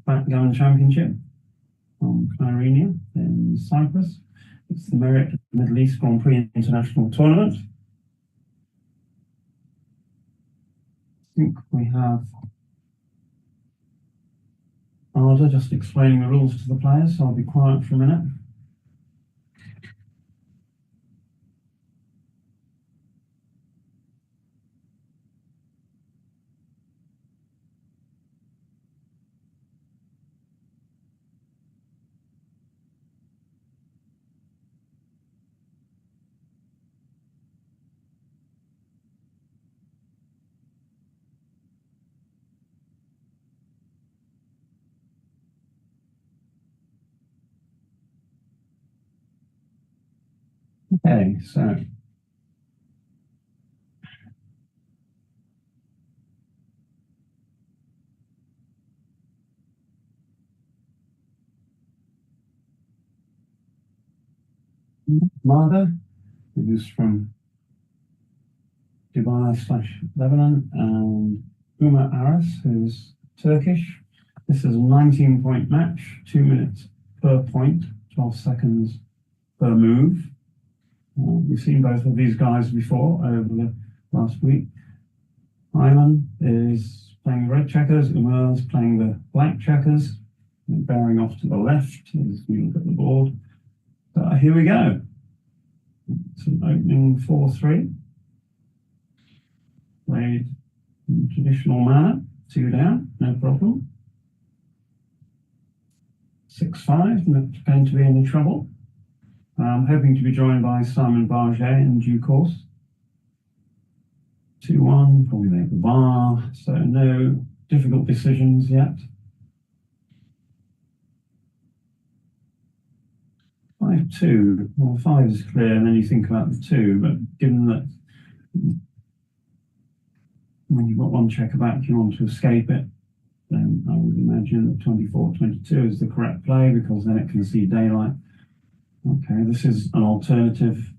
backgammon championship from Clarinia in Cyprus. It's the Merit Middle East Grand Prix International Tournament. I think we have Ada just explaining the rules to the players, so I'll be quiet for a minute. Okay, so Hamadeh, who's from Dubai/Lebanon, and Umur Aras, who's Turkish. This is a 19-point match, 2 minutes per point, 12 seconds per move. We've seen both of these guys before over the last week. Ayman is playing red checkers, Umur is playing the black checkers, bearing off to the left as you look at the board. So here we go. It's an opening 4-3. Played in traditional manner, 2 down, no problem. 6-5, not going to be any trouble. I'm hoping to be joined by Simon Barget in due course. 2-1, probably make the bar, so no difficult decisions yet. 5-2, well, 5 is clear, and then you think about the 2, but given that when you've got one checker back, you want to escape it, then I would imagine that 24-22 is the correct play, because then it can see daylight. Okay, this is an alternative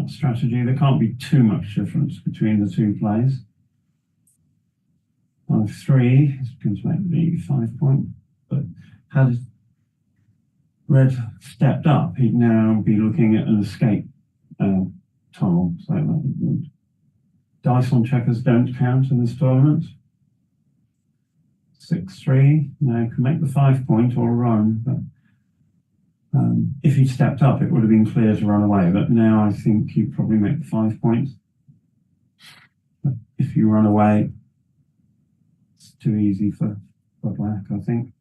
strategy. There can't be too much difference between the 2 plays. 5-3 is going to make the 5 point, but had red stepped up, he'd now be looking at an escape tunnel. So dice on checkers don't count in this tournament. 6-3, now can make the 5 point or run, but if he'd stepped up, it would have been clear to run away, but now I think he'd probably make the 5 points. But if you run away, it's too easy for black, I think.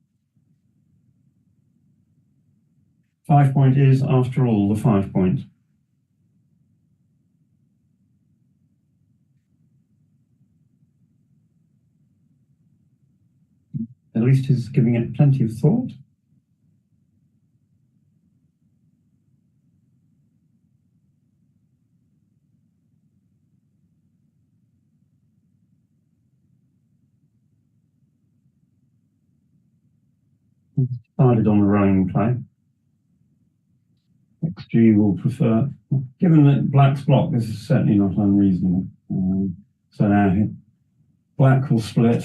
5 point is, after all, the 5 point. At least he's giving it plenty of thought. Decided on the running play. XG will prefer, given that black's block, this is certainly not unreasonable. So now black will split,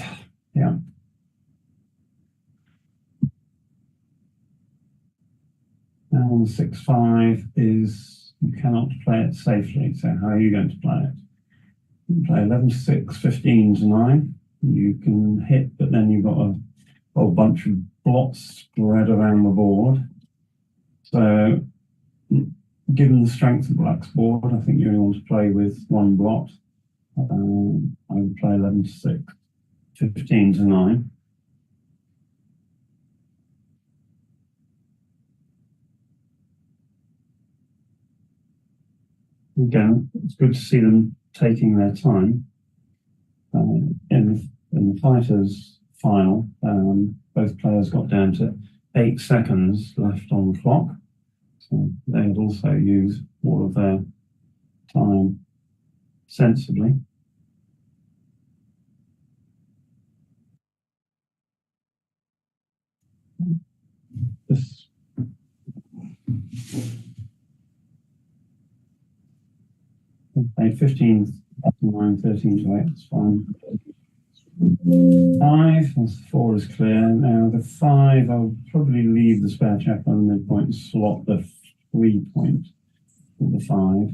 yeah. And 6-5 is, you cannot play it safely, so how are you going to play it? You can play 11-6, 15-9. You can hit, but then you've got a whole bunch of blots spread around the board. So, given the strength of black's board, I think you only want to play with 1 blot. I would play 11-6, 15-9. Again, it's good to see them taking their time. In the fighters' final, both players got down to 8 seconds left on the clock. So they had also used all of their time sensibly. This played 15-9, 13-8, it's fine. 5, as 4 is clear. Now the 5, I'll probably leave the spare check on the midpoint and slot the 3 point for the 5.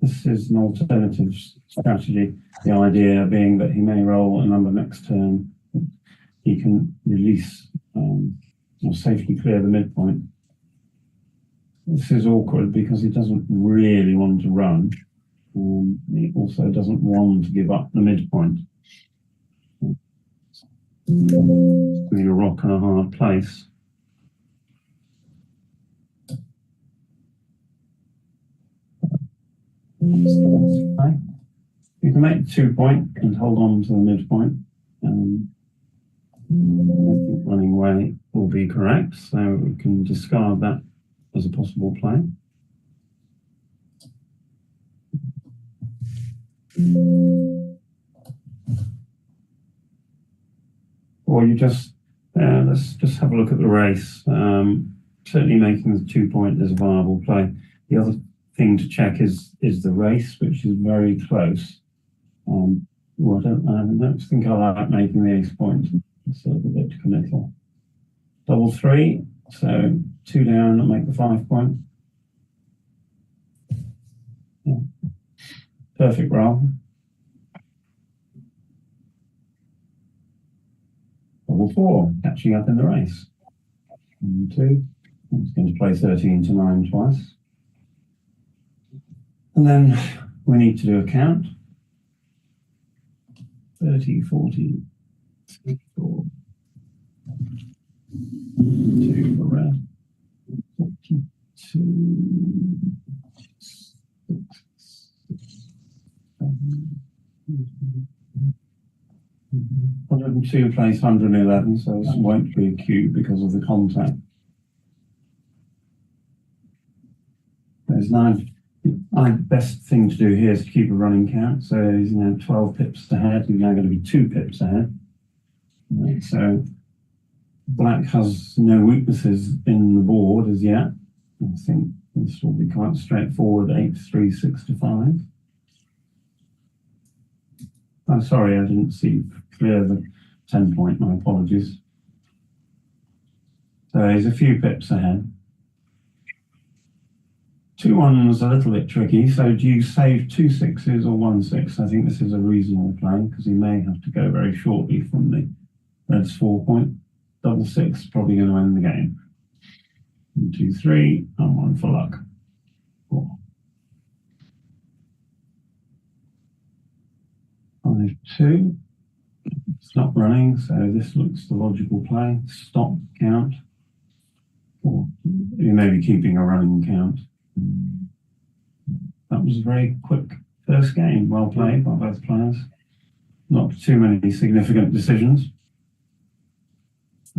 This is an alternative strategy. The idea being that he may roll a number next turn. He can release or safely clear the midpoint. This is awkward because he doesn't really want to run. He also doesn't want to give up the midpoint. It's really a rock and a hard place. You can make the 2 point and hold on to the midpoint. I think running away will be correct, so we can discard that as a possible play. Or you just, let's just have a look at the race. Certainly making the 2 point is a viable play. The other thing to check is the race, which is very close. Well, I don't think I like making the ace point. It's a little bit committal. Double 3, so 2 down and make the 5 point. Yeah. Perfect roll. Double 4, catching up in the race. 1, 2. I'm just going to play 13 to 9 twice. And then we need to do a count. 30, 40, 4, 2 for red, 42, 6, 7, 102 plays 111, so this won't be a cue because of the contact. There's 9. My best thing to do here is to keep a running count. So he's now 12 pips ahead. He's now going to be 2 pips ahead. Right, so black has no weaknesses in the board as yet. I think this will be quite straightforward. 8 to 3, 6 to 5. I'm sorry, I didn't see clear the 10 point. My apologies. So he's a few pips ahead. 2-1 was a little bit tricky, so do you save 2 6s or 1 6? I think this is a reasonable play because he may have to go very shortly from the red's 4 point. Double 6 probably going to end the game. 1, 2, 3, and 1 for luck. 4. 5, 2. It's not running, so this looks the logical play. Stop, count. 4. You may be keeping a running count. That was a very quick first game. Well played by both players. Not too many significant decisions.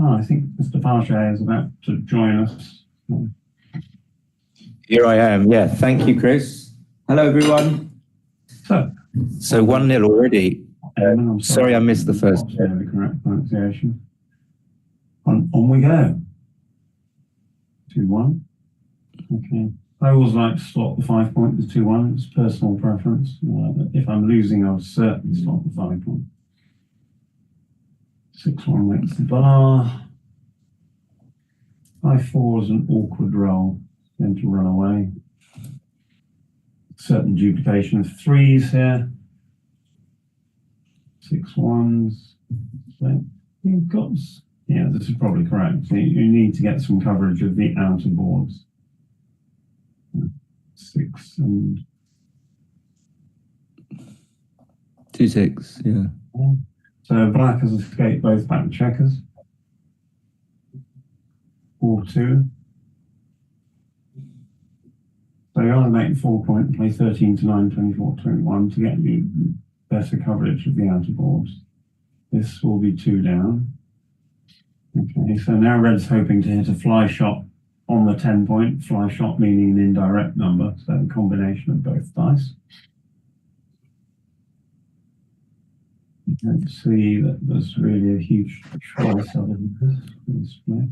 I think Mr. Pache is about to join us. Here I am. Yeah, thank you, Chris. Hello, everyone. So 1-0 already. I'm sorry I missed the first. The correct pronunciation. On we go. 2-1. Okay. I always like to slot the 5 point to 2-1. It's personal preference. If I'm losing, I'll certainly slot the 5 point. 6-1 makes the bar. 5-4 is an awkward roll. It's going to run away. Certain duplication of 3s here. 6 1s. So you've got, yeah, this is probably correct. So you need to get some coverage of the outer boards. 6 and 2 6, yeah. So black has escaped both back checkers. 4-2. So you want to make the 4 point and play 13 to 9, 24, 21 to get you better coverage of the outer boards. This will be 2 down. Okay, so now red's hoping to hit a fly shot on the 10 point, fly shot meaning an indirect number, so a combination of both dice. You don't see that there's really a huge choice other than this play.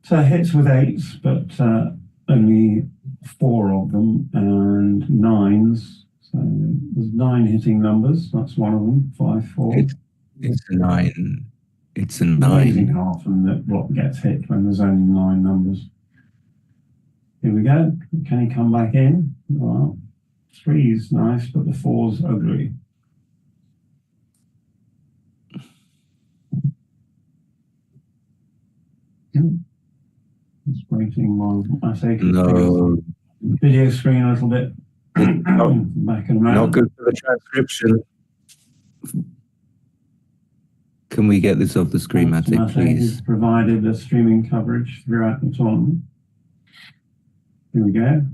So hits with 8s, but only 4 of them, and 9s, So there's 9 hitting numbers. That's one of them. 5, 4. It's a 9. It's a Amazing 9. how often that block gets hit when there's only 9 numbers. Here we go. Can he come back in? Well, 3's nice, but the 4's ugly. Just waiting while I say No. video screen a little bit. Back and around. Not good for the transcription. Can we get this off the screen, Hamadeh, please? He's provided the streaming coverage throughout the tournament. Here we go.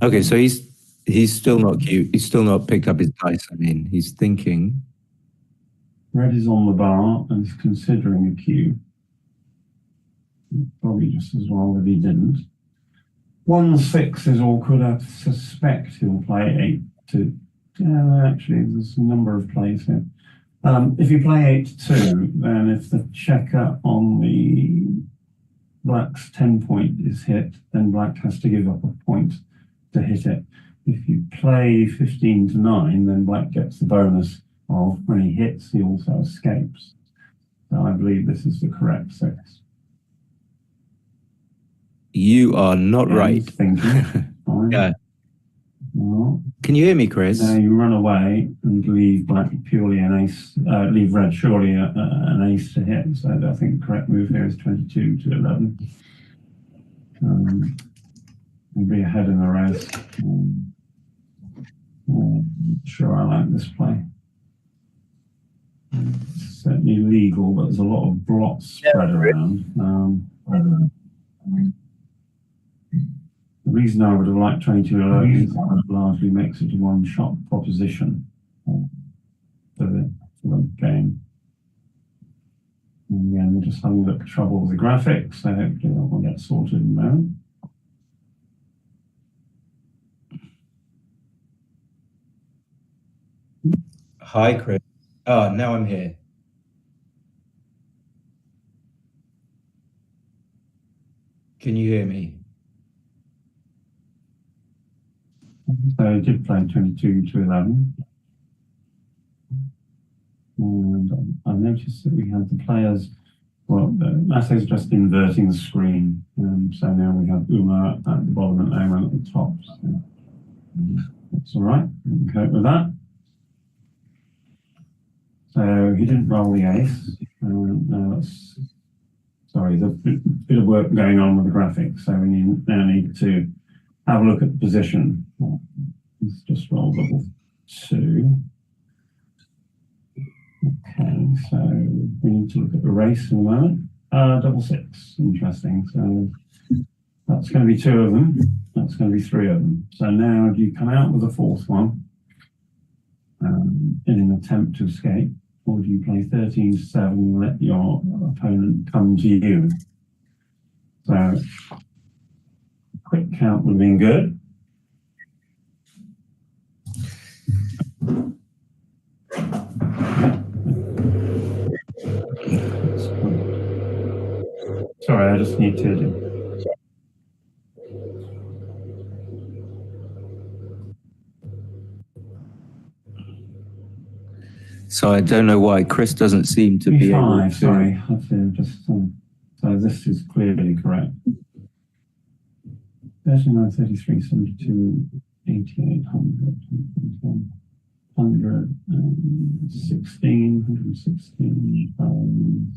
Okay, so he's still not cute. He's still not picked up his dice. I mean, he's thinking. Red is on the bar and is considering a cue. Probably just as well that he didn't. 1-6 is awkward. I suspect he'll play 8-2. Actually, there's a number of plays here. If you play 8-2, then if the checker on the black's 10 point is hit, then black has to give up a point to hit it. If you play 15-9, then black gets the bonus of when he hits, he also escapes. So I believe this is the correct 6. You are not right. Thinking. Yeah. Well, can you hear me, Chris? now you run away and leave black purely an ace, leave red surely an ace to hit. So I think the correct move here is 22-11. Maybe ahead in the race. Sure, I like this play. It's certainly legal, but there's a lot of blots spread around. The reason I would have liked 22-11 is that it largely makes it a one-shot proposition for the game. And again, we're just having a little trouble with the graphics, so hopefully that will get sorted in a moment. Hi, Chris. Oh, now I'm here. Can you hear me? So I did play 22-11. And I noticed that we had the players, well, Hamadeh's just inverting the screen. So now we have Umur at the bottom and Ayman at the top. So that's all right. We can cope with that. So he didn't roll the ace. Sorry, there's a bit of work going on with the graphics. So we now need to have a look at the position. Let's just roll double 2. Okay, so we need to look at the race in a moment. Double 6, interesting. So that's going to be 2 of them. That's going to be 3 of them. So now do you come out with a 4th one in an attempt to escape, or do you play 13-7 and let your opponent come to you? So quick count would have been good. Sorry, I just need to do. So I don't know why Chris doesn't seem to be able to. Sorry, I have to just. So this is clearly correct. 39, 33, 72, 88, 100, 116, 116.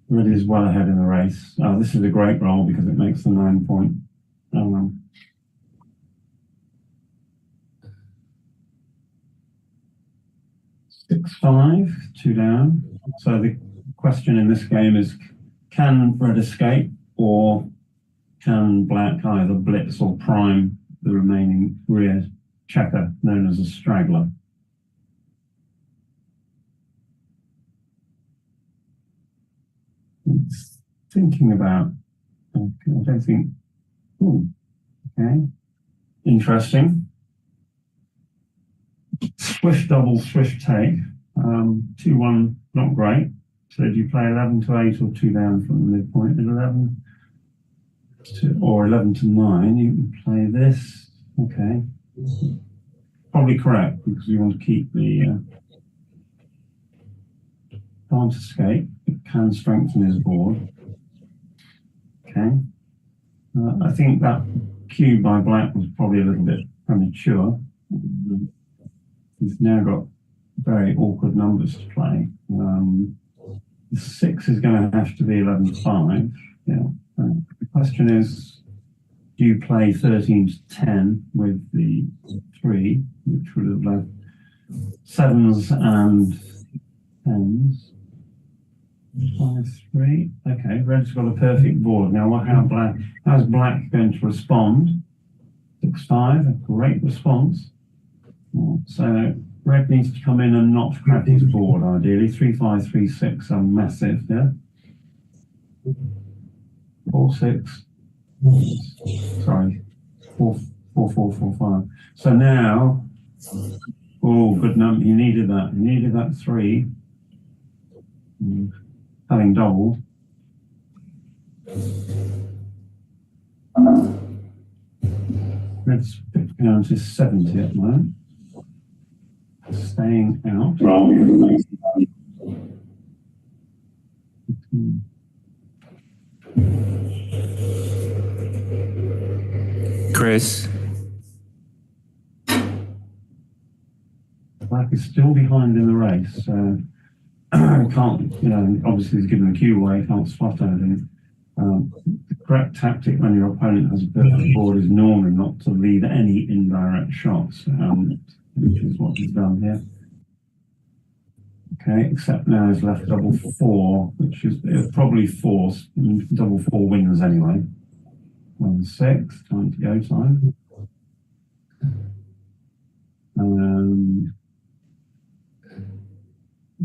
Red is well ahead in the race. This is a great roll because it makes the 9 point. 6-5, 2 down. So the question in this game is, can red escape, or can black either blitz or prime the remaining rear checker, known as a straggler? It's thinking about, I don't think, okay, interesting. Swift double, swift take. 2-1, not great. So do you play 11-8 or 2 down from the midpoint at 11? or 11 to 9, you can play this. Okay. Probably correct, because you want to keep the can't escape. It can strengthen his board. Okay. I think that cue by black was probably a little bit premature. He's now got very awkward numbers to play. The 6 is going to have to be 11 to 5. Yeah. The question is, do you play 13 to 10 with the 3, which would have left 7s and 10s? 5, 3. Okay, red's got a perfect board. Now, how's black going to respond? 6, 5, a great response. So red needs to come in and not crack his board, ideally. 3, 5, 3, 6 are massive, yeah? 4, 6. Sorry, 4, 4, 4, 4, 5. So now, oh, good number. You needed that. You needed that 3. Having doubled. Red's down to 70 at the moment. Staying out. Chris, Black is still behind in the race, so can't, obviously he's given the cue away, can't spot anything. The correct tactic when your opponent has a perfect board is normally not to leave any indirect shots, which is what he's done here. Okay, except now he's left double 4, which is probably 4, double 4 wins anyway. 1, 6, time to go time.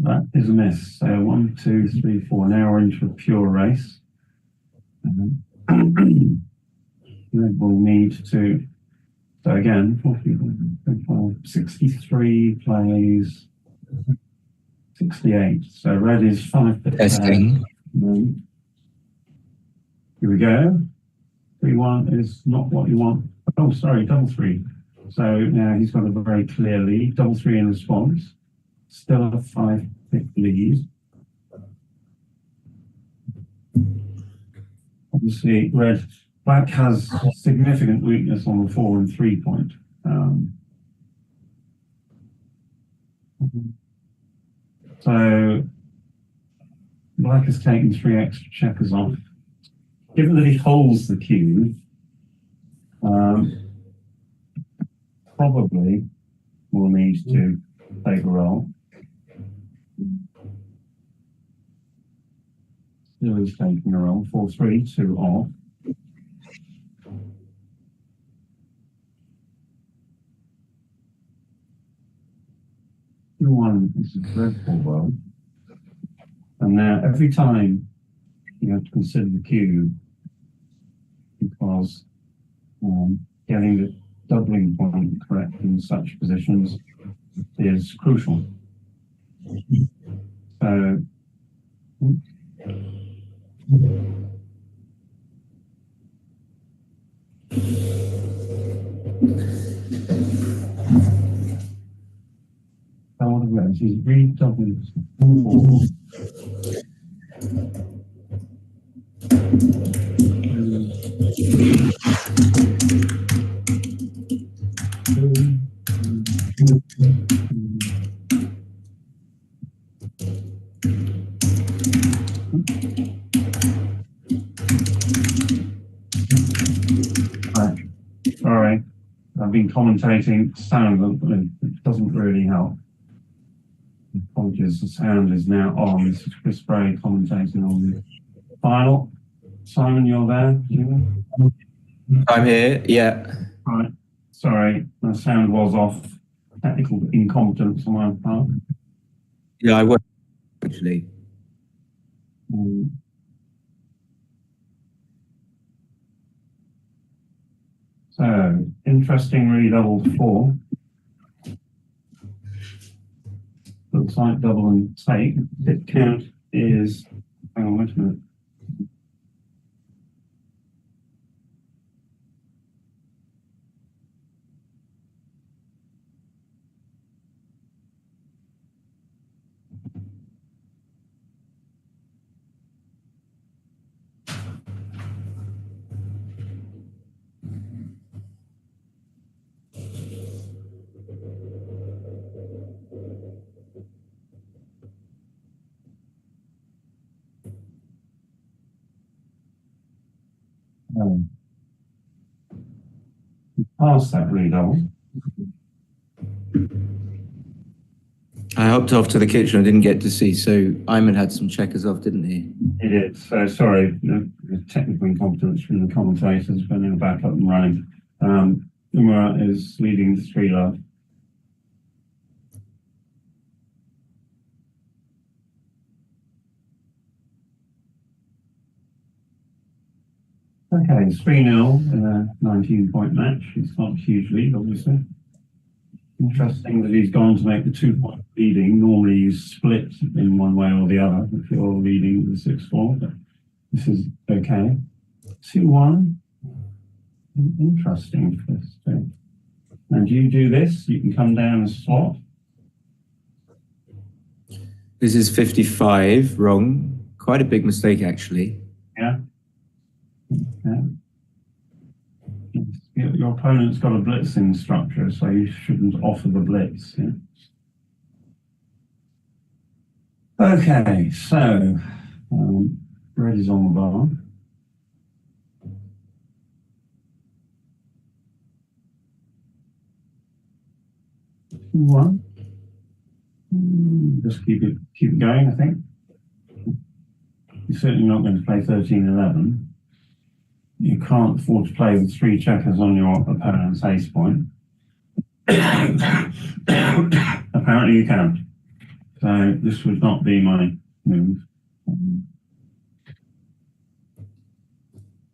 That is a miss. So 1, 2, 3, 4. Now we're into a pure race. Red will need to. So again, 63 plays 68. So red is 5 to 10. testing. Here we go. 3, 1 is not what you want. Oh, sorry, double 3. So now he's got a very clear lead. Double 3 in response. Still a 5-pick lead. Obviously, black has significant weakness on the 4 and 3 point. So black has taken 3 extra checkers off. Given that he holds the cue, probably will need to take a roll. Still is taking a roll. 4, 3, 2 off. One is a dreadful roll. And now every time you have to consider the cue, because getting the doubling point correct in such positions is crucial. So he's redoubling 4. Sorry, I've been commentating sound, but it doesn't really help. Apologies, the sound is now on. This is Chris Bray commentating on the final. Simon, you're there? I'm here, yeah. Right. Sorry, the sound was off. Technical incompetence on my part. Yeah, I was actually. So, interesting redoubled 4. Looks like double and take. Hit count is, hang on, wait a minute. Pass that redouble. I hopped off to the kitchen. I didn't get to see. So Ayman had some checkers off, didn't he? He did. So sorry, the technical incompetence from the commentators, but in the back up and running. Umur is leading the 3-love. Okay, it's 3-0 in a 19-point match. It's not a huge lead, obviously. Interesting that he's gone to make the 2-point leading. Normally you split in one way or the other if you're leading the 6-4, but this is okay. 2-1. Interesting. And you do this, you can come down a slot. This is 55, wrong. Quite a big mistake, actually. Yeah. Yeah. Your opponent's got a blitzing structure, so you shouldn't offer the blitz. Yeah? Okay, so red is on the bar. One. Just keep it going, I think. You're certainly not going to play 13-11. You can't afford to play with 3 checkers on your opponent's ace point. Apparently you can. So this would not be my move.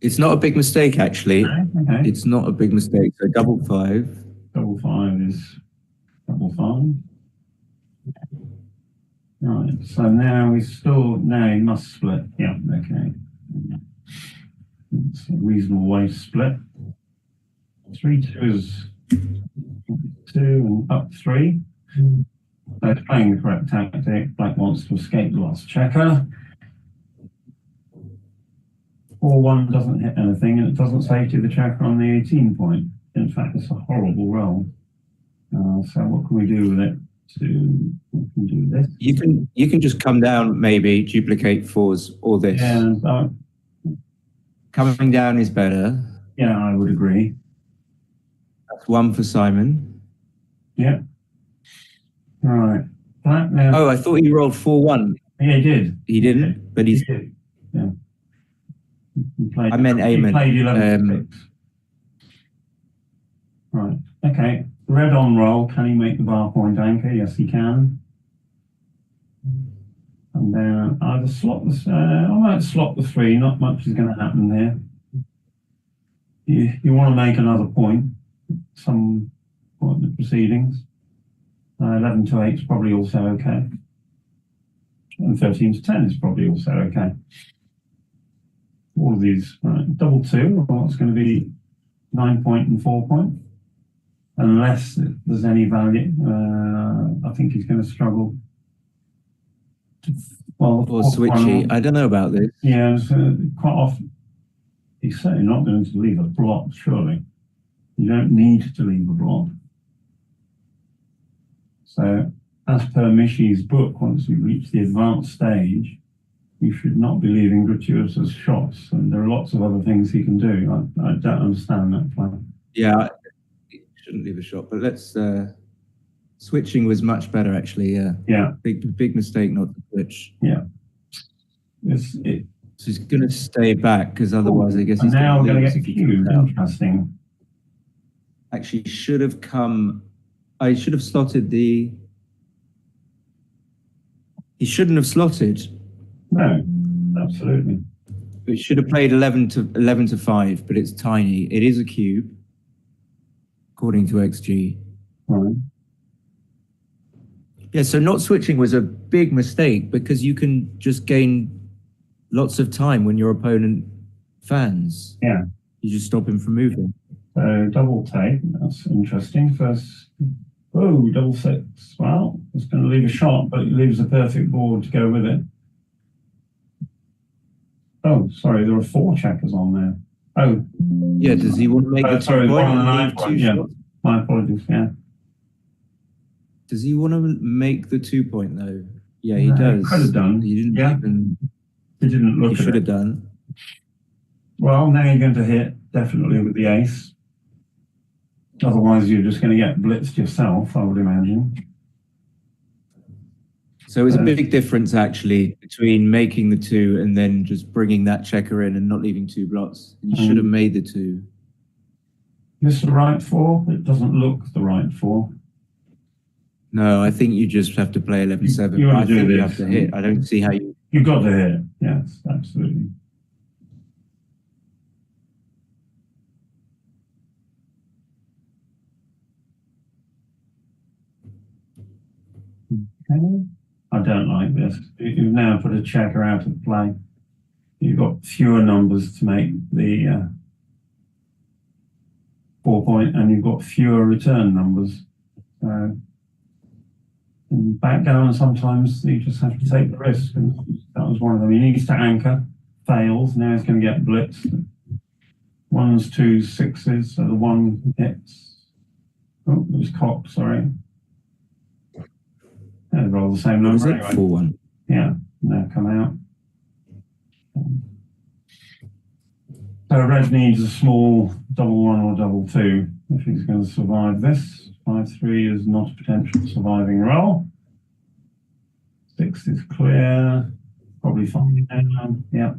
It's not a big mistake, actually. Okay. It's not a big mistake. So double 5. Double 5 is double 5. Right, so now he must split. Yeah, okay. It's a reasonable way to split. 3-2 is 2 and up 3. So it's playing the correct tactic. Black wants to escape the last checker. 4-1 doesn't hit anything, and it doesn't save to the checker on the 18 point. In fact, it's a horrible roll. So what can we do with it? We can do this. You can just come down, maybe duplicate 4s or this. Yeah, Coming down is better. yeah, I would agree. That's 1 for Simon. Yeah. Right. Black now. Oh, I thought he rolled 4-1. Yeah, he did. He didn't, but he's. He did. Yeah. He played, I meant Ayman. He played 11-6. Right. Okay. Red on roll. Can he make the bar point anchor? Yes, he can. And then either slot the. I might slot the 3. Not much is going to happen there. You want to make another point. Some point in the proceedings. 11-8 is probably also okay. And 13-10 is probably also okay. All of these, right, double 2, well, it's going to be 9-point and 4-point. Unless there's any value, I think he's going to struggle. Well, Or switchy. I don't know about this. Yeah, quite often. He's certainly not going to leave a block, surely. You don't need to leave a block. So, as per Mishi's book, once you reach the advanced stage, you should not be leaving gratuitous shots. And there are lots of other things he can do. I don't understand that plan. Yeah, he shouldn't leave a shot. But let's. Switching was much better, actually. Yeah. Yeah. Big mistake not to switch. Yeah. So he's going to stay back because otherwise, I guess he's now going to get accused. Interesting. Actually, should have come. I should have slotted the. He shouldn't have slotted. No, absolutely. It should have played 11 to 5, but it's tiny. It is a cube, according to XG. Right. Yeah, so not switching was a big mistake because you can just gain lots of time when your opponent fans. Yeah. You just stop him from moving. So double take, that's interesting. First, oh, double 6. Well, it's going to leave a shot, but it leaves a perfect board to go with it. Oh, sorry, there are 4 checkers on there. Oh. Yeah, does he want to make the 2 point and leave 2 shots? My apologies, yeah. Does he want to make the 2 point though? Yeah, he does. He could have done. He didn't even. He didn't look. He should have done. Well, now you're going to hit definitely with the ace. Otherwise, you're just going to get blitzed yourself, I would imagine. So it was a big difference actually between making the 2 and then just bringing that checker in and not leaving 2 blots. You should have made the 2. This the right 4? It doesn't look the right 4. No, I think you just have to play 11-7. You I want to do think you this. have to hit. I don't see how you... You've got to hit. Yes, absolutely. Okay. I don't like this. You've now put a checker out of play. You've got fewer numbers to make the 4 point, and you've got fewer return numbers. So in backgammon, sometimes you just have to take the risk. And that was one of them. He needs to anchor, fails. Now he's going to get blitzed. 1s, 2s, 6s. So the 1 hits. Oh, it was cocked, sorry. They'd roll the same number anyway. 4-1. Yeah, now come out. So red needs a small double 1 or double 2 if he's going to survive this. 5-3 is not a potential surviving roll. 6 is clear. Probably fine now. Yeah.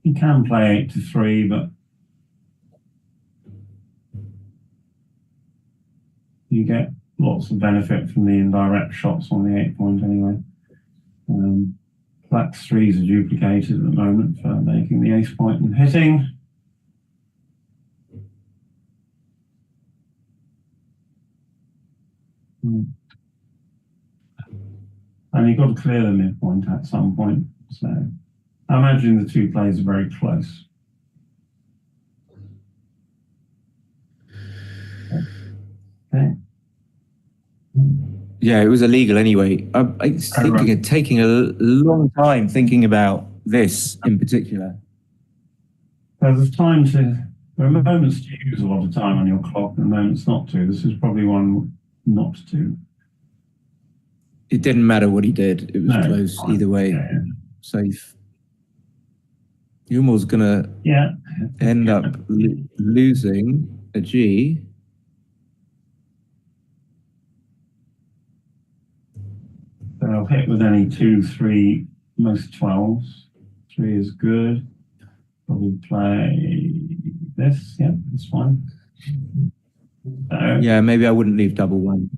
He can play 8-3, but you get lots of benefit from the indirect shots on the 8 point anyway. Black's 3s are duplicated at the moment for making the ace point and hitting. And you've got to clear the midpoint at some point. So I imagine the 2 plays are very close. Okay. Yeah, it was illegal anyway. I was thinking of taking a long time thinking about this in particular. So there are moments to use a lot of time on your clock and moments not to. This is probably one not to. It didn't matter what he did. It was close fine. either way. Yeah. Safe. Umur's going to end up losing a G. So I'll hit with any 2, 3, most 12s. 3 is good. Probably play this. Yeah, that's fine. So, Yeah, maybe I wouldn't leave double 1.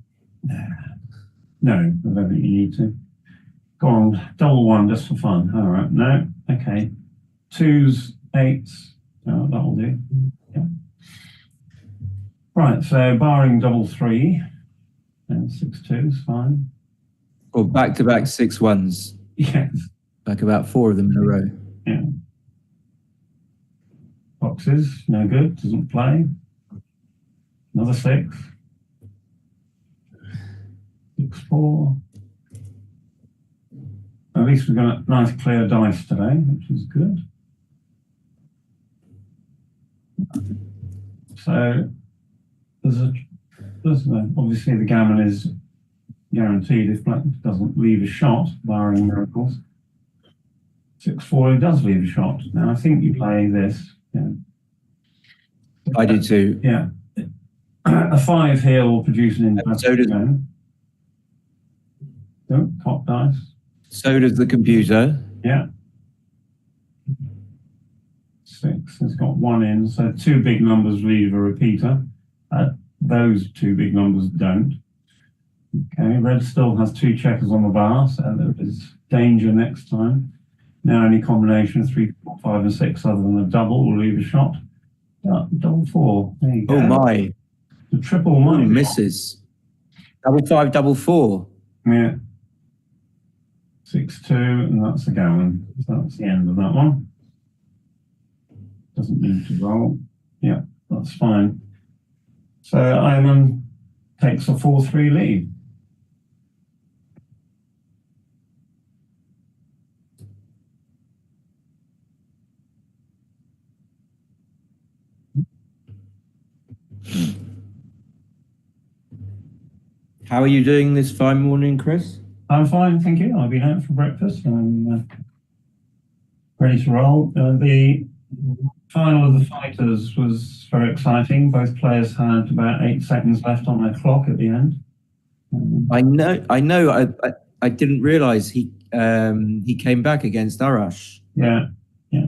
No, I don't think you need to. Go on, double 1 just for fun. All right, no, okay. 2s, 8s, oh, that'll do. Yeah. Right, so barring double 3, and 6-2 is fine. Or back-to-back 6-1s. Yes. Like about 4 of them in a row. Yeah. Boxes, no good, doesn't play. Another 6. 6-4. At least we've got a nice clear dice today, which is good. So obviously the gammon is guaranteed if black doesn't leave a shot, barring miracles. 6-4, he does leave a shot. Now I think you play this. Yeah. I do too. Yeah. A 5 here will produce an impact. So does, top dice. So does the computer. Yeah. 6 has got 1 in, so 2 big numbers leave a repeater. Those 2 big numbers don't. Okay, red still has 2 checkers on the bar, so there is danger next time. Now any combination of 3, 4, 5, and 6 other than a double will leave a shot. Double 4, there you go. Oh my. The triple money. Misses. Double 5, double 4. Yeah. 6-2, and that's a gammon. So that's the end of that one. Doesn't need to roll. Yeah, that's fine. So Ayman takes a 4-3 lead. How are you doing this fine morning, Chris? I'm fine, thank you. I've been out for breakfast and I'm ready to roll. The final of the fighters was very exciting. Both players had about 8 seconds left on their clock at the end. I know. I didn't realize he came back against Aras. Yeah, yeah.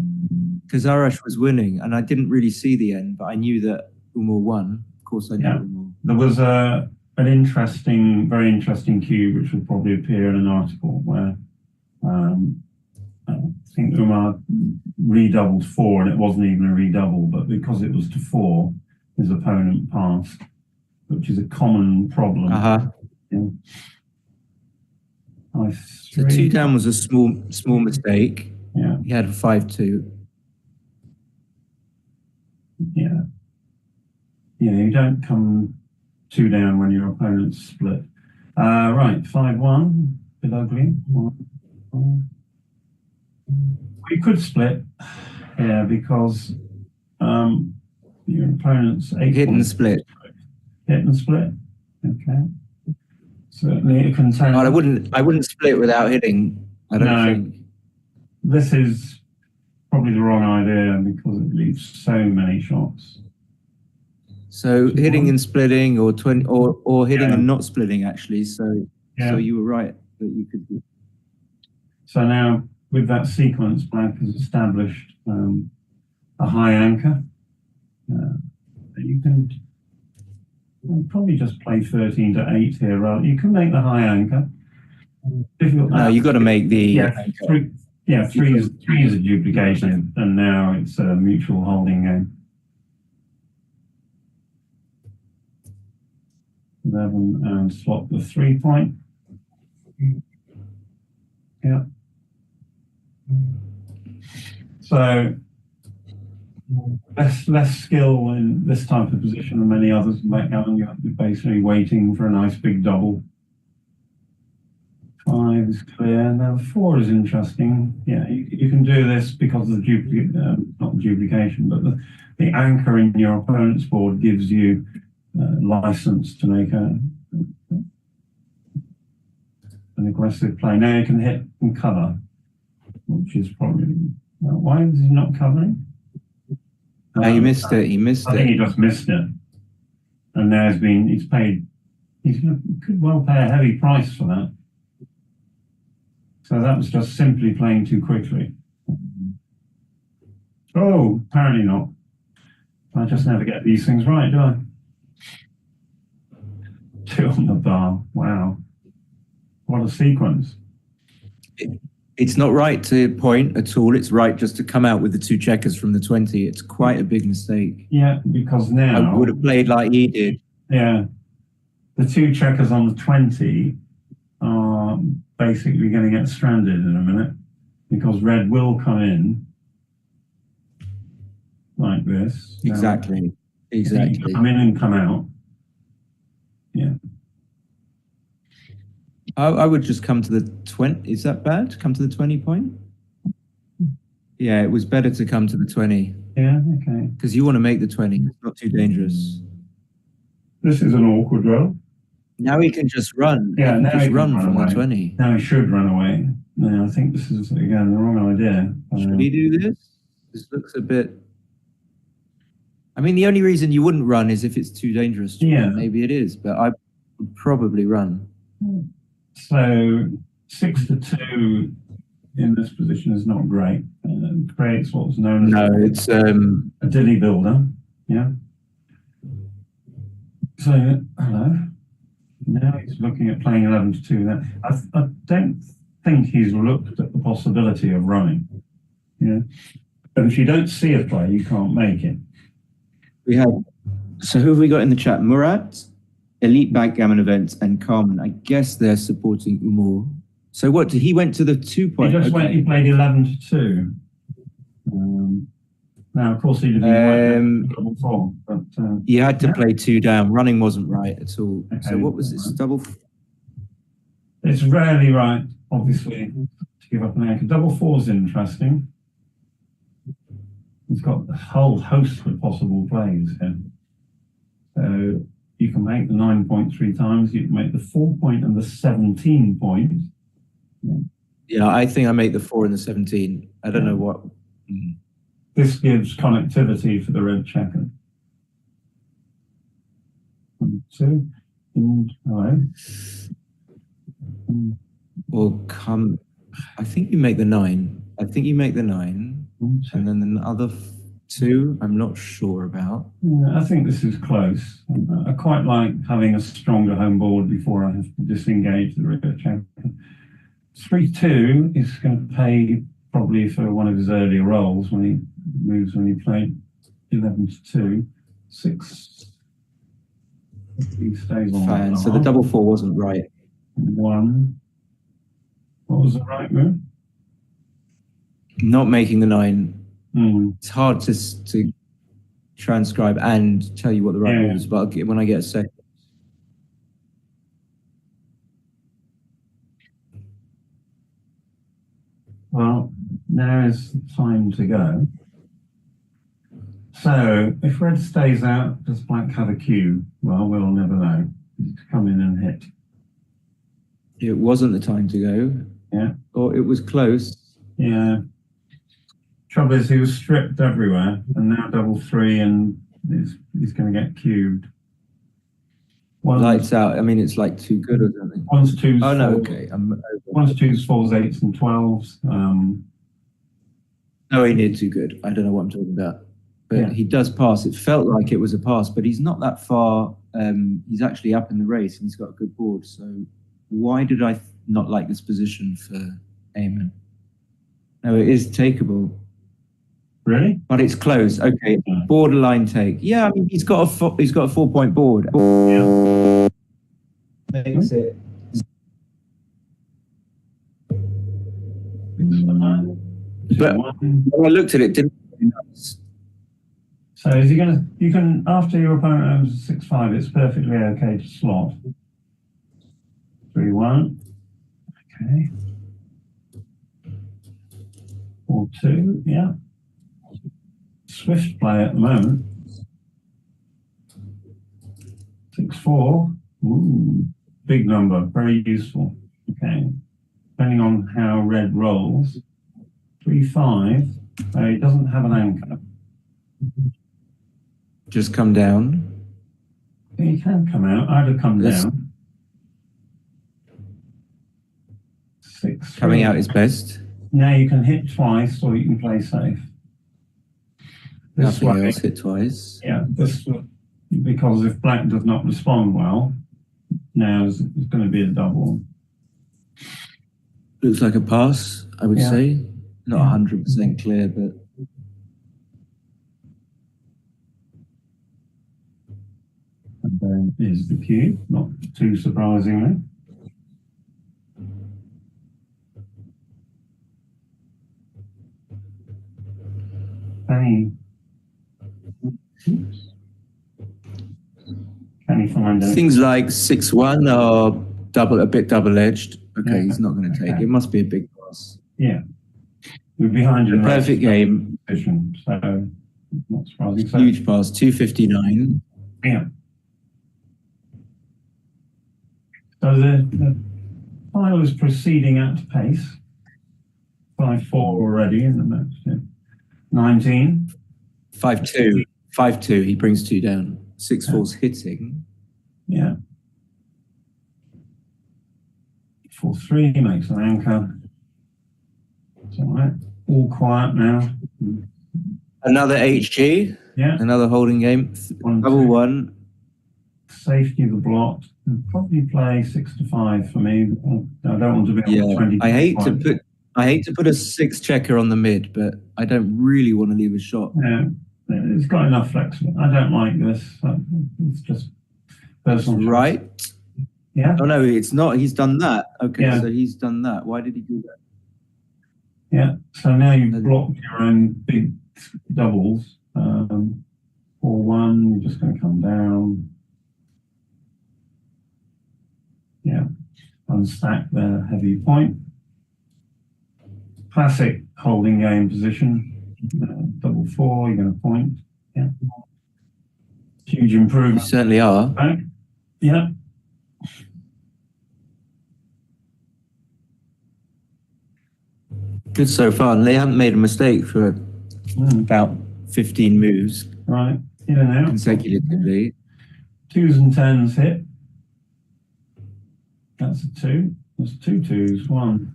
Because Aras was winning, and I didn't really see the end, but I knew that Umur won. Of course, I knew Umur. There was an interesting, very interesting cube, which will probably appear in an article where I think Umar redoubled 4, and it wasn't even a redouble, but because it was to 4, his opponent passed, which is a common problem. Yeah. So 2 down was a small mistake. Yeah. He had a 5-2. Yeah. Yeah, you don't come 2 down when your opponent's split. Right, 5-1, bit ugly. We could split, yeah, because your opponent's 8 hit and points. split. Hit and split. Okay. Certainly a contender. I wouldn't split without hitting. I don't think. This is probably the wrong idea because it leaves so many shots. So hitting and splitting, or hitting and not splitting, actually. So you were right that you could. So now with that sequence, Black has established a high anchor. You can probably just play 13 to 8 here. Rather, you can make the high anchor. No, you got to make the three is a duplication, and now it's a mutual holding game. 11 and swap the 3 point. Yeah. So less skill in this type of position than many others in backgammon. You're basically waiting for a nice big double. 5 is clear. Now 4 is interesting. Yeah, you can do this because of the not duplication, but the anchor in your opponent's board gives you license to make an aggressive play. Now you can hit and cover, which is probably why is he not covering? No, he missed it. He missed it. I think he just missed it, and now he's paid. He could well pay a heavy price for that. So that was just simply playing too quickly. Oh, apparently not. I just never get these things right, do I? 2 on the bar. Wow. What a sequence. It's not right to point at all. It's right just to come out with the 2 checkers from the 20. It's quite a big mistake. Yeah, because now... I would have played like he did. Yeah. The 2 checkers on the 20 are basically going to get stranded in a minute because red will come in like this. Exactly. Exactly. Come in and come out. Yeah. I would just come to the 20. Is that bad? Come to the 20 point? Yeah, it was better to come to the 20. Yeah, okay. Because you want to make the 20. It's not too dangerous. This is an awkward row. Now he can just run. Yeah, now just he can run from away. the 20. Now he should run away. No, I think this is, again, the wrong idea. Should he do this? This looks a bit... I mean, the only reason you wouldn't run is if it's too dangerous to run. Maybe it is, but I would probably run. So 6 to 2 in this position is not great. It creates what's known as it's a dilly builder. Yeah. So hello. Now he's looking at playing 11 to 2. There, I don't think he's looked at the possibility of running. Yeah. But if you don't see a play, you can't make it. We have. So who have we got in the chat? Murat, Elite Backgammon Events, and Carmen. I guess they're supporting Umur. So what? He went to the 2 point. He just went. He played 11 to 2. Now, of course, he didn't double 4, but you had to play 2 down. Running wasn't right at all. Okay. So what was this double? It's rarely right, obviously, to give up an anchor. Double 4 is interesting. It's got a whole host of possible plays here. So you can make the 9.3 times. You can make the 4 point and the 17 point. Yeah, I think I make the 4 and the 17. I don't know what. This gives connectivity for the red checker. 1, 2, and hello. Or come. I think you make the 9. I think you make the 9, and then the other 2. I'm not sure about. Yeah, I think this is close. I quite like having a stronger home board before I have to disengage the red checker. 3-2 is going to pay probably for one of his earlier rolls when he moves when he played 11-2. 6. He stays on. Fine. So the double 4 wasn't right. 1. What was the right move? Not making the 9. It's hard to transcribe and tell you what the right move is, but when I get a second. Well, now is the time to go. So, if red stays out, does black have a cue? Well, we'll never know. To come in and hit. It wasn't the time to go. Yeah. Or it was close. Yeah. Trouble is, he was stripped everywhere, and now double 3, and he's going to get cubed. Lights out. I mean, it's like too good or something. 1s, 2s. Oh no, 4s, okay. 1s, 2s, 4s, 8s, and 12s. No, he near too good. I don't know what I'm talking about. But he does pass. It felt like it was a pass, but he's not that far. He's actually up in the race, and he's got a good board. So why did I not like this position for Ayman? No, it is takeable. Really? But it's close. Okay, borderline take. Yeah, I mean he's got a 4-point board. Yeah. Makes it. But when I looked at it, didn't really nice. So is he going to? You can after your opponent owns 6-5. It's perfectly okay to slot. 3-1. Okay. 4-2. Yeah. Swift play at the moment. 6-4. Ooh, big number, very useful. Okay. Depending on how red rolls. 3-5. He doesn't have an anchor. Just come down. He can come out. I'd have come down. 6. Coming out is best. Now you can hit twice, or you can play safe. Nothing else, hit twice. Yeah, because if black does not respond well, now it's going to be a double. Looks like a pass, I would say. Not 100% clear, but. And then is the cue, not too surprisingly. Can he find it? Things like 6-1 are a bit double-edged. Okay, he's not going to take. It must be a big pass. Yeah. We're behind in perfect game. Position, so not surprising. So, huge pass, 259. Yeah. So the final is proceeding at pace. 5-4 already in the match. Yeah. 19. 5-2. 5-2. He brings 2 down. 6-4's hitting. Yeah. 4-3 makes an anchor. It's all right. All quiet now. Another HG. Yeah. Another holding game. 1-1. Safety the block. Probably play 6-5 for me. I don't want to be on 20. I hate to put a 6 checker on the mid, but I don't really want to leave a shot. Yeah. It's got enough flexibility. I don't like this. It's just personal choice. Right? Yeah. Oh no, it's not. He's done that. Okay, Yeah. so he's done that. Why did he do that? Yeah. So now you've blocked your own big doubles. 4-1. You're just going to come down. Yeah. Unstack the heavy point. Classic holding game position. Double 4, you're going to point. Yeah. Huge improvement. You certainly are. Right? Yeah. Good so far. And they haven't made a mistake for about 15 moves Right, in and out. consecutively. 2s and 10s hit. That's a 2. That's 2 2s. 1.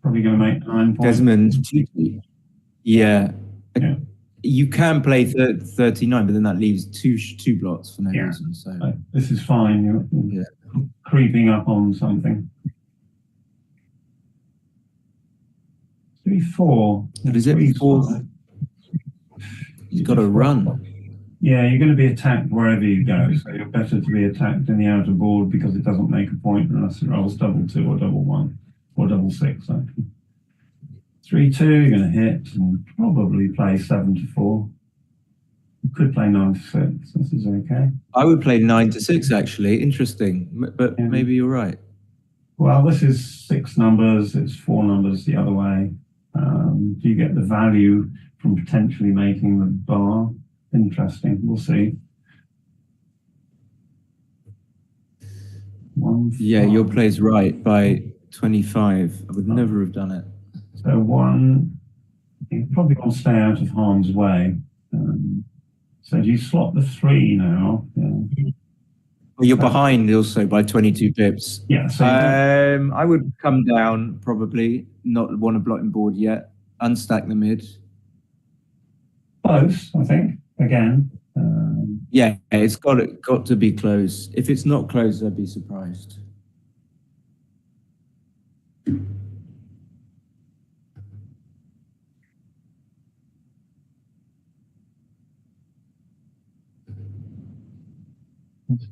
Probably going to make 9 points. Desmond, yeah. Yeah. You can play 39, but then that leaves two blots for no Yeah. reason. So this is fine. You're creeping up on something. 3-4. What is it? 4. You've got to run. Yeah, you're going to be attacked wherever you go, so you're better to be attacked in the outer board because it doesn't make a point unless it rolls double 2 or double 1 or double 6. Actually. 3-2, you're going to hit and probably play 7-4. You could play 9-6. This is okay. I would play 9-6 actually. Interesting, but maybe you're right. Well, this is 6 numbers. It's 4 numbers the other way. Do you get the value from potentially making the bar? Interesting. We'll see. 1, yeah, your play's right by 25. I would never have done it. So 1, you probably want to stay out of harm's way. So do you slot the 3 now? Yeah. Well, you're behind also by 22 pips. Yeah. So I would come down probably, not want a blotting board yet. Unstack the mid. Close, I think. Again. Yeah, it's got to be close. If it's not close, I'd be surprised.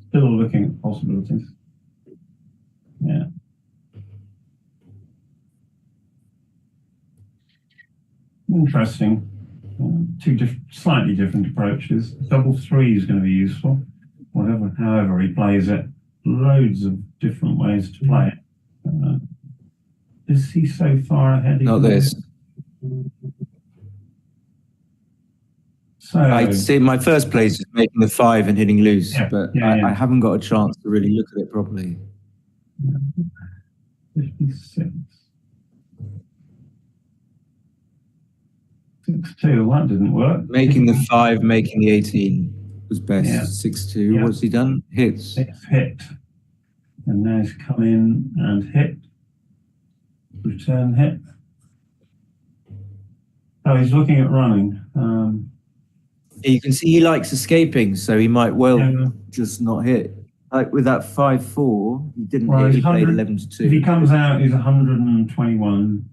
Still looking at possibilities. Yeah. Interesting. 2 slightly different approaches. Double 3 is going to be useful. However he plays it, loads of different ways to play it. Is he so far ahead? Not this. So I'd say my first place is making the 5 and hitting loose, but I haven't got a chance to really look at it properly. 56. 6-2, that didn't work. Making the 5, making the 18 was best. Yeah. 6-2. What's he done? Hits. It's hit. And now he's come in and hit. Return hit. Oh, he's looking at running. You can see he likes escaping, so he might just not hit. Like with that 5-4, he didn't hit, he played 11-2. If he comes out, he's 121.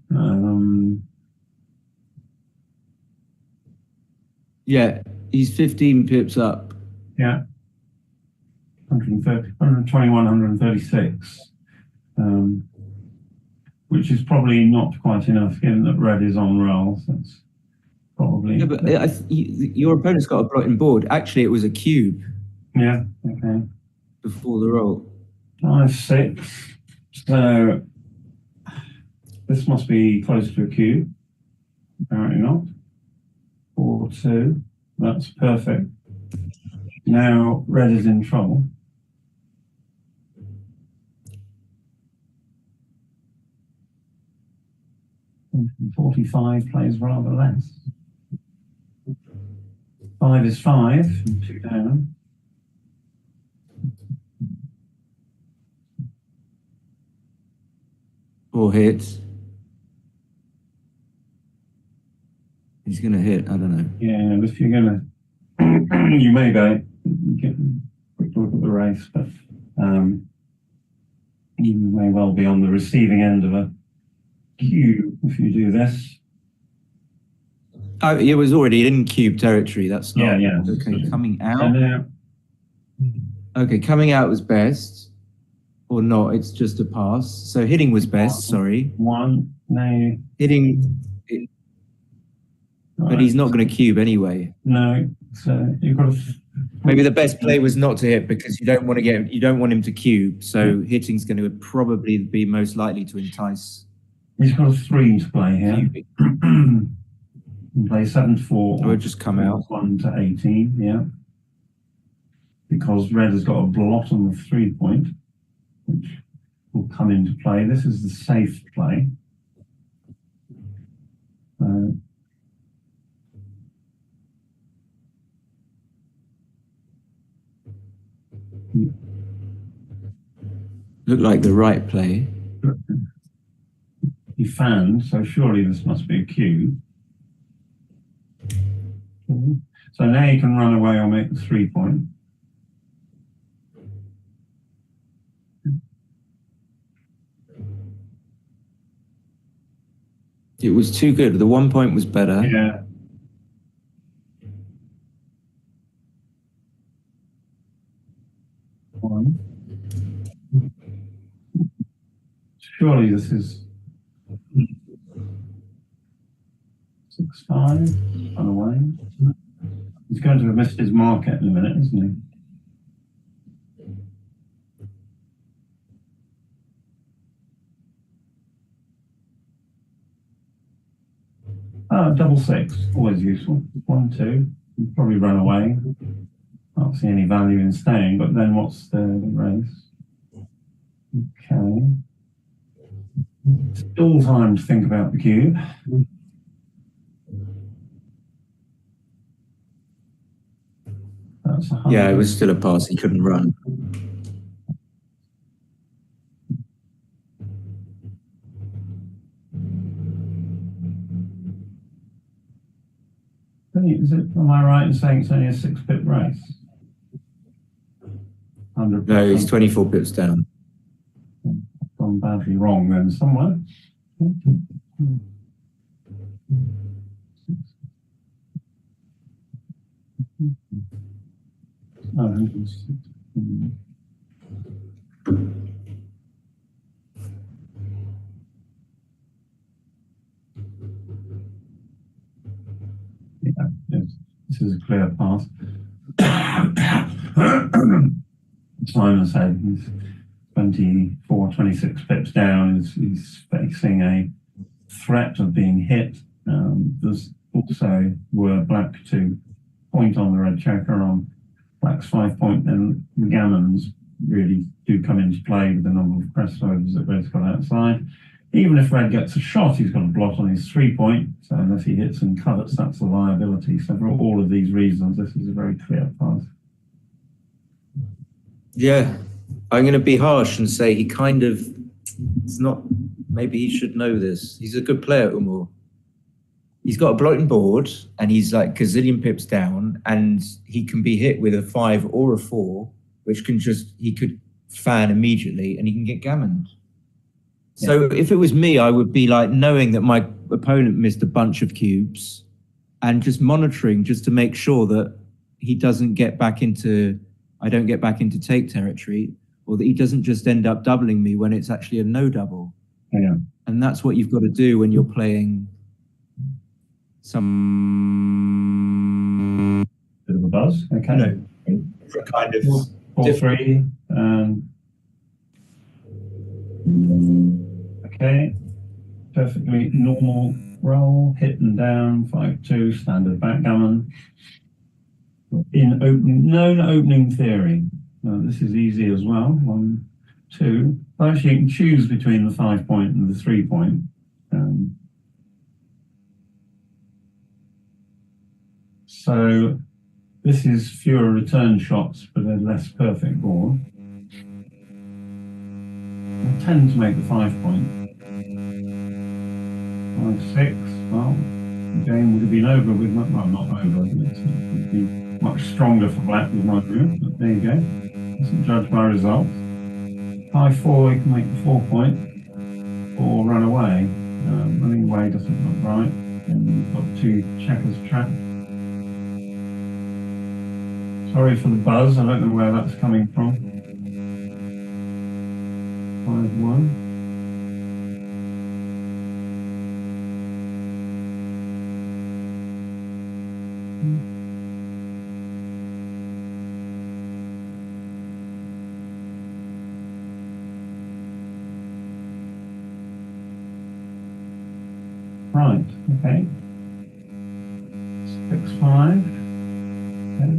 Yeah, he's 15 pips up. Yeah. 121, 136. Which is probably not quite enough, given that red is on roll. So that's probably. Yeah, but your opponent's got a blotting board. Actually, it was a cube. Yeah, okay. Before the roll. 5-6. So this must be close to a cube. Apparently not. 4-2. That's perfect. Now red is in trouble. And 45 plays rather less. 5 is 5, and 2 down. Or hits. He's going to hit, I don't know. Yeah, if you're going to, you may get a quick look at the race, but you may well be on the receiving end of a cube if you do this. Oh, it was already in cube territory. That's not okay. Coming out. Okay, coming out was best, or not? It's just a pass. So hitting was best. Sorry. 1. No. Hitting. But he's not going to cube anyway. No. So you've got to. Maybe the best play was not to hit because you don't want him to cube. So hitting's going to probably be most likely to entice. He's got a 3 to play here. Play 7-4. I would just come out. 1-18. Yeah. Because red has got a blot on the 3 point, which will come into play. This is the safe play. Looked like the right play. He fanned, so surely this must be a cue. So now you can run away or make the 3 point. It was too good. The 1 point was better. Yeah. One. Surely this is 6-5. Run away. He's going to have missed his market in a minute, isn't he? Double 6, always useful. 1, 2. You'd probably run away. Can't see any value in staying, but then what's the race? Okay. Still time to think about the cube. That's Yeah, it was still a pass. He couldn't run. Am I right in saying it's only a 6-pip race? 100%. No, he's 24 pips down. I've gone badly wrong then somewhere. Yeah, this is a clear pass. Simon said he's 24, 26 pips down. He's facing a threat of being hit. There's also were black to point on the red checker on black's 5 point, and the gammons really do come into play with the number of crest overs that red's got outside. Even if red gets a shot, he's got a blot on his 3 point, so unless he hits and covers, that's a liability. So for all of these reasons, this is a very clear pass. Yeah, I'm going to be harsh and say he kind of, it's not, maybe he should know this. He's a good player, Umur. He's got a blotting board and he's like gazillion pips down, and he can be hit with a 5 or a 4, which can just, he could fan immediately and he can get gammoned. Yeah. So if it was me, I would be like knowing that my opponent missed a bunch of cubes and just monitoring just to make sure that he doesn't get back into, I don't get back into take territory, or that he doesn't just end up doubling me when it's actually a no double. Yeah. And that's what you've got to do when you're playing some bit of a buzz. Okay. No, kind of 4-3. Okay. Perfectly normal roll, hit and down, 5-2, standard backgammon. In opening, known opening theory. This is easy as well. 1, 2. Well, actually, you can choose between the 5 point and the 3 point. So this is fewer return shots, but a less perfect board. I tend to make the 5 point. 5-6. Well, the game would have been over with, well, not over. It would be much stronger for black with my move, but there you go. Doesn't judge by results. 5-4, you can make the 4 point, or run away. Running away doesn't look right, and you've got 2 checkers trapped. Sorry for the buzz, I don't know where that's coming from. 5-1. Right, okay. 6-5. Okay.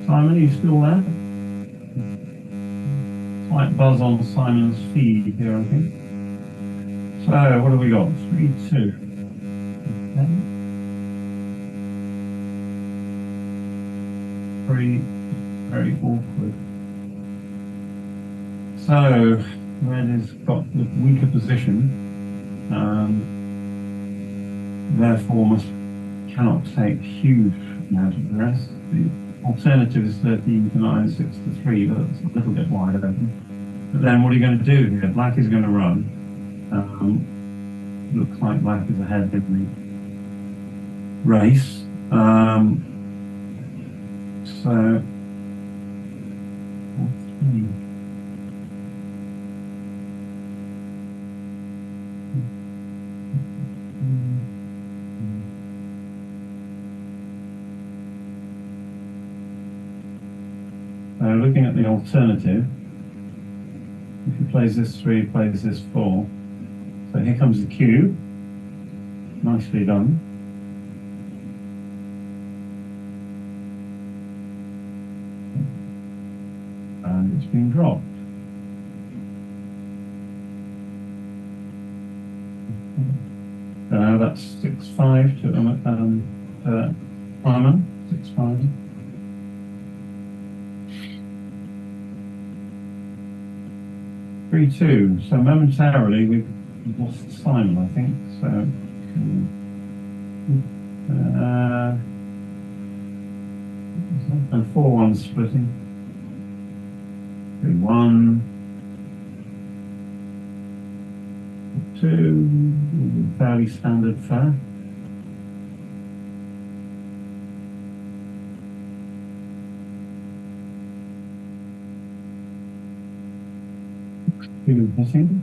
Simon, are you still there? Slight buzz on Simon's feed here, I think. So, what have we got? 3-2. Okay. 3, very awkward. So red has got the weaker position, therefore cannot take huge amount of the rest. The alternative is 13 to 9, 6 to 3, but it's a little bit wide open. But then what are you going to do here? Black is going to run. Looks like black is ahead in the race. So looking at the alternative, if he plays this 3, he plays this 4. So here comes the cube. Nicely done. And it's been dropped. That's 6-5 to Ayman. 6-5. Three, 2. So momentarily we've lost Simon, I think. So and 4-1 splitting. 3-1. 2. Fairly standard fare. Hitting.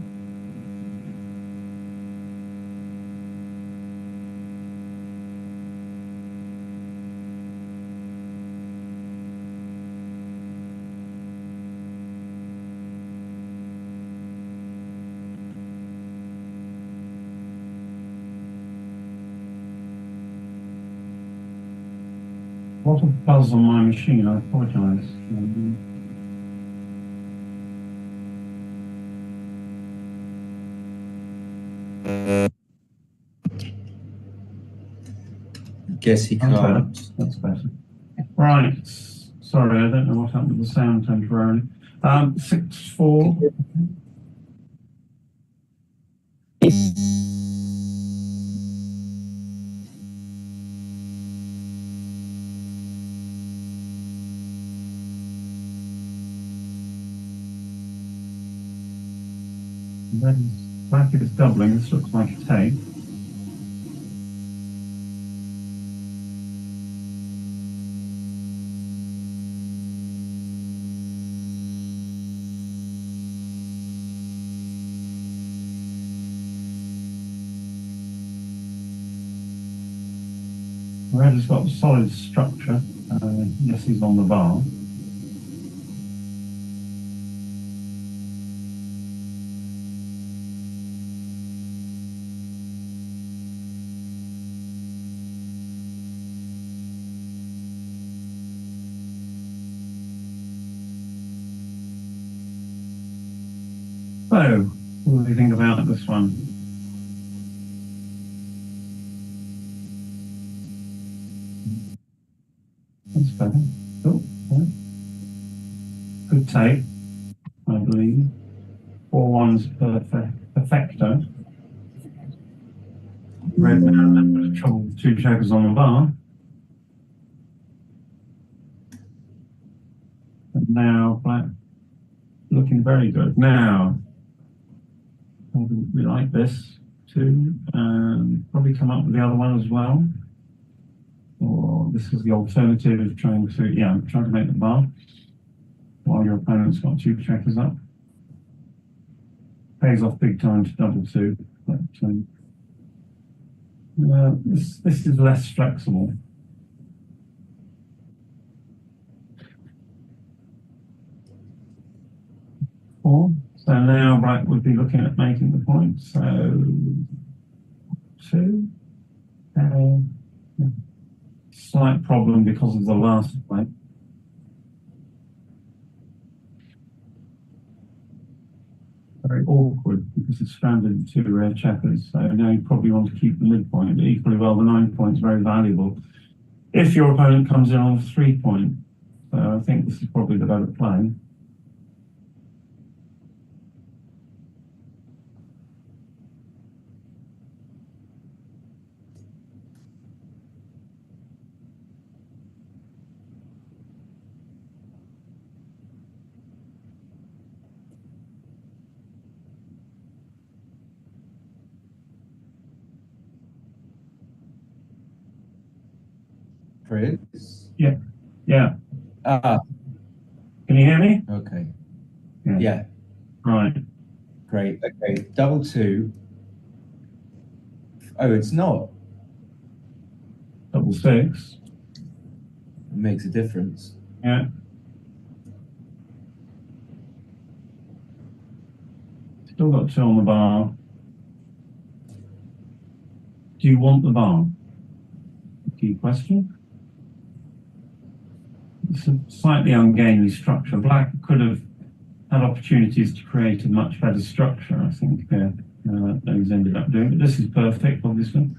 A lot of buzz on my machine, I apologise. Guess he can't. That's better. Right. Sorry, I don't know what happened to the sound temporarily. 6-4. Then black is doubling. This looks like a take. Red has got a solid structure. Yes, he's on the bar. So, what do you think about this one? That's better. Oh, good take, I believe. 4-1's perfecto. Red now had a bit of trouble with 2 checkers on the bar. And now black looking very good. Now, we like this too, and probably come up with the other one as well. Or this is the alternative of trying to make the bar while your opponent's got 2 checkers up. Pays off big time to double 2, but this is less flexible. So now black would be looking at making the point. So 2. Slight problem because of the last play. Very awkward because it's stranded 2 rare checkers. So now you probably want to keep the midpoint, but equally well, the 9 point is very valuable if your opponent comes in on the 3 point. So I think this is probably the better play. Chris? Yeah. Ah, Can you hear me? okay. Yeah. Yeah, Right. great. Okay, double two. Oh, it's not. Double six. It makes a difference. Yeah. Still got two on the bar. Do you want the bar? Key question. It's a slightly ungainly structure. Black could have had opportunities to create a much better structure, I think, those ended up doing. But this is perfect, obviously.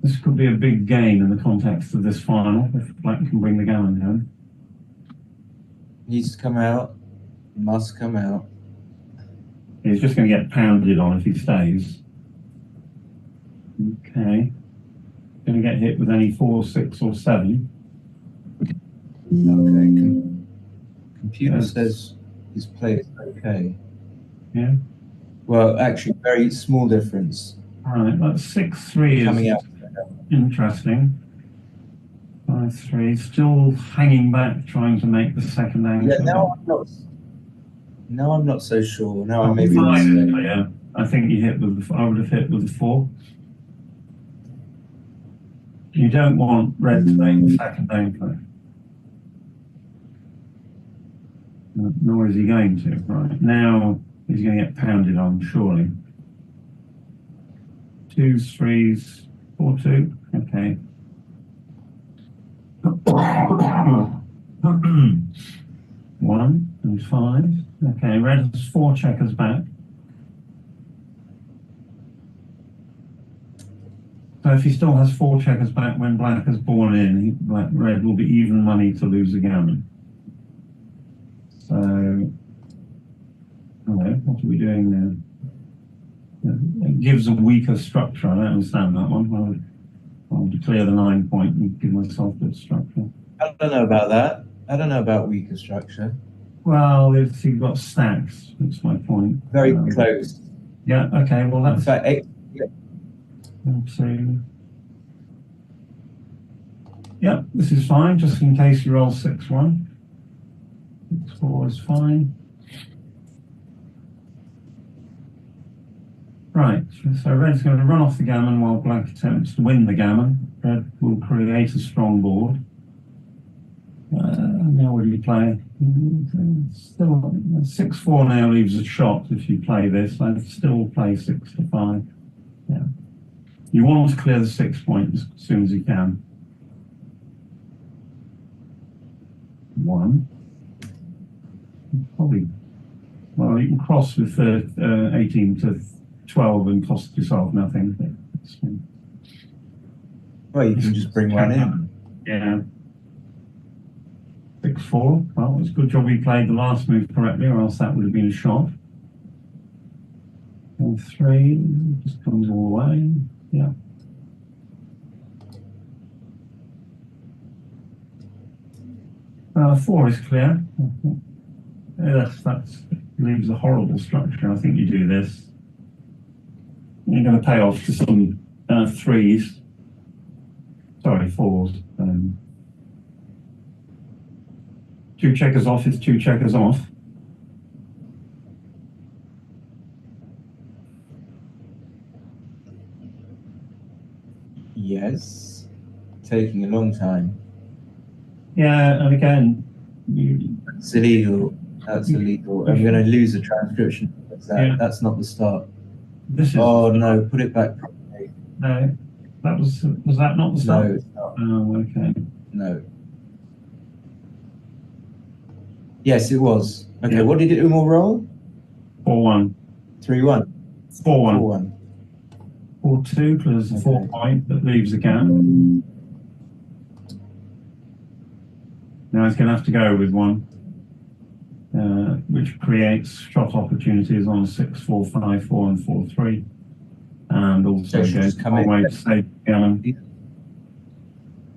This could be a big gain in the context of this final, if Black can bring the gammon down. Needs to come out. Must come out. He's just going to get pounded on if he stays. Okay. Going to get hit with any 4, 6, or 7. Okay. Computer says his play is okay. Yeah. Well, actually, very small difference. All right. That's 6-3 Coming is out. interesting. 5-3, still hanging back, trying to make the second angle. Yeah, now I'm not so sure. Now I may be Five is mistaken. clear. I think you hit with. I would have hit with the 4. You don't want red to make the second angle. Nor is he going to. Right now, he's going to get pounded on, surely. 2s, 3s, 4-2. Okay. 1 and 5. Okay, red has 4 checkers back. So if he still has 4 checkers back when black has born in, red will be even money to lose a gammon. So, hello, what are we doing there? It gives a weaker structure. I don't understand that one. I'll declare the 9 point and give myself a bit of structure. I don't know about that. I don't know about weaker structure. Well, if you've got stacks, that's my point. Very close. Yeah, okay, well In that's... fact, 2. Yeah, this is fine, just in case you roll 6-1. 6-4 is fine. Right, so red's going to run off the gammon while black attempts to win the gammon. Red will create a strong board. Now what do you play? Still 6-4 now leaves a shot if you play this. I'd still play 6-5. Yeah. You want to clear the 6 points as soon as you can. 1. Probably, well, you can cross with 18 to 12 and cost yourself nothing. well, you can just bring one in. Yeah. 6-4. Well, it's a good job he played the last move correctly, or else that would have been a shot. 3 just comes all the way. Yeah. Four is clear. That leaves a horrible structure. I think you do this. You're going to pay off to some 3s. Sorry, 4s. 2 checkers off is 2 checkers off. Yes. Taking a long time. Yeah, and again, It's illegal. That's illegal. I'm going to lose the transcription. That's not the start. This is. Oh no! Put it back properly. No, that was that not the start? No, it's not. Oh, okay. No. Yes, it was. Okay, Yeah. what did Umur roll? 4-1. 3-1. 4-1. 4-2 clears the 4 point that leaves a gap. Now he's going to have to go with 1, which creates shot opportunities on 6-4, 5-4, and 4-3, and also goes a long way to save the gammon.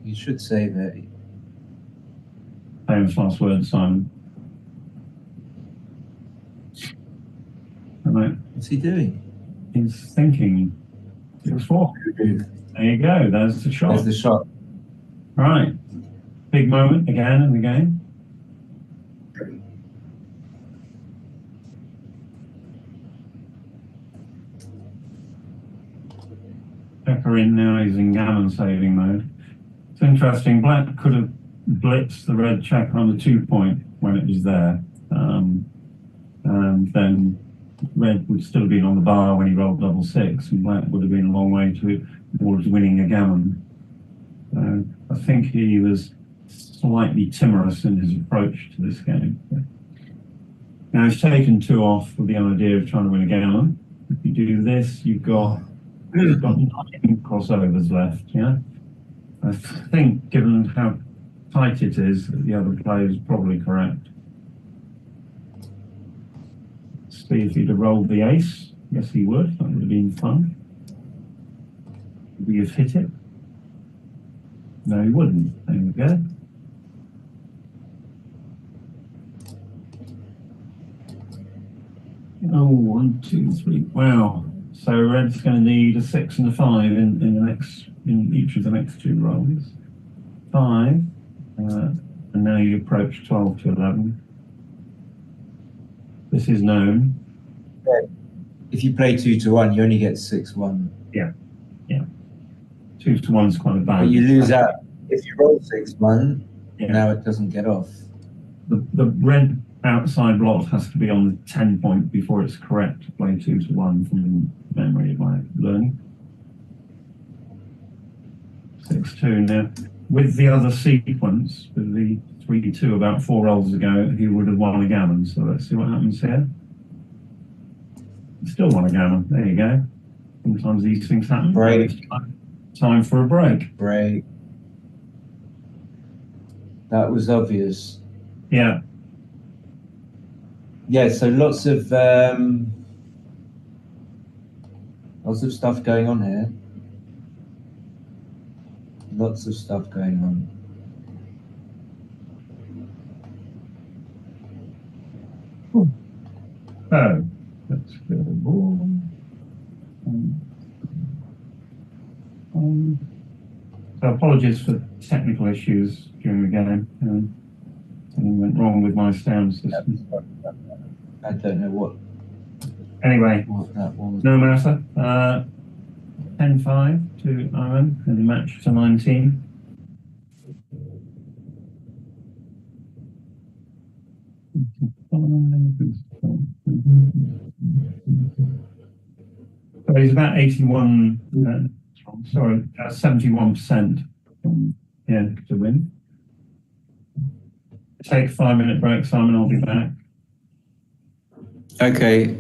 You should save it. Famous last words, Simon. Right. What's he doing? He's thinking. 6-4. There you go. There's the shot. There's the shot. Right. Big moment again in the game. Pepper in now. He's in gammon saving mode. It's interesting. Black could have blitzed the red checker on the 2-point when it was there. And then red would still have been on the bar when he rolled double 6, and black would have been a long way towards winning a gammon. I think he was slightly timorous in his approach to this game. Now he's taken 2 off with the idea of trying to win a gammon. If you do this, you've got 9 crossovers left. Yeah, I think given how tight it is, the other player is probably correct. See if he'd have rolled the ace. Yes, he would. That would have been fun. Would he have hit it? No, he wouldn't. There we go. Oh, 1, 2, 3. Wow. So red's going to need a 6 and a 5 in each of the next 2 rolls. 5, and now you approach 12 to 11. This is known. If you play 2 to 1, you only get 6-1. Yeah. 2 to 1 is quite a bad. But you lose out. If you roll 6-1, now it doesn't get off. The red outside lot has to be on the 10-point before it's correct to play 2 to 1 from memory of my learning. 6-2 now. With the other sequence, with the 3-2 about 4 rolls ago, he would have won a gammon. So let's see what happens here. Still won a gammon. There you go. Sometimes these things happen. Break. Time for a break. Break. That was obvious. Yeah. Yeah, so lots of stuff going on here. Lots of stuff going on. Oh, let's go ball. So apologies for technical issues during the game. Something went wrong with my sound system. I don't know what. Anyway, What that was. no matter. 10-5 to Ayman in the match to 19. So he's about 81, 71% to win. Take a 5-minute break, Simon. I'll be back. Okay.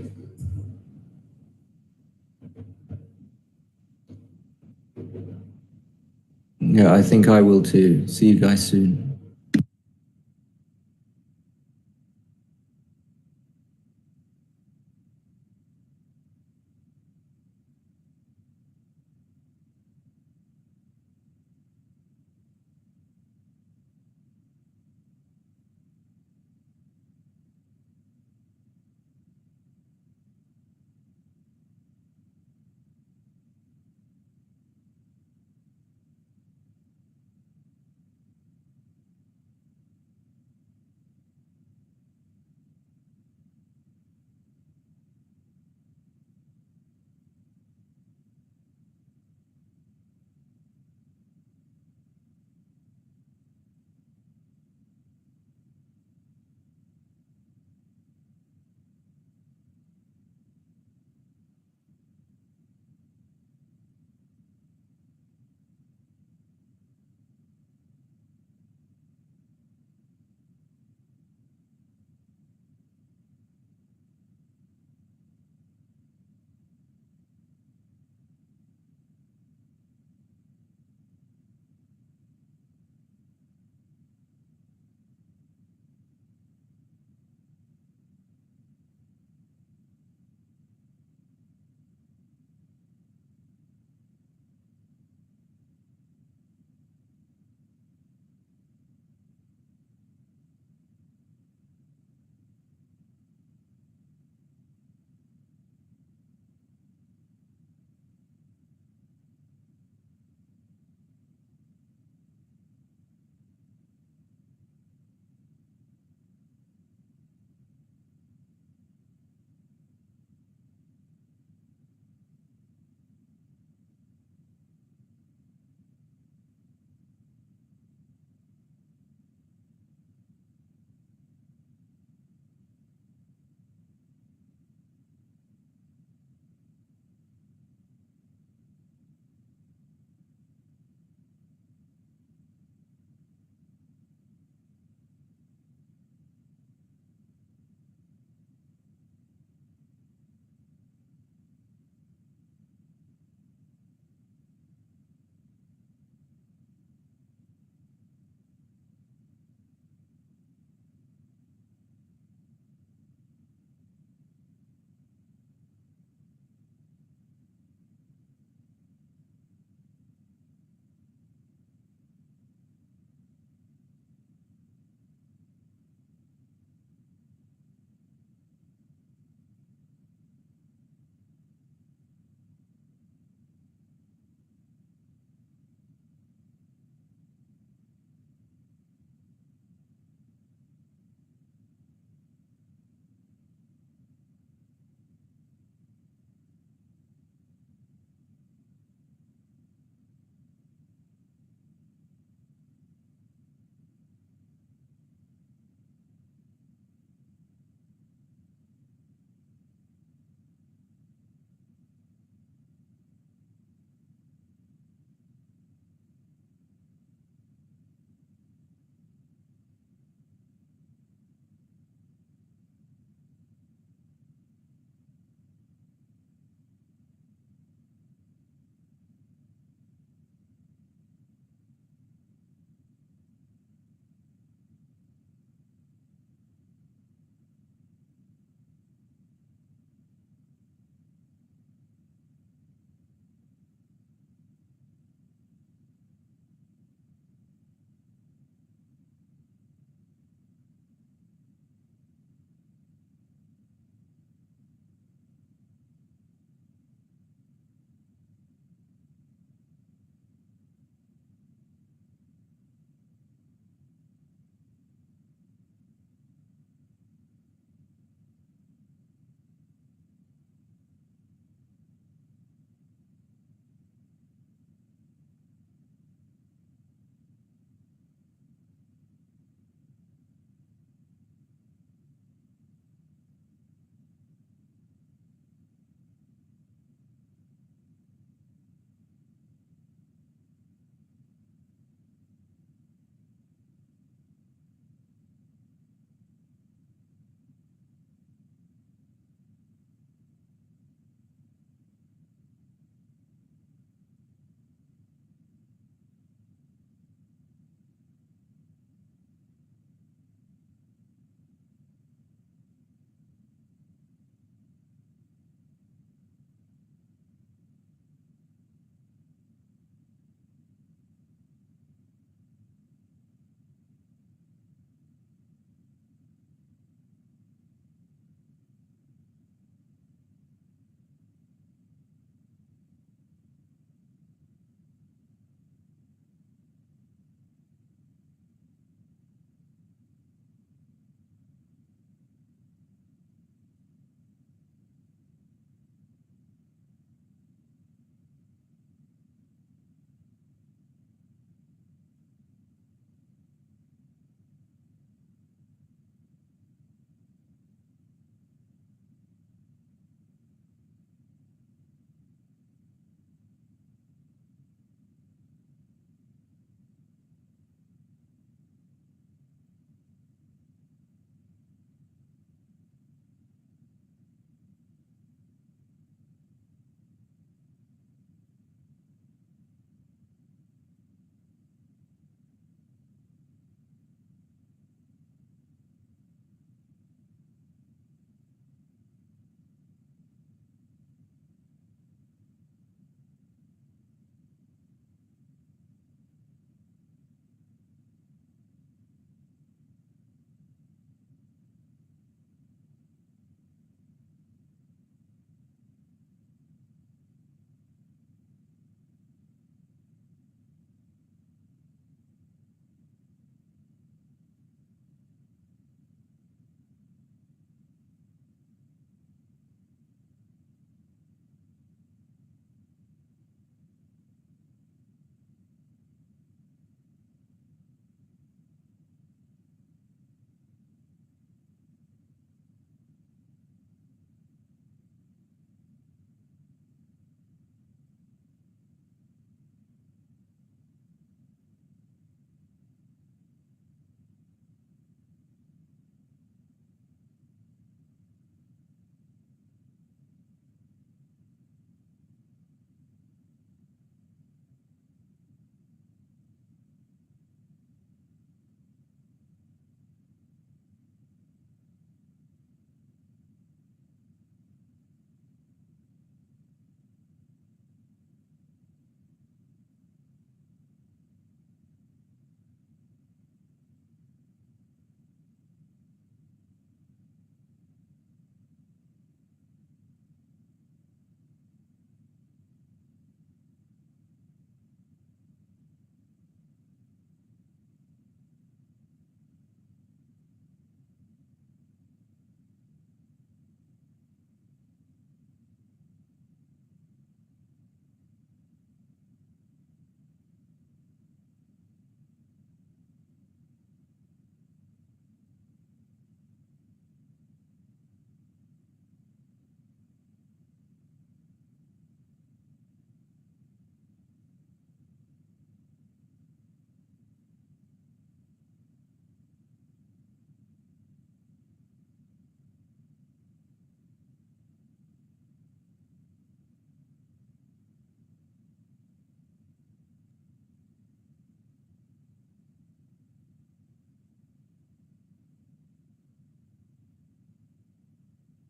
Yeah, I think I will too. See you guys soon.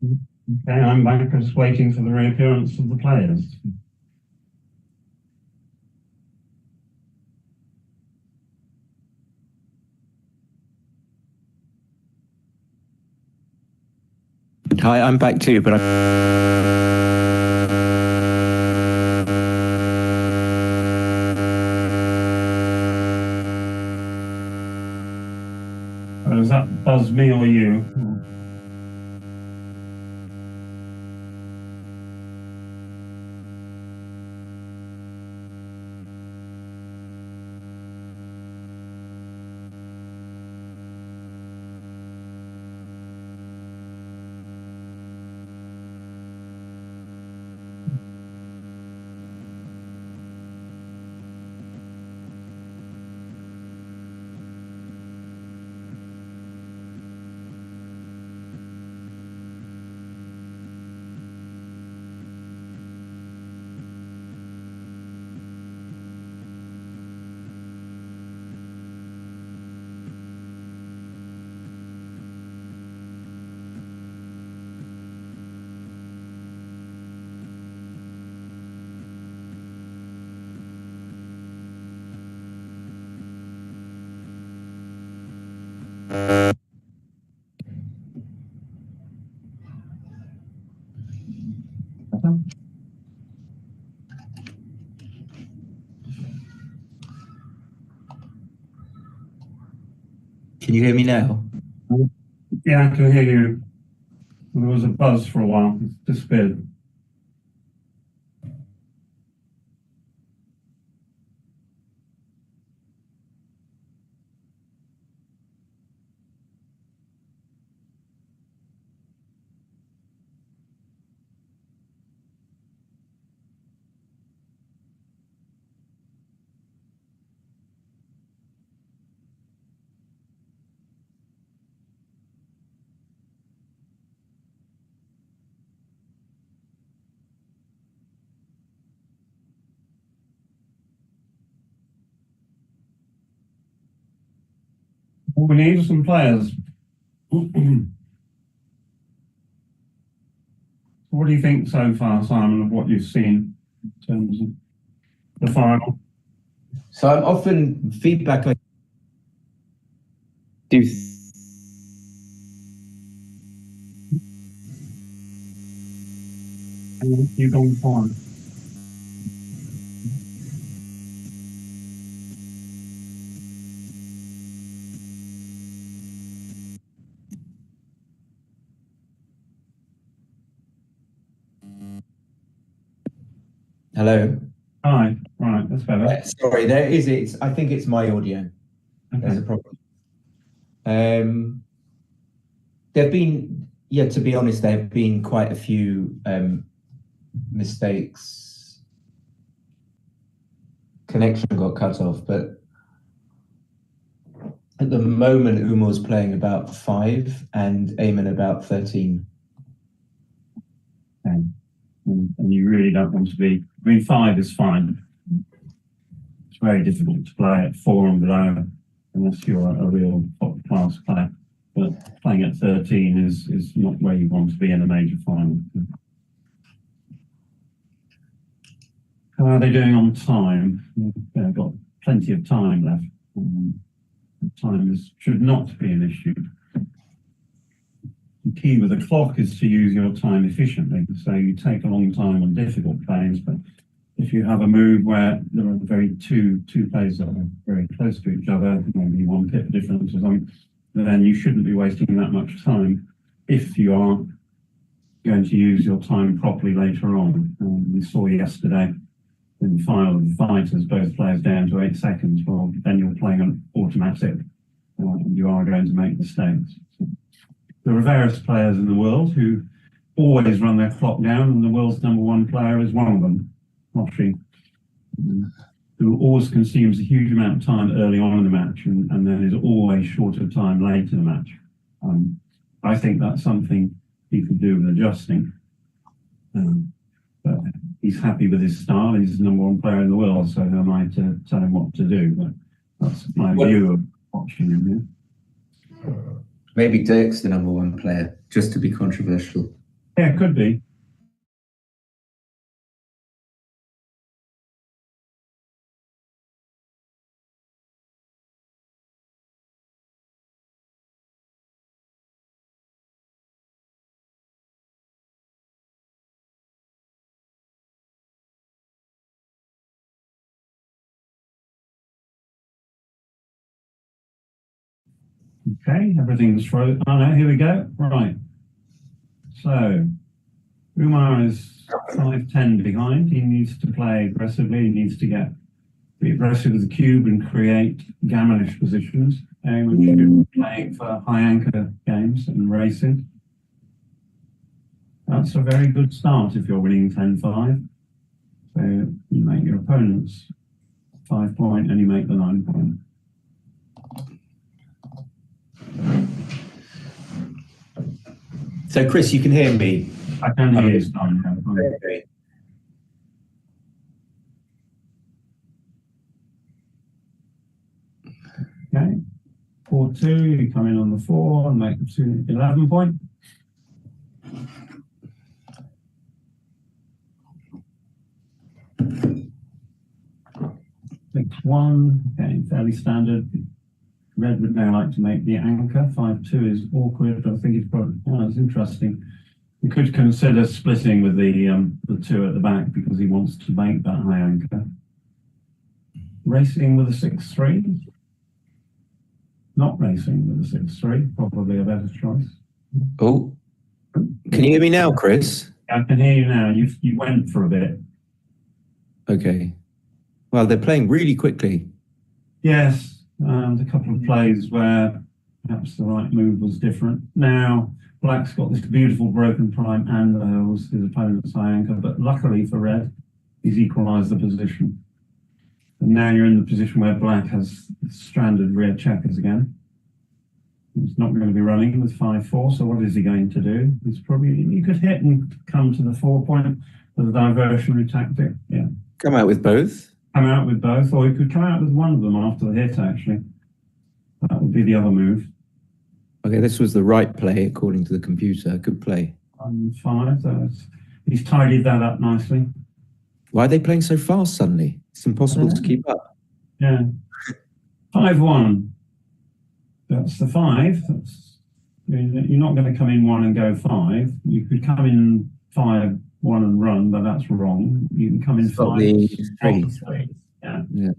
Okay, I'm back just waiting for the reappearance of the players. Hi, I'm back too, but Does that buzz me or you? Can you hear me now? Yeah, I can hear you. There was a buzz for a while. It's disappeared. What we need are some players. What do you think so far, Simon, of what you've seen in terms of the final? So I'm often feedback I do. You going forward? Hello. Right, that's better. Sorry, there is it. I think it's my audio. There's a Okay. problem. There've been, yeah, to be honest, there have been quite a few mistakes. Connection got cut off, but at the moment, Umur's playing about 5 and Ayman about 13. Okay. And you really don't want to be. I mean, 5 is fine. It's very difficult to play at 4 and below unless you're a real top class player. But playing at 13 is not where you want to be in a major final. How are they doing on time? They've got plenty of time left. Time should not be an issue. The key with a clock is to use your time efficiently. So you take a long time on difficult plays, but if you have a move where there are two plays that are very close to each other, maybe 1 pip difference or something, then you shouldn't be wasting that much time if you are going to use your time properly later on. We saw yesterday in the final of the fighters, both players down to 8 seconds. Well, then you're playing an automatic, and you are going to make mistakes. So there are various players in the world who always run their clock down, and the world's #1 player is one of them, Moshi, who always consumes a huge amount of time early on in the match and then is always short of time late in the match. I think that's something he could do with adjusting. But he's happy with his style. He's the #1 player in the world, so who am I to tell him what to do? But that's my view of watching him. Maybe Dirk's the #1 player, just to be controversial. Yeah, it could be. Okay, everything's frozen. Oh no, here we go. Right. So Umar is 5-10 behind. He needs to play aggressively. He needs to be aggressive with the cube and create gammonish positions. Ayman should be playing for high anchor games and racing. That's a very good start if you're winning 10-5. So you make your opponents 5 point and you make the 9 point. So, Chris, you can hear me. I can hear you, Simon. Okay. Okay. 4-2, you come in on the 4 and make the 11 point. 6-1, okay, fairly standard. Red would now like to make the anchor. 5-2 is awkward, but I think it's probably, oh, it's interesting. You could consider splitting with the 2 at the back because he wants to make that high anchor. Racing with a 6-3. Not racing with a 6-3, probably a better choice. Oh, can you hear me now, Chris? I can hear you now. You went for a bit. Okay. Well, they're playing really quickly. Yes, a couple of plays where perhaps the right move was different. Now, Black's got this beautiful broken prime and his opponent's high anchor, but luckily for Red, he's equalised the position. And now you're in the position where Black has stranded rear checkers again. He's not going to be running with 5-4, so what is he going to do? He's probably, you could hit and come to the 4 point with a diversionary tactic. Yeah. Come out with both. Come out with both, or you could come out with one of them after the hit, actually. That would be the other move. Okay, this was the right play according to the computer. Good play. 5, he's tidied that up nicely. Why are they playing so fast suddenly? It's impossible to keep up. Yeah. 5-1. That's the 5. You're not going to come in 1 and go 5. You could come in 5-1 and run, but that's wrong. You can come in 5. Yeah.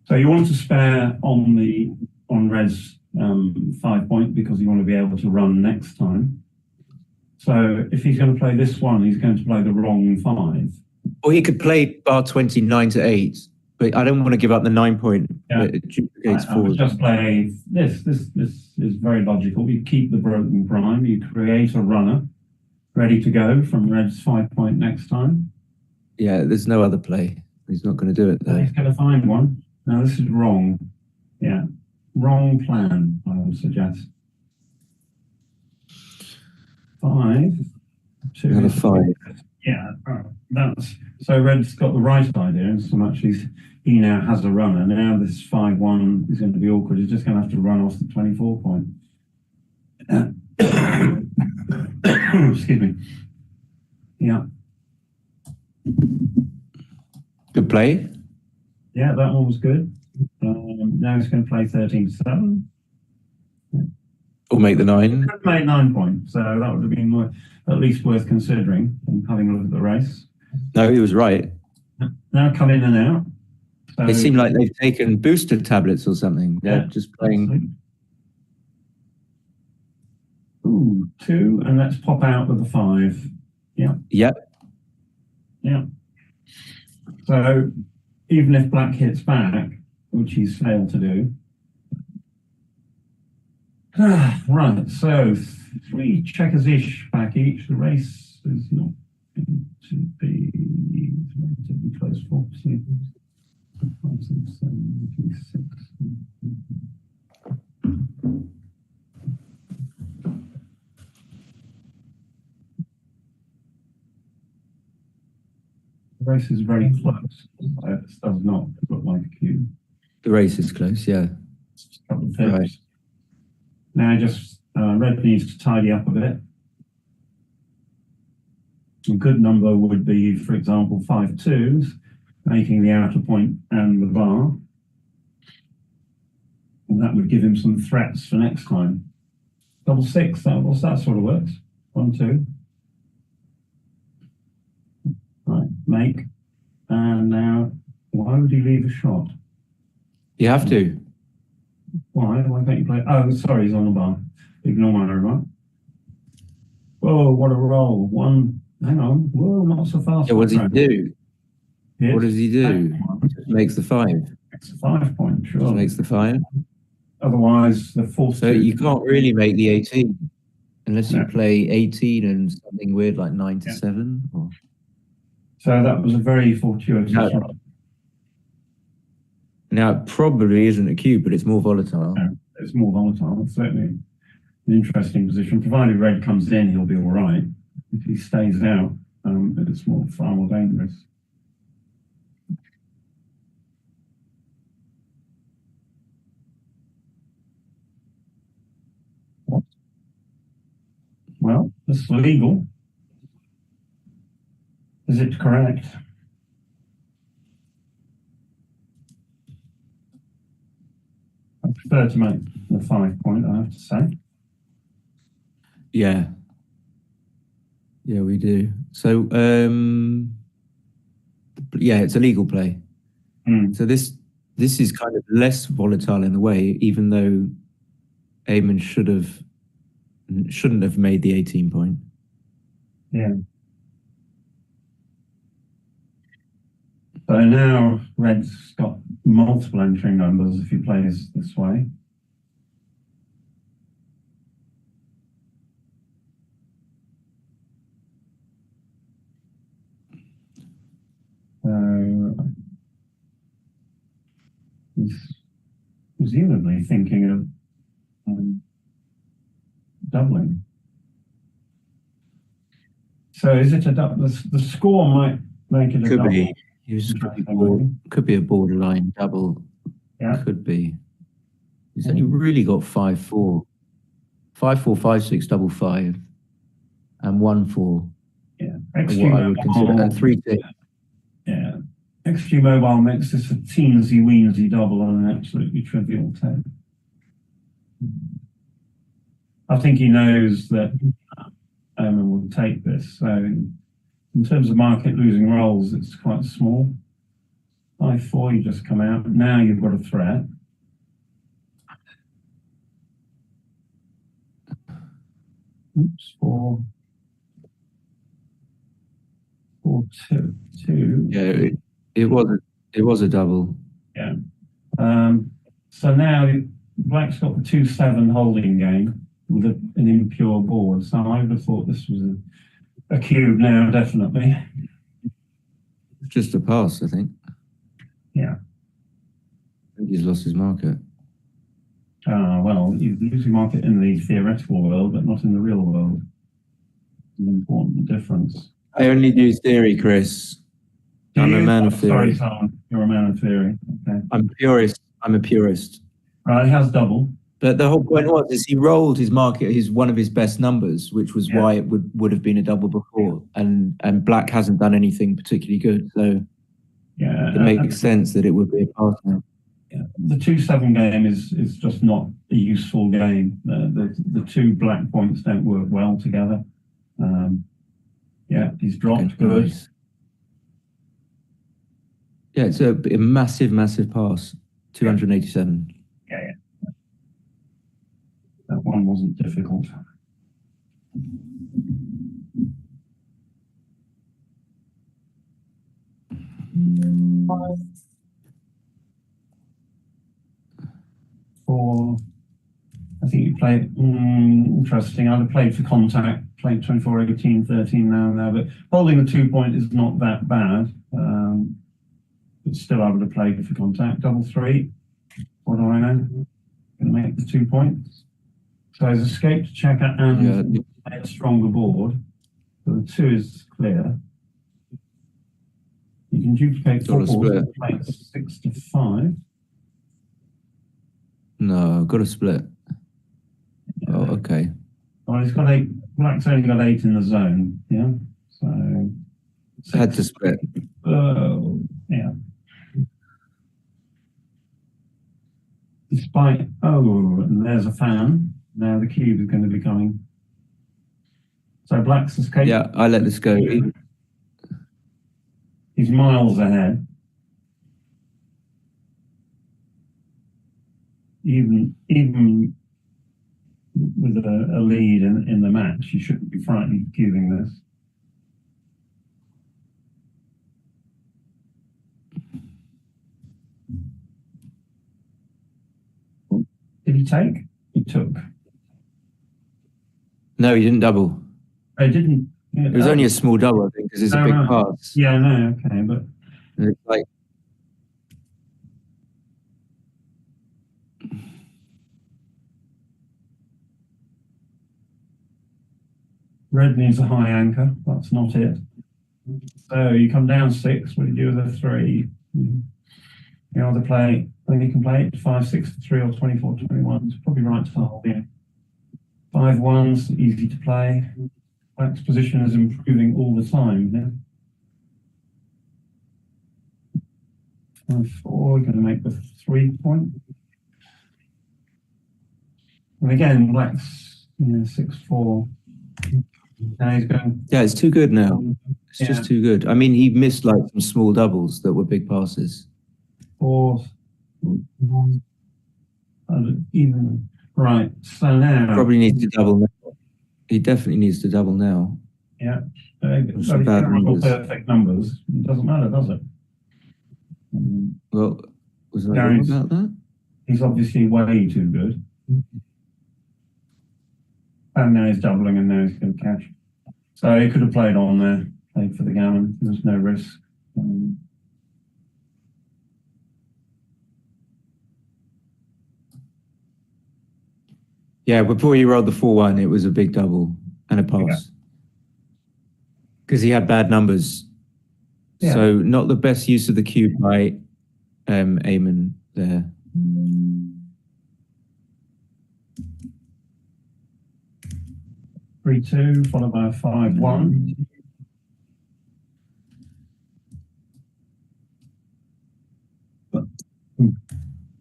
So you want to spare on Red's 5 point because you want to be able to run next time. So if he's going to play this one, he's going to play the wrong 5. Or he could play bar 29 to 8, but I don't want to give up the 9 point. Yeah. It duplicates I would forward. just play this. This is very logical. You keep the broken prime. You create a runner ready to go from Red's 5 point next time. Yeah, there's no other play. He's not going to do it though. He's going to find one. Now this is wrong. Yeah, wrong plan, I would suggest. 5, 2. Another 5. Yeah, that's so Red's got the right idea, and so much he now has a runner. Now this 5-1 is going to be awkward. He's just going to have to run off the 24 point. Excuse me. Yeah. Good play. Yeah, that one was good. Now he's going to play 13-7. Or make the 9. Could make 9 points, so that would have been more, at least worth considering and having a look at the race. No, he was right. Now come in and out. So, They seem like they've taken booster tablets or something. They're just playing. Ooh, 2, and let's pop out with a 5. Yeah. Yep. Yeah. So even if Black hits back, which he's failed to do. Right, so 3 checkers-ish back each. The race is not going to be relatively close for 5, 6, 7, 6. The race is very close. This does not look like a cube. The race is close, yeah. Just a couple of tips. Right. Now just Red needs to tidy up a bit. A good number would be, for example, 5 twos, making the outer point and the bar. And that would give him some threats for next time. Double six, that sort of works. 1, 2. Right, make. And now, why would he leave a shot? You have to. Why? Why can't you play? Oh, sorry, he's on the bar. Ignore my remark. Whoa, what a roll. One, hang on. Whoa, not so fast. Yeah, what does he do? Hit. What does he do? Just makes the 5. It's a 5 point, sure. Just makes the 5. Otherwise, the fourth. So you can't really make the 18 unless you No. play 18 and something weird like 9 to 7. Or... So that was a very fortuitous No. roll. Now, it probably isn't a cube, but it's more volatile. No, it's more volatile. It's certainly an interesting position. Provided red comes in, he'll be all right. If he stays out, it's far more dangerous. What? Well, this is legal. Is it correct? I prefer to make the 5 point, I have to say. Yeah. Yeah, we do. So, yeah, it's a legal play. So this is kind of less volatile in a way, even though Ayman shouldn't have made the 18 point. Yeah. So now red's got multiple entering numbers if he plays this way. He's presumably thinking of doubling. So is it a double? The score might make it a double. Could be a borderline double. Yeah. Could be. He's only really got 5 4. 5 4 5 6 double 5 and 1 4. Yeah. What I would consider and 3 6. Yeah. XG Mobile makes this a teensy weensy double on an absolutely trivial 10. I think he knows that Ayman will take this. So in terms of market losing rolls, it's quite small. 5 4, you just come out. Now you've got a threat. Oops, 4 2 2. Yeah, it was a double. Yeah. So now Black's got the 2-7 holding game with an impure board. So I would have thought this was a cube now, definitely. Just a pass, I think. Yeah. I think he's lost his market. Well, you lose your market in the theoretical world, but not in the real world. An important difference. I only do theory, Chris. I'm a man of theory. Sorry, Tom. You're a man of theory. Okay. I'm a purist. Right, it has double. But the whole point is he rolled his market, one of his best numbers, which was why it would have been a double before. And Black hasn't done anything particularly good. So yeah, it makes sense that it would be a pass now. Yeah. The 2-7 game is just not a useful game. The 2 black points don't work well together. Yeah, he's dropped. Good. Nice. Yeah, it's a massive, massive pass. 287. Yeah. That one wasn't difficult. I think you played, interesting. I'd have played for contact, played 24, 18, 13 now and there, but holding the 2 point is not that bad. But still, I would have played for contact. Double 3. What do I know? Going to make the 2 points. So he's escaped checker and a stronger board. So the 2 is clear. You can duplicate 4 boards, play 6 to 5. No, I've got a split. Oh, okay. Well, he's got 8. Black's only got 8 in the zone. Yeah. So Had to split. Oh, yeah. Despite, and there's a fan. Now the cube is going to be coming. So black's escaped. Yeah, I let this go. He's miles ahead. Even with a lead in the match, you shouldn't be frightened of cubing this. Did he take? He took. No, he didn't double. I didn't. Yeah, It was only a small double, I think, because it's a big pass. Yeah, no, okay, but And it's like, red needs a high anchor. That's not it. So you come down 6. What do you do with a 3? You either play, I think you can play it 5, 6 to 3 or 24, 21. It's probably right to hold, yeah. 5 1s, easy to play. Black's position is improving all the time, yeah. 5 4, going to make the 3 point. And again, black's 6 4. Now he's going. yeah, it's too good now. It's Yeah. just too good. I mean, he missed like some small doubles that were big passes. 4, even right. So now Probably needs to double now. He definitely needs to double now. yeah, Some bad numbers. perfect numbers. It doesn't matter, does it? Well, was I Yeah, wrong he's- about that? He's obviously way too good. And now he's doubling, and now he's going to cash. So he could have played on there, played for the gammon. There's no risk. Yeah, before he rolled the 4-1, it was a big double and a pass. Because he had bad numbers. Yeah. So not the best use of the cube by Ayman there. 3 2, followed by a 5 1.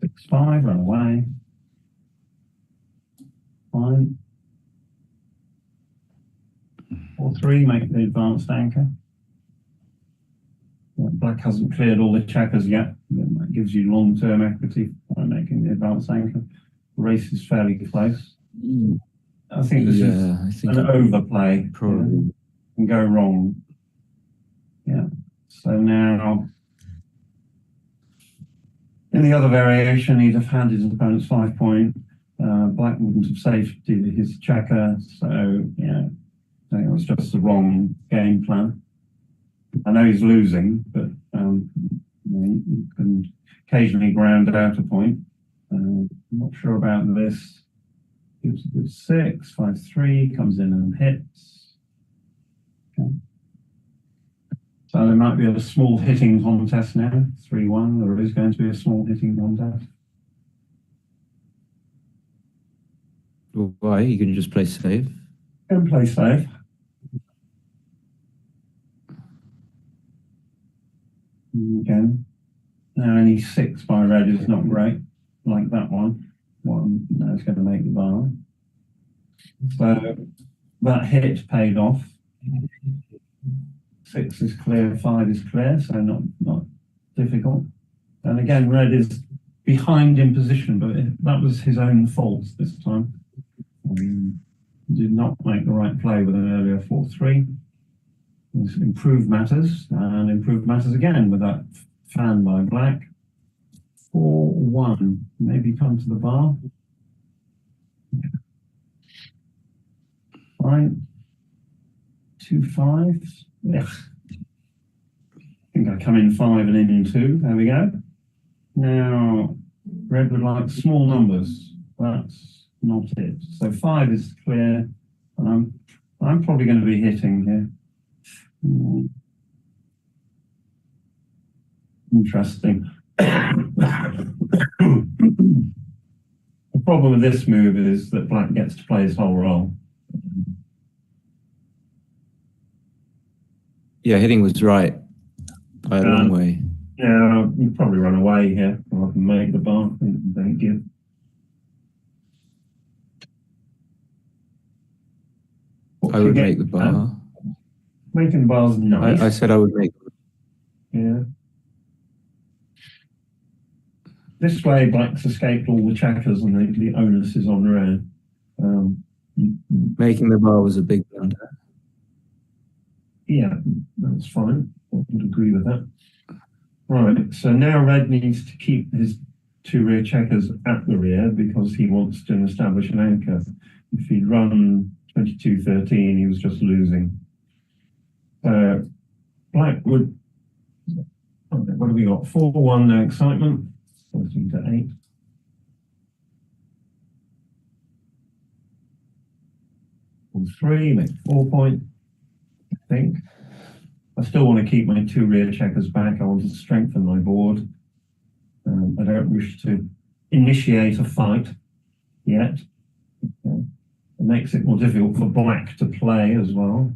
Six 5, run away. Fine. 4 3, make the advanced anchor. Black hasn't cleared all the checkers yet. That gives you long-term equity by making the advanced anchor. The race is fairly close. I think this is I think an overplay. probably. Can go wrong. Yeah. So now, in the other variation, he'd have handed his opponent's 5 point. Black wouldn't have saved his checker. So, yeah, I think it was just the wrong game plan. I know he's losing, but you can occasionally ground out a point. I'm not sure about this. Gives a good 6, 5 3, comes in and hits. Okay. So there might be a small hitting contest now, 3 1. There is going to be a small hitting contest. Why? You can just play safe. And play safe. Again, now any 6 by red is not great, like that one. Now it's going to make the bar. So that hit paid off. 6 is clear, 5 is clear, so not difficult. And again, red is behind in position, but that was his own fault this time. Did not make the right play with an earlier 4-3. Improved matters, and improved matters again with that fan by black. 4-1, maybe come to the bar. Fine. 2 5s. Yeah. I think I come in 5 and in 2. There we go. Now, red would like small numbers. That's not it. So 5 is clear, and I'm probably going to be hitting here. Interesting. The problem with this move is that black gets to play his whole role. Yeah, hitting was right by a long way. Yeah, you'd probably run away here. I can make the bar. Thank you. I would make the bar. Making the bar's nice. I said I would make. Yeah. This way, black's escaped all the checkers and the onus is on red. Making the bar was a big blunder. Yeah, that's fine. I would agree with that. Right, so now red needs to keep his two rear checkers at the rear because he wants to establish an anchor. If he'd run 22-13, he was just losing. Black would, what have we got? 4-1, no excitement. 14-8. All 3, make 4 point, I think. I still want to keep my two rear checkers back. I want to strengthen my board. I don't wish to initiate a fight yet. Okay. It makes it more difficult for black to play as well.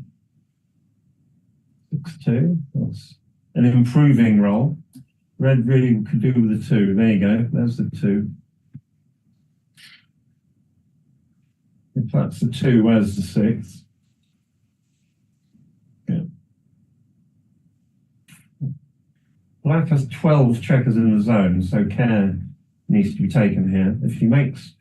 6-2, that's an improving roll. Red really could do with the 2. There you go, there's the 2. If that's the 2, where's the 6? Yeah. Black has 12 checkers in the zone, so care needs to be taken here. If he makes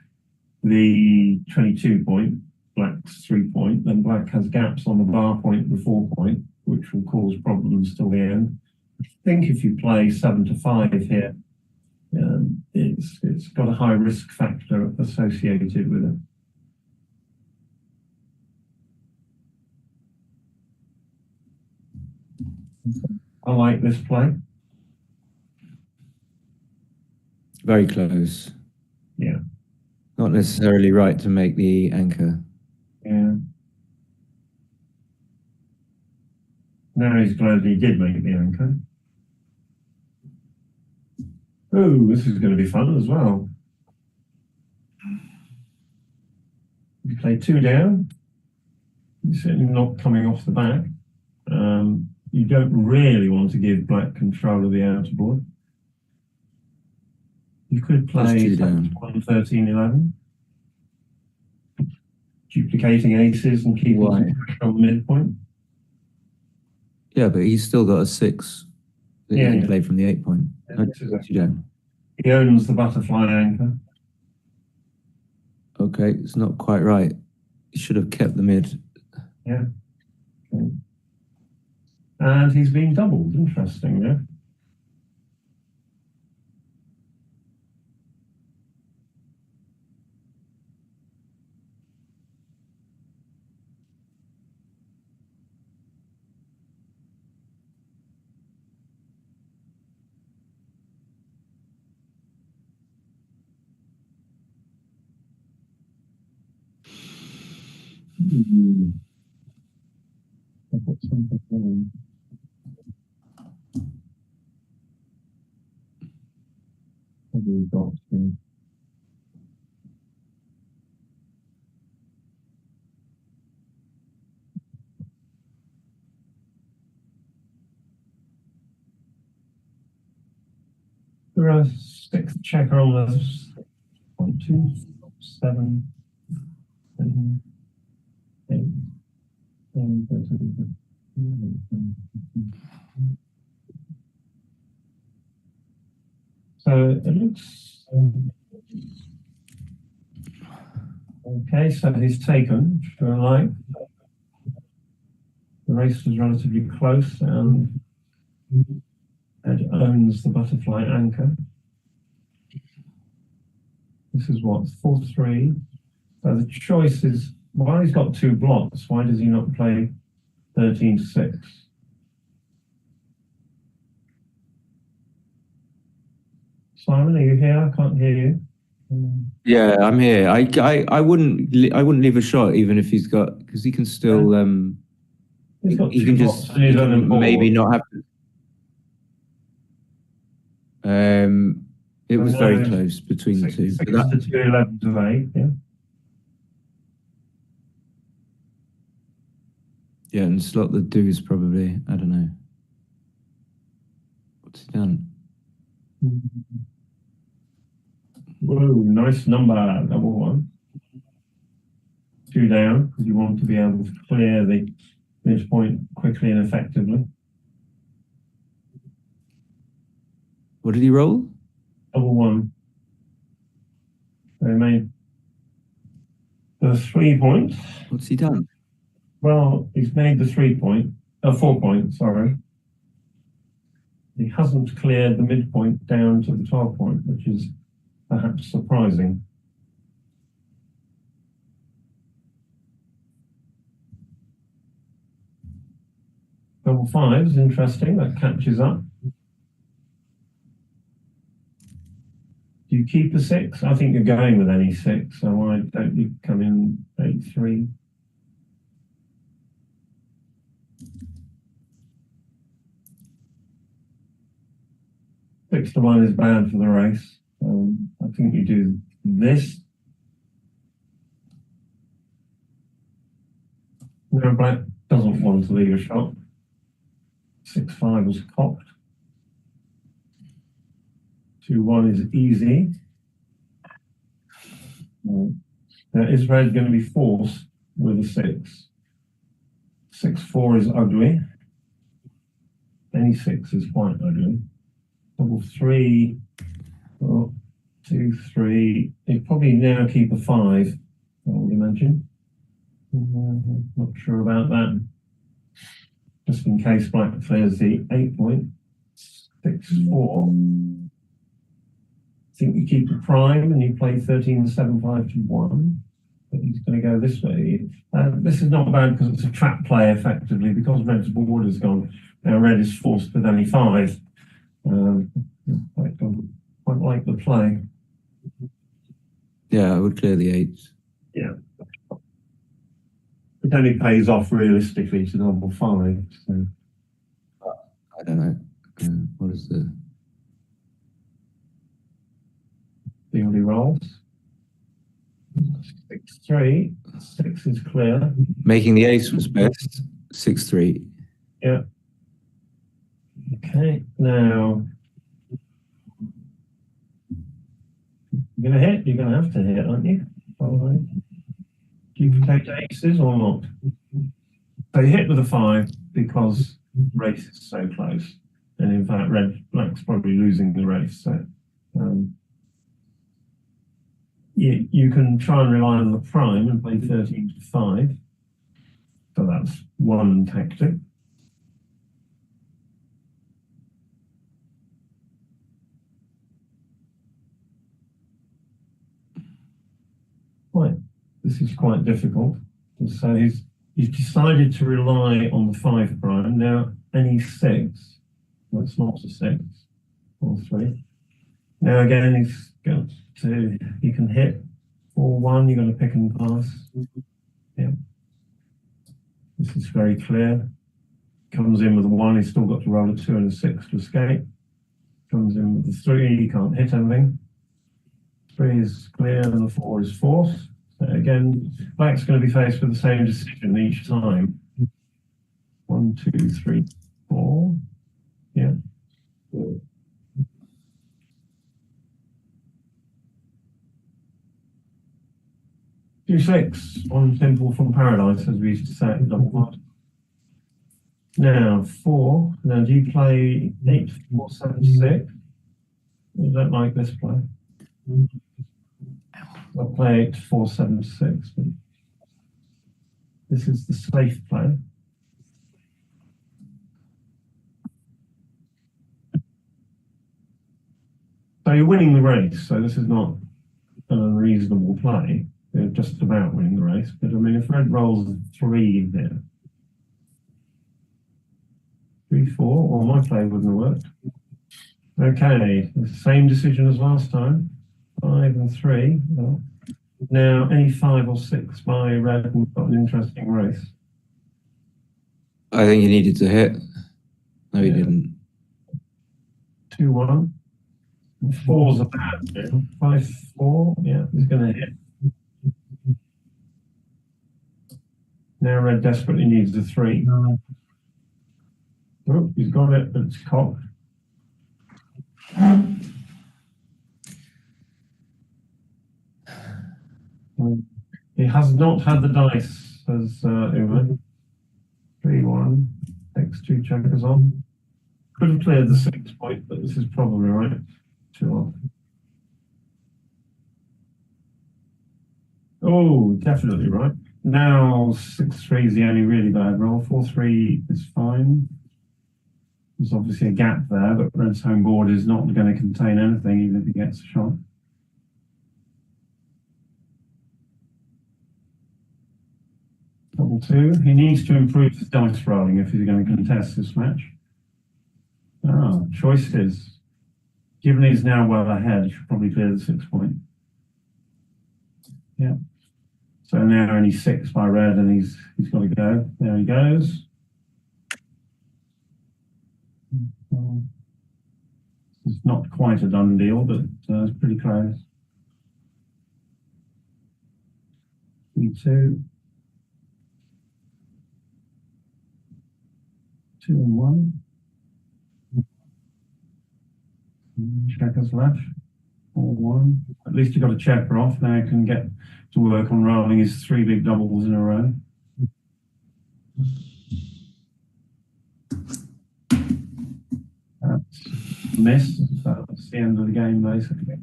the 22 point, black's 3 point, then black has gaps on the bar point and the 4 point, which will cause problems till the end. I think if you play 7-5 here, it's got a high risk factor associated with it. I like this play. Very close. Yeah. Not necessarily right to make the anchor. Yeah. Now he's glad he did make the anchor. Oh, this is going to be fun as well. You play 2 down. You're certainly not coming off the back. You don't really want to give black control of the outer board. You could play 13-11. Duplicating aces and keeping some pressure on the midpoint. Yeah, but he's still got a 6 that he can play from the 8 point. Yeah, he owns the butterfly anchor. Okay, it's not quite right. He should have kept the mid. Yeah. Okay. And he's been doubled. Interesting, yeah. I've got something wrong. What have we got here? There are 6 checker on this. 1, 2, 7, 8, 9, 10, 11. So it looks okay. So he's taken, which I like. The race was relatively close, and Ed owns the butterfly anchor. This is what, 4-3. So the choice is, while he's got 2 blocks, why does he not play 13-6? Simon, are you here? I can't hear you. Yeah, I'm here. I wouldn't leave a shot even if he's got, because he can still he can just maybe not have to. It was very close between the 2. 6-2, 11-8, yeah. Yeah, and slot the deuce probably. I don't know. What's he done? Whoa, nice number, double one. 2 down, because you want to be able to clear the midpoint quickly and effectively. What did he roll? Double one. So he made the 3 points. What's he done? Well, he's made the 4 point, sorry. He hasn't cleared the midpoint down to the 12 point, which is perhaps surprising. Double five is interesting, that catches up. Do you keep a 6? I think you're going with any 6, so why don't you come in 8-3? Six to one is bad for the race. I think you do this. No, black doesn't want to leave a shot. 6-5 was cocked. 2-1 is easy. Now is red going to be forced with a 6? 6-4 is ugly. Any 6 is quite ugly. Double 3, 4, 2, 3. You probably now keep a 5, I would imagine. Not sure about that. Just in case black clears the 8 point. 6-4. I think you keep the prime and you play 13-7-5-2-1. But he's going to go this way. This is not bad because it's a trap play effectively, because red's board is gone. Now red is forced with only 5. Quite like the play. Yeah, I would clear the 8s. Yeah. It only pays off realistically to double 5. So. I don't know. What is the... The only rolls. 6-3. 6 is clear. Making the ace was best. 6-3. Yeah. Okay, now you're going to hit. You're going to have to hit, aren't you? Probably. Do you protect aces or not? So you hit with a 5 because race is so close, and in fact, black's probably losing the race. So you can try and rely on the prime and play 13-5. So that's one tactic. Right, this is quite difficult. So he's decided to rely on the 5 prime. Now, any 6, well, it's not a 6 or 3. Now again, he's got to, you can hit 4-1, you're going to pick and pass. Yeah. This is very clear. Comes in with a 1, he's still got to roll a 2 and a 6 to escape. Comes in with a 3, he can't hit anything. 3 is clear and the 4 is forced. So again, black's going to be faced with the same decision each time. 1, 2, 3, 4. Yeah. 2-6. One simple from paradise, as we used to say at double part. Now 4. Now do you play 8-4-7-6? I don't like this play. I'll play 8-4-7-6, but this is the safe play. So you're winning the race, so this is not an unreasonable play. You're just about winning the race. But I mean, if red rolls 3 here, 3-4, well, my play wouldn't have worked. Okay, the same decision as last time. 5 and 3. Well, now, any 5 or 6 by red, and we've got an interesting race. I think he needed to hit. No, he didn't. 2-1. 4's a bad. 5-4. Yeah, he's going to hit. Now red desperately needs a 3. Oh, he's got it, but it's cocked. He has not had the dice, as Umur. 3-1, takes 2 checkers on. Could have cleared the 6 point, but this is probably right. 2 off. Oh, definitely right. Now 6-3 is the only really bad roll. 4-3 is fine. There's obviously a gap there, but Red's home board is not going to contain anything, even if he gets a shot. Double 2. He needs to improve his dice rolling if he's going to contest this match. Choices. Given he's now well ahead, he should probably clear the 6 point. Yeah. So now only 6 by red, and he's got to go. There he goes. It's not quite a done deal, but it's pretty close. 3-2. 2-1. Checkers left. 4-1. At least he got a checker off. Now he can get to work on rolling his 3 big doubles in a row. That's missed. So that's the end of the game, basically.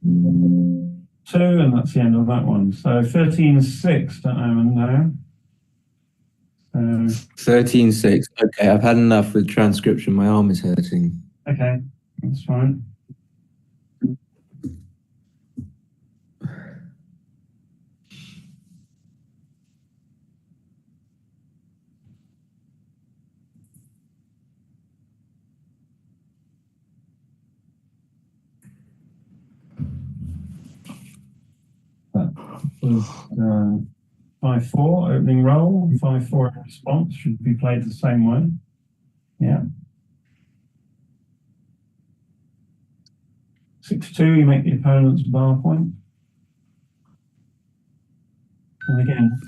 2, and that's the end of that one. So 13-6 to Ayman now. 13-6. Okay, I've had enough with transcription. My arm is hurting. Okay, that's fine. That was 5-4 opening roll. 5-4 in response should be played the same way. Yeah. 6-2, you make the opponent's bar point. And again,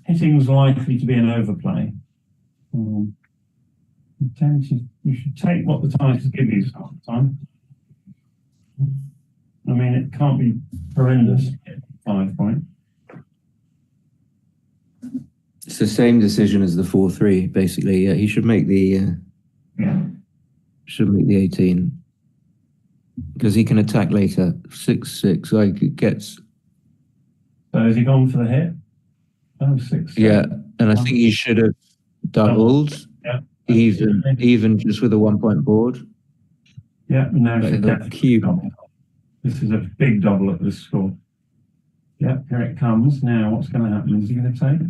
hitting's likely to be an overplay. You should take what the dice give you half the time. I mean, it can't be horrendous. 5 point. It's the same decision as the 4-3, basically. Yeah, he should make the should make the 18 because he can attack later. 6-6, like it gets. So has he gone for the hit? Oh, 6. Yeah, and I think he should have doubled, even just with a 1 point board. Yeah, now Like should the definitely cube. double. This is a big double at this score. Yeah, here it comes. Now, what's going to happen? Is he going to take?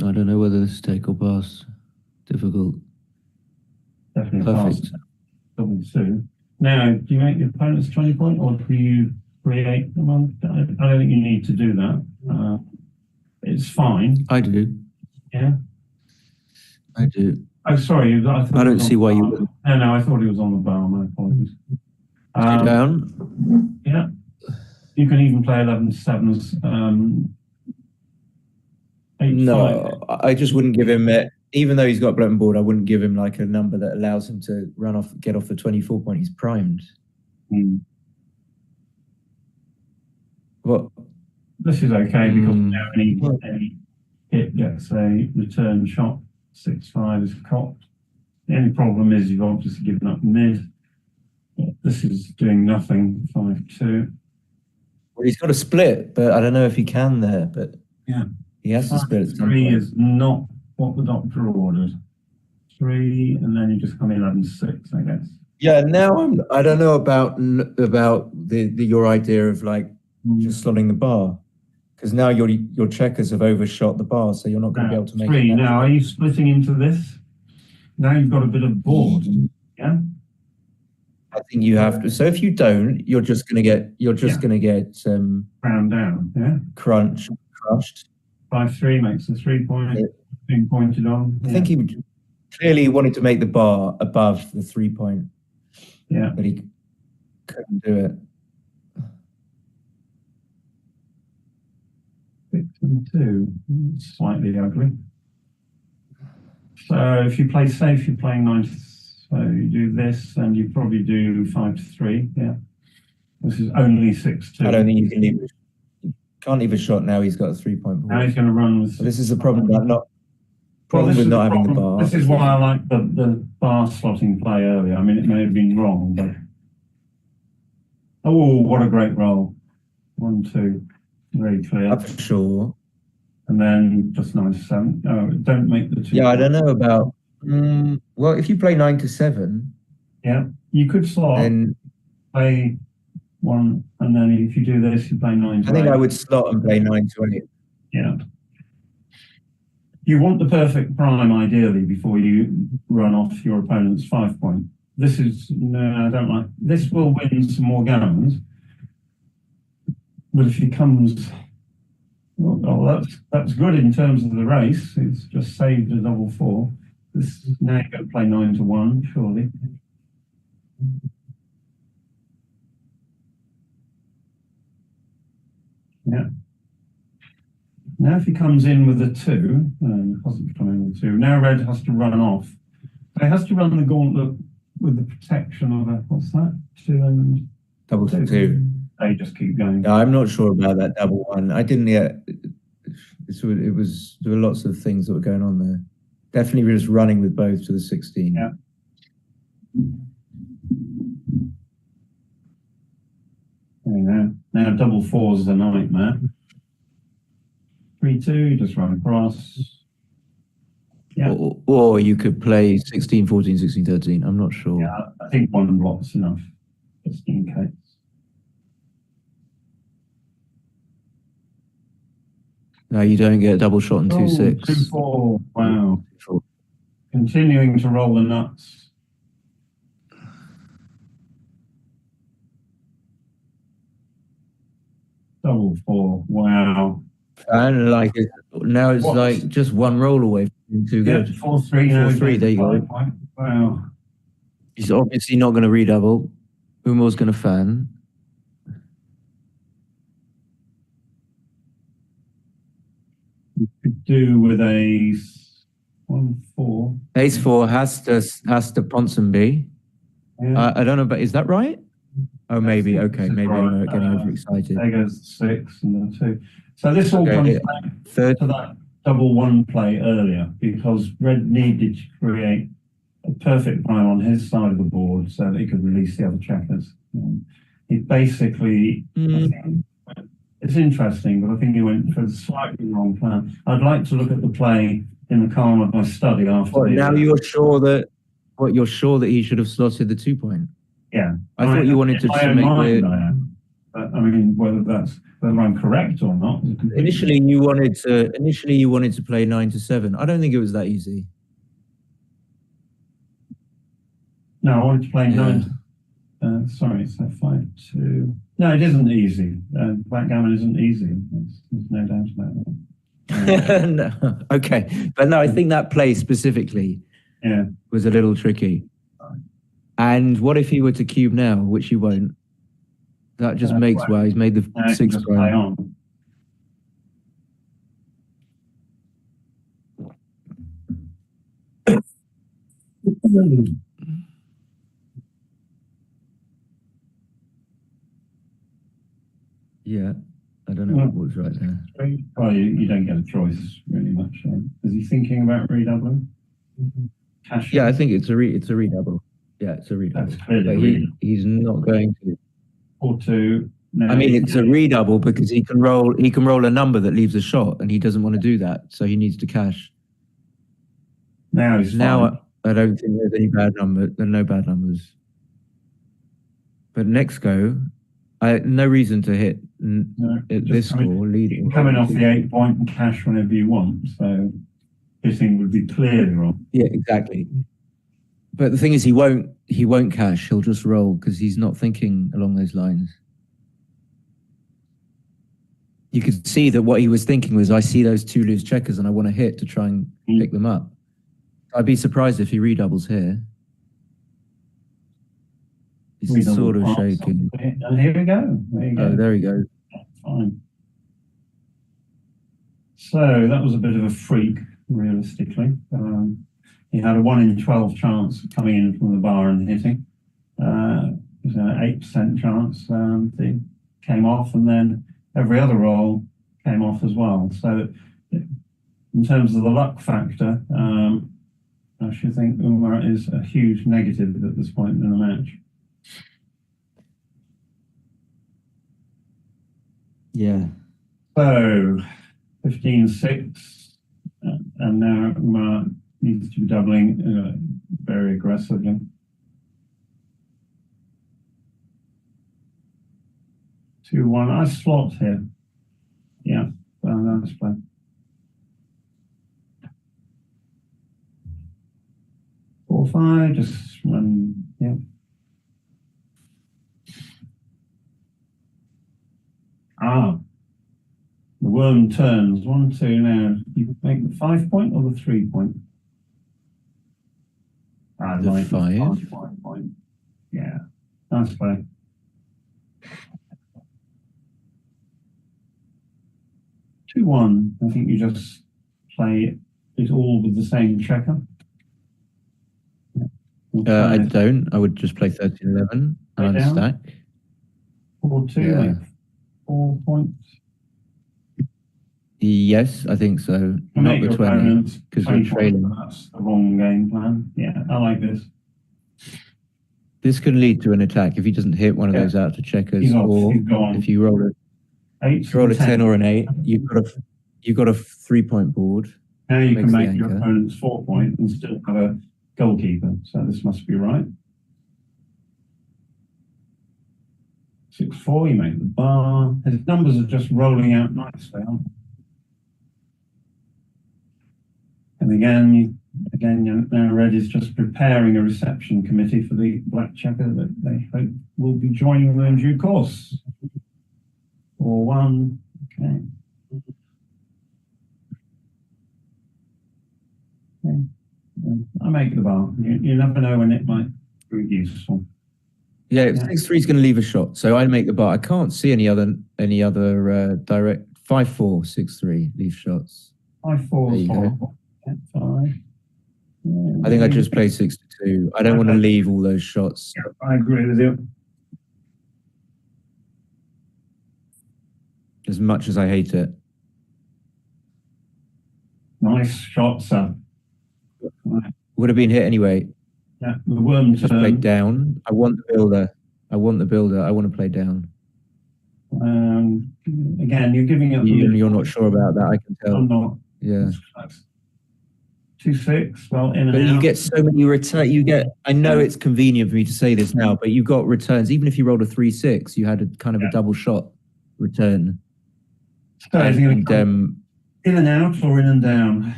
I don't know whether this is take or pass. Difficult. Definitely Perfect. pass. Double 2. Now, do you make your opponent's 20 point, or do you create them on? I don't think you need to do that. It's fine. I do. Yeah. I do. Oh, sorry. I don't see why you wouldn't. No, I thought he was on the bar. My apologies. Stay down. Yeah. You can even play 11-7s. 8-5. No, I just wouldn't give him it. Even though he's got a blunt board, I wouldn't give him like a number that allows him to get off the 24 point. He's primed. What? This is okay because now any hit gets a return shot. 6-5 is cocked. The only problem is you've obviously given up mid. This is doing nothing. 5-2. Well, he's got a split, but I don't know if he can there. But yeah, he has to split at some 3 point. is not what the doctor ordered. 3, and then you just come 11-6, I guess. Yeah, now I don't know about your idea of like just slotting the bar, because now your checkers have overshot the bar, so you're not going to be able to make 3. it. Now, are you splitting into this? Now you've got a bit of board. Yeah. I think you have to. So if you don't, you're just going to get Round down. Yeah. crushed. 5-3 makes the 3 point being pointed on. I think he would clearly he wanted to make the bar above the 3 point, Yeah. but he couldn't do it. 6 and 2. Slightly ugly. So if you play safe, you're playing 9. So you do this, and you probably do 5 to 3. Yeah. This is only 6-2. I don't think you can leave. Can't leave a shot now. He's got a 3 point Now board. he's going to run with. So this is the problem with Well, problem this with is not the having the problem. bar. This is why I like the bar slotting play earlier. I mean, it may have been wrong, but oh, what a great roll! 1, 2, very clear. For sure. And then just 9 to 7. Oh, don't make the 2. Yeah, I don't know about. Well, if you play 9 to 7, Yeah, you could slot, then play 1, and then if you do this, you play 9 to 8. I think I would slot and play 9 to 8. Yeah. You want the perfect prime ideally before you run off your opponent's 5 point. This is, no, I don't like, this will win some more gammons. But if he comes, well, that's good in terms of the race. It's just saved a double 4. This now you've got to play 9 to 1, surely. Yeah. Now if he comes in with a 2, doesn't come in with 2, now red has to run off. So he has to run the gauntlet with the protection of a, what's that? 2 and Double 2. They just keep going. Yeah, I'm not sure about that double 1. I didn't yet. There were lots of things that were going on there. Definitely just running with both to the 16. Yeah. There you go. Now double 4 is a nightmare. 3, 2, just run across. Yeah. Or you could play 16, 14, 16, 13. I'm not sure. Yeah, I think 1 block's enough, just in case. No, you don't get a double shot in 2, 6. 2, 4. Wow. Continuing to roll the nuts. Double 4. Wow. And like now it's like just 1 roll away from being too good. 4, 3. 4, 3. There you go. Wow. He's obviously not going to redouble. Umur's going to fan. You could do with a 1, 4. Ace 4 has to Ponsonby. Yeah. I don't know, but is that right? Oh, maybe. Okay, maybe I'm getting overexcited. There goes the 6 and the 2. So this all comes back Third. to that double 1 play earlier, because red needed to create a perfect prime on his side of the board so that he could release the other checkers. He basically, I think, it's interesting, but I think he went for a slightly wrong plan. I'd like to look at the play in the calm of my study after. Well, now you're sure that he should have slotted the 2 point. Yeah, I thought you wanted to make the. I mean, whether I'm correct or not. Initially, you wanted to play 9 to 7. I don't think it was that easy. No, I wanted to play 9. Sorry, so 5 2. No, it isn't easy. Backgammon isn't easy. There's no doubt about that. No, okay, but no, I think that play specifically was a little tricky. And what if he were to cube now, which he won't? That just makes he's made the 6 play on. Yeah, I don't know what was right there. Well, you don't get a choice really much. Is he thinking about redoubling? Yeah, I think it's a redouble. Yeah, it's a redouble. That's clearly but he's not going to. 4 2. No, I mean, it's a redouble because he can roll a number that leaves a shot, and he doesn't want to do that, so he needs to cash. Now he's fine. I don't think there's any bad number. There are no bad numbers. But next go, no reason to hit at this score leading. Coming off the 8 point and cash whenever you want, so hitting would be clearly wrong. Yeah, exactly. But the thing is, he won't cash. He'll just roll because he's not thinking along those lines. You could see that what he was thinking was, I see those 2 loose checkers and I want to hit to try and pick them up. I'd be surprised if he redoubles here. He's Redouble sort of pass. shaking. And here we go. There you go. Oh, there we go. Fine. So that was a bit of a freak, realistically. He had a 1 in 12 chance of coming in from the bar and hitting. There's an 8% chance he came off, and then every other roll came off as well. So in terms of the luck factor, I should think Umur is a huge negative at this point in the match. Yeah. So 15-6, and now Umur needs to be doubling very aggressively. Two, one. I slot here. Yeah, nice play. Four, five, just run. Yeah. The worm turns. 1, 2. Now you make the 5 point or the 3 point. The Like 5. 5 point. Yeah, nice play. Two, one. I think you just play it all with the same checker. Yeah. I don't. I would just play 13-11 and unstack. 4, 2. Yeah. Like 4 points. Yes, I think so. Not the 20, because we're trailing. That's the wrong game plan. Yeah, I like this. This can lead to an attack if he doesn't hit one of those out to checkers, or if you roll a 10 or an 8, you've got a 3-point board. Now you can make your opponent's 4 point and still have a goalkeeper. So this must be right. 6, 4. You make the bar. His numbers are just rolling out nicely, aren't they? And again, now Red is just preparing a reception committee for the black checker that they hope will be joining them in due course. 4, 1. Okay. I make the bar. You never know when it might be useful. Yeah, 6-3 is going to leave a shot, so I make the bar. I can't see any other direct 5-4, 6-3 leave shots. 5, 4. There you go. 5. Yeah, I think I just play 6-2. I don't want to leave all those shots. Yeah, I agree with you. As much as I hate it. Nice shot, sir. Would have been hit anyway. Yeah, the worm just played down. I want the builder. I want to play down. Again, you're giving up. You're not sure about that. I can tell. I'm not. Yeah. 2, 6. Well, in but and you out. get so many returns. I know it's convenient for me to say this now, but you got returns. Even if you rolled a 3-6, you had a kind of a double shot return. So and, in and out or in and down? I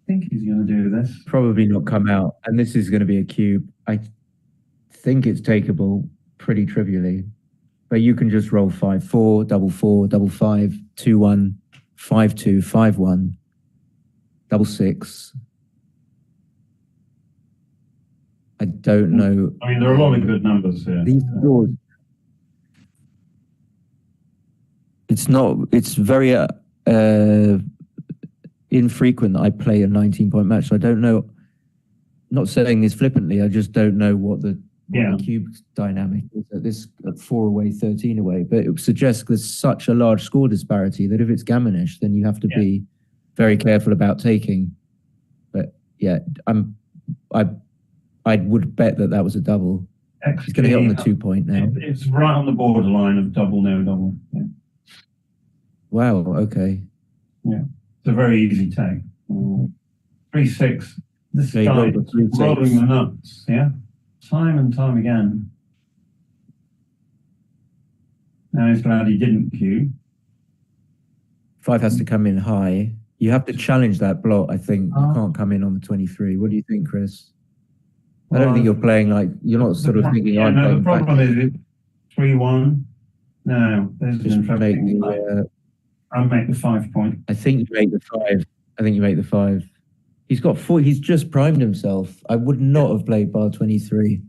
think he's going to do this. Probably not come out. And this is going to be a cube. I think it's takeable pretty trivially. But you can just roll 5-4, double 4, double 5, 2-1, 5-2, 5-1, double 6. I don't know. I mean, there are a lot of good numbers here. These scores. It's very infrequent that I play a 19-point match. So I don't know. Not saying this flippantly. I just don't know what the cube dynamic is at 4 away, 13 away. But it suggests there's such a large score disparity that if it's gammonish, then you have to be very careful about taking. But yeah, I would bet that was a double. He's going to hit on the 2 point now. It's right on the borderline of double, no double. Yeah. Wow. Okay. Yeah, it's a very easy take. 3-6. This guy is rolling the nuts. Yeah, time and time again. Now he's glad he didn't cue. 5 has to come in high. You have to challenge that blot. I think you can't come in on the 23. What do you think, Chris? I don't think you're playing you're not sort of thinking. Yeah, no, the problem is 3-1. No, there's an I'll make the 5 point. I think you make the 5. He's got 4. He's just primed himself. I would not have played bar 23.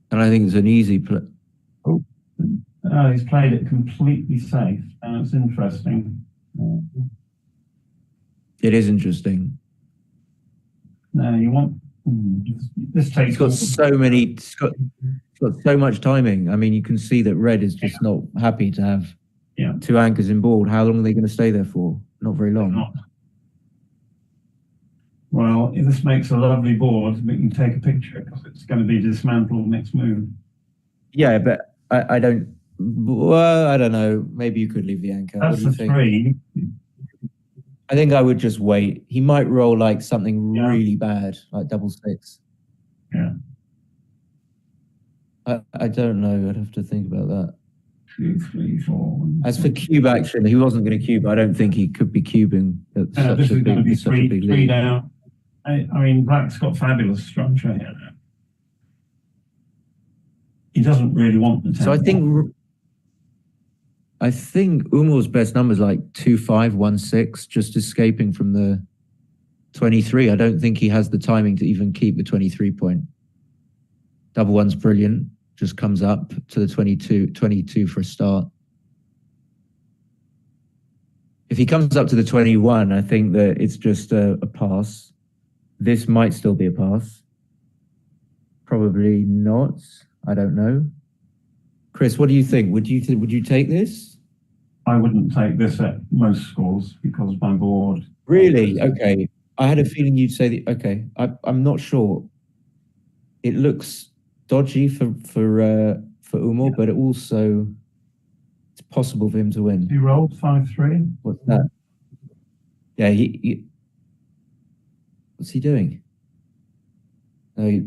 And I think it's an easy play. Oh, he's played it completely safe. It's interesting. It is interesting. No, you want this takes. He's got so many. It's got so much timing. I mean, you can see that red is just not happy to have 2 anchors in board. How long are they going to stay there for? Not very long. Well, if this makes a lovely board, we can take a picture because it's going to be dismantled next move. Yeah, but I don't. Well, I don't know. Maybe you could leave the anchor. That's the 3. I think I would just wait. He might roll like something really bad, like double 6. Yeah. I don't know. I'd have to think about that. 2, 3, 4. As for cube action, he wasn't going to cube. I don't think he could be cubing at This is going to be such a big 3 lead. down. I mean, black's got fabulous structure here. He doesn't really want the 10. So I think Umur's best number is like 2-5-1-6, just escaping from the 23. I don't think he has the timing to even keep the 23 point. Double 1's brilliant, just comes up to the 22 for a start. If he comes up to the 21, I think that it's just a pass. This might still be a pass. Probably not. I don't know. Chris, what do you think? Would you take this? I wouldn't take this at most scores because my board. Really? Okay. I had a feeling you'd say that. Okay. I'm not sure. It looks dodgy for Umur, but it also it's possible for him to win. He rolled 5-3. What's that? Yeah. He what's he doing? No.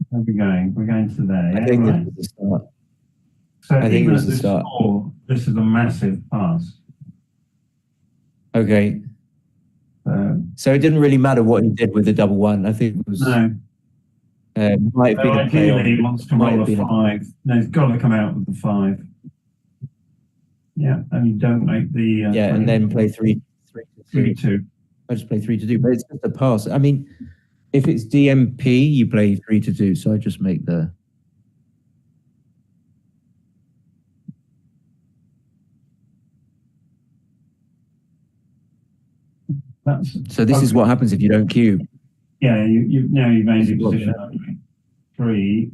Where are we going? We're going to there. I think this is the start. So I think even it was at the this start. score, this is a massive pass. Okay. So it didn't really matter what he did with the double 1. I think it was No. might have been a play Ideally, he on. wants to might roll have a been 5. No, he's got to come out with the 5. Yeah, and you don't make the and then play 3-2. 3-2. I just play 3-2, but it's just a pass. I mean, if it's DMP, you play 3-2. So I just make the. So this is what happens if you don't cube. Yeah, you made your position. 3.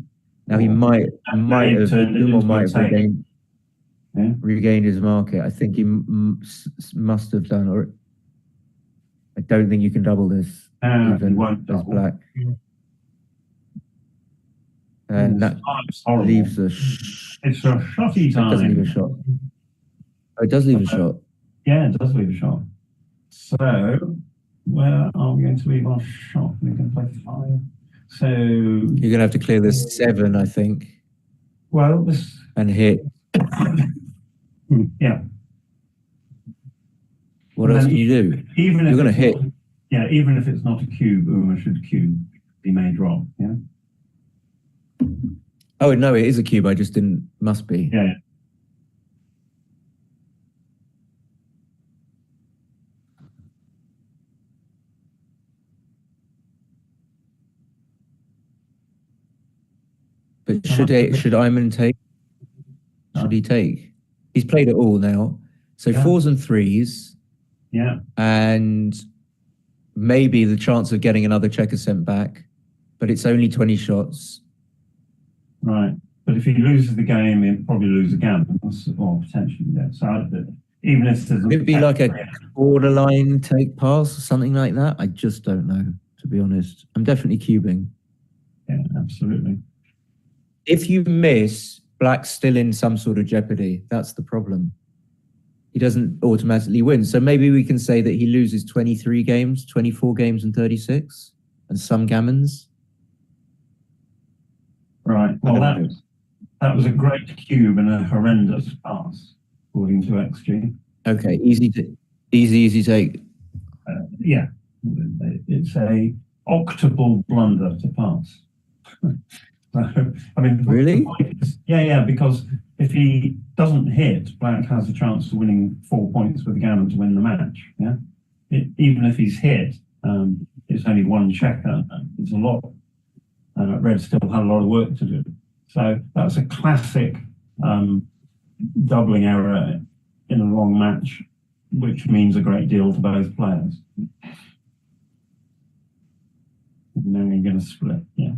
Now he might have Umur might have regained his market. I think he must have done, or I don't think you can double this even as black. And that leaves a. It's a shotty time. It doesn't leave a shot. Oh, it does leave a shot. Yeah, it does leave a shot. So, where are we going to leave our shot? We're going to play 5. So you're going to have to clear this 7, I think. Well, this and hit. Yeah. What else can you do? Even if you're going to hit. Yeah, even if it's not a cube, Umur should cube. He may drop. Yeah. Oh no, it is a cube. I just didn't. Must be. Yeah. But should Ayman take? Should he take? He's played it all now. So 4s and 3s. Yeah. And maybe the chance of getting another checker sent back, but it's only 20 shots. Right. But if he loses the game, he'll probably lose a gammon, or potentially that side of it. Even if there's it'd be like a borderline take pass or something like that. I just don't know, to be honest. I'm definitely cubing. Yeah, absolutely. If you miss, black's still in some sort of jeopardy. That's the problem. He doesn't automatically win. So maybe we can say that he loses 23 games, 24 games and 36, and some gammons. Right. Well, that was a great cube and a horrendous pass, according to XG. Okay, easy take. Yeah, it's a octable blunder to pass. So, I mean, Really? Yeah, because if he doesn't hit, black has a chance of winning 4 points with the gammon to win the match. Yeah, even if he's hit, it's only one checker. It's a lot. Red still had a lot of work to do. So that's a classic doubling error in a long match, which means a great deal to both players. And then you're going to split, yeah.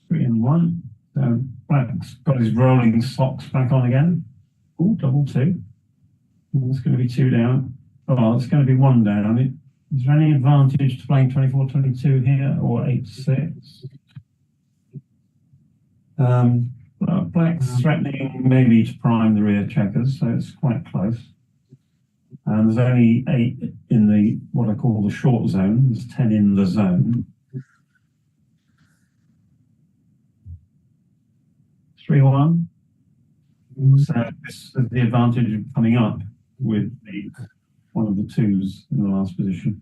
Three and one. So black's got his rolling socks back on again. Oh, double two. It's going to be two down. Oh, it's going to be one down. Is there any advantage to playing 24-22 here or 8-6? Black's threatening maybe to prime the rear checkers, so it's quite close. And there's only 8 in the what I call the short zone. There's 10 in the zone. 3-1. So this is the advantage of coming up with one of the twos in the last position.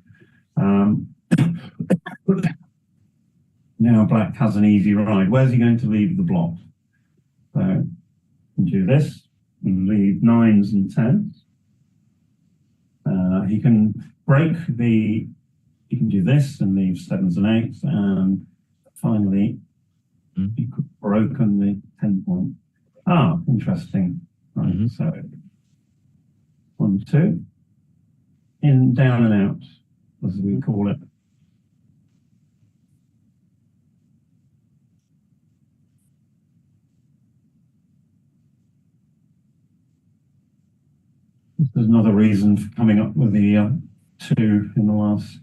Now black has an easy ride. Where's he going to leave the block? So do this and leave 9s and 10s. He can break he can do this and leave 7s and 8s, and finally he could have broken the 10 point. Ah, interesting. Right, so 1, 2, in, down and out, as we call it. There's another reason for coming up with the 2 in the last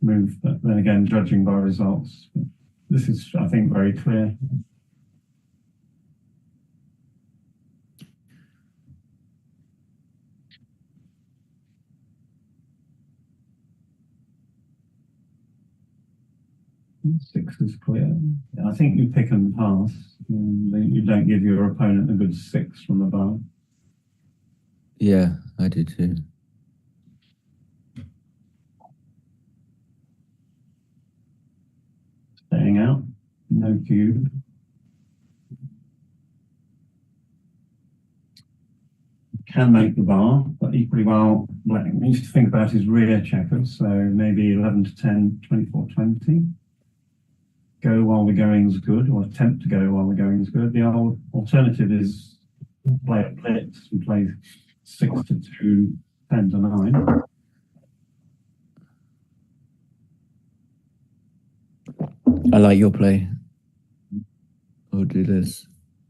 move, but then again, judging by results, this is, I think, very clear. Six is clear. Yeah, I think you pick and pass. You don't give your opponent a good 6 from the bar. Yeah, I did too. Staying out, no cube. Can make the bar, but equally well, black needs to think about his rear checkers, so maybe 11 to 10, 24-20. Go while the going's good, or attempt to go while the going's good. The alternative is play a blitz and play 6 to 2, 10 to 9. I like your play. I'll do this.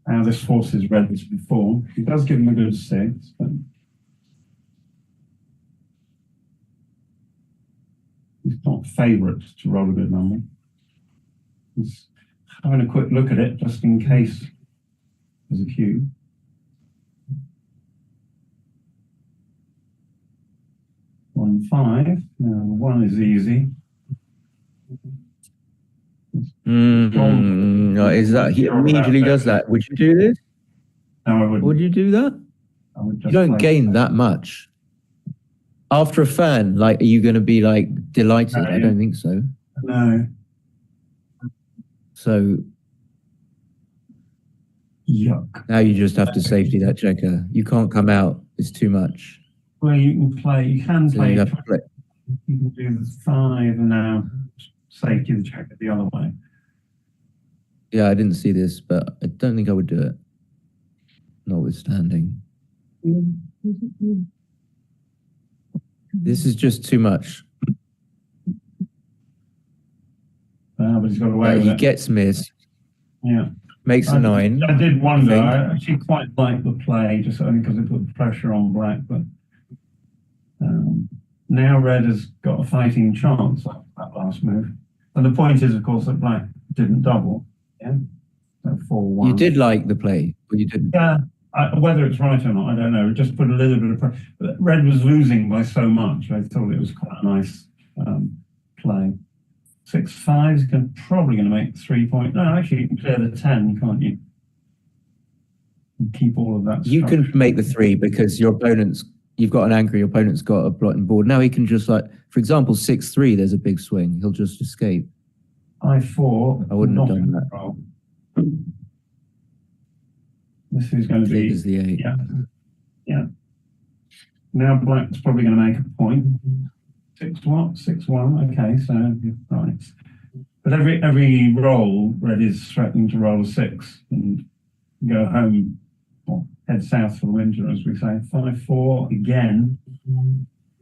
Now this forces red to perform. He does give him a good 6, but he's not favourite to roll a good number. He's having a quick look at it just in case there's a cube. One 5. Now 1 is easy. Is that he immediately does that? Would you do this? No, I wouldn't. Would you do that? I would just You don't gain that much. After a fan, like, are you going to be like delighted? No. I don't think so. No. So Yuck. now you just have to safety that checker. You can't come out. It's too much. Well, you can So play. you have to play. You can do the 5 and now safety the checker the other way. Yeah, I didn't see this, but I don't think I would do it. Notwithstanding. This is just too much. But he's got away with He it. gets missed, Yeah. makes a 9. I did wonder. think. I actually quite like the play, just only because it put pressure on black. But now red has got a fighting chance at that last move. And the point is, of course, that black didn't double. Yeah. So 4-1. You did like the play, but you didn't. Yeah. Whether it's right or not, I don't know. It just put a little bit of pressure. But red was losing by so much. I thought it was quite a nice play. 6-5 is probably going to make 3 points. No, actually, you can clear the 10, can't you? And keep all of that. You can structure. make the 3 because your opponent's you've got an angry opponent's got a blotting board. Now he can just like, for example, 6-3. There's a big swing. He'll just escape. 5-4. I wouldn't have not done in that. control. This is going to be Clears the 8. yeah. Now black's probably going to make a point. 6 what? 6-1. Okay, so right. But every roll, red is threatening to roll a 6 and go home or head south for the winter, as we say. 5-4 again,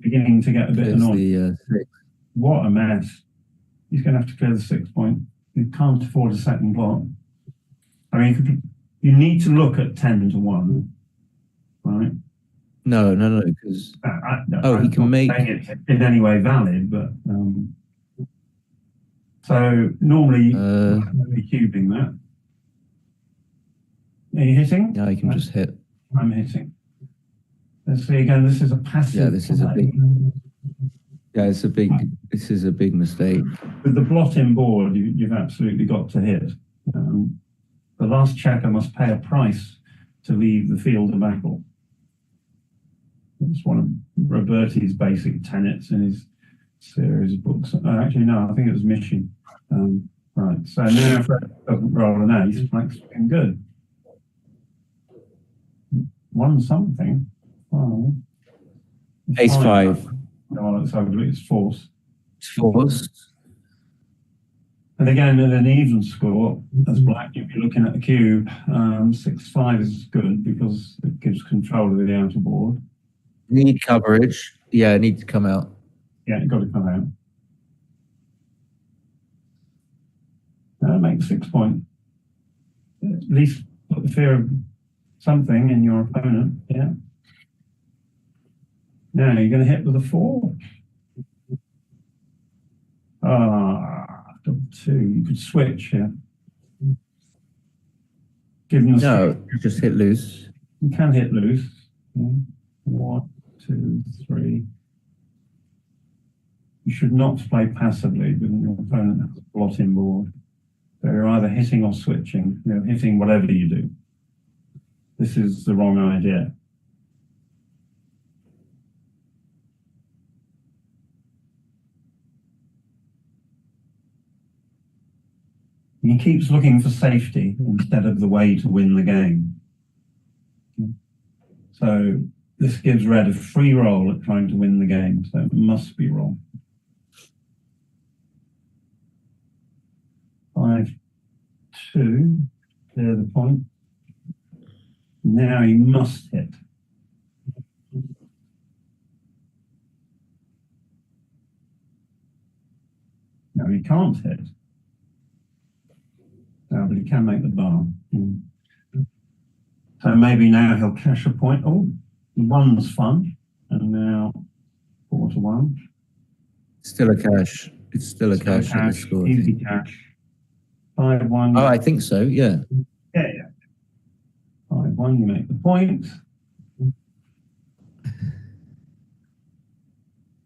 beginning to get a bit Clears annoying. the 6. What a mess. He's going to have to clear the 6 point. He can't afford a second block. I mean, you need to look at 10-1, right? No, because he can not make. saying it in any way valid, but so normally you'd be cubing that. Are you hitting? Yeah, he can just hit. I'm hitting. Let's see again. This is a passive. Yeah, this is a play. big. Yeah, it's a big. This is a big mistake. With the blot-in board, you've absolutely got to hit. The last checker must pay a price to leave the field of battle. It's one of Roberti's basic tenets in his series of books. Actually, no, I think it was Mission. Right, so now if Fred doesn't roll an ace, Frank's looking good. Won something. Oh. Ace 5. No, it's ugly. It's force. It's forced. And again, at an even score, as black, you'd be looking at the cube. 6-5 is good because it gives control of the outer board. Need coverage. Yeah, need to come out. Yeah, you've got to come out. Make 6 point. At least put the fear of something in your opponent. Yeah. Now you're going to hit with a 4. Double 2. You could switch here. Give them No, just hit loose. You can hit loose. 1, 2, 3. You should not play passively when your opponent has a blot-in board. So you're either hitting or switching. Hitting whatever you do. This is the wrong idea. He keeps looking for safety instead of the way to win the game. So this gives red a free roll at trying to win the game, so it must be wrong. 5-2, clear the point. Now he must hit. No, he can't hit. No, but he can make the bar. So maybe now he'll cash a point. Oh, the 1's fun. And now 4-1. Still a cash. It's still a cash at this score. Easy cash. 5-1. Oh, I think so, yeah. Yeah. 5-1, you make the point.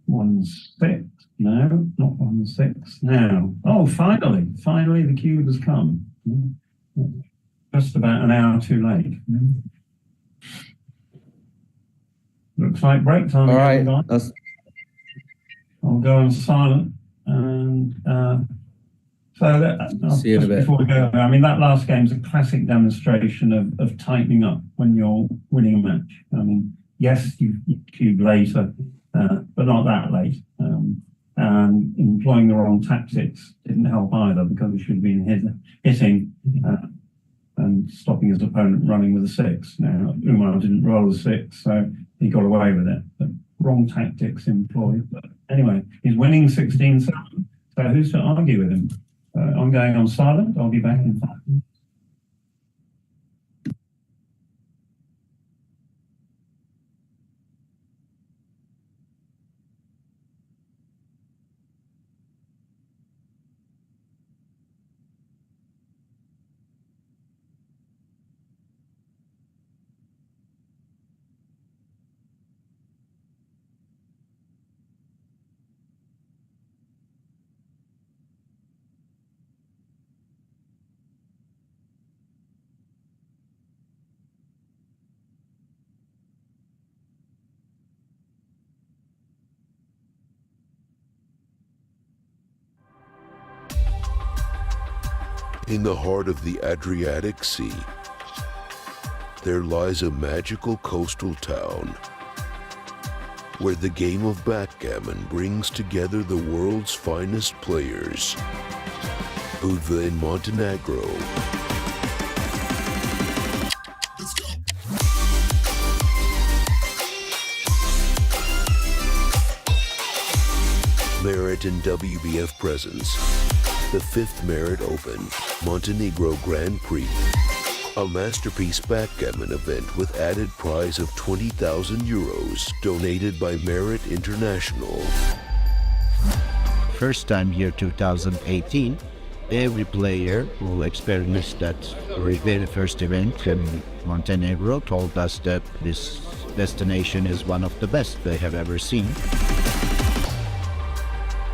1-6. No, not 1-6. Now, oh, finally the cube has come. Just about an hour too late. Looks like break time. All right. I'll go on silent and see you in a bit. Before we go, I mean, that last game is a classic demonstration of tightening up when you're winning a match. I mean, yes, you cube later, but not that late. And employing the wrong tactics didn't help either because he should have been hitting and stopping his opponent running with a 6. Now, Umur didn't roll a 6, so he got away with it. But wrong tactics employed. But anyway, he's winning 16-7. So who's to argue with him? I'm going on silent. I'll be back in 5 minutes. In the heart of the Adriatic Sea, there lies a magical coastal town where the game of backgammon brings together the world's finest players. Budva in Montenegro. Merit in WBF presents the 5th Merit Open Montenegro Grand Prix, a masterpiece backgammon event with added prize of 20,000 euros donated by Merit International. First time year 2018, every player who experienced that very first event in Montenegro told us that this destination is one of the best they have ever seen.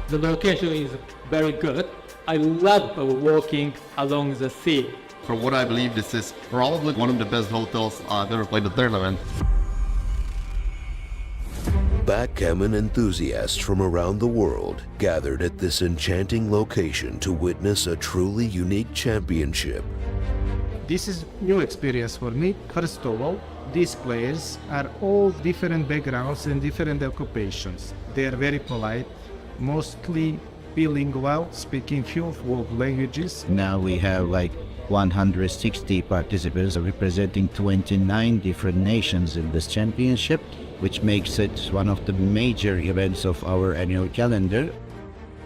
The location is very good. I love walking along the sea. For what I believe, this is probably one of the best hotels I've ever played the tournament. Backgammon enthusiasts from around the world gathered at this enchanting location to witness a truly unique championship. This is new experience for me. First of all, these players are all different backgrounds and different occupations. They are very polite, mostly bilingual, speaking few world languages. Now we have like 160 participants representing 29 different nations in this championship, which makes it one of the major events of our annual calendar.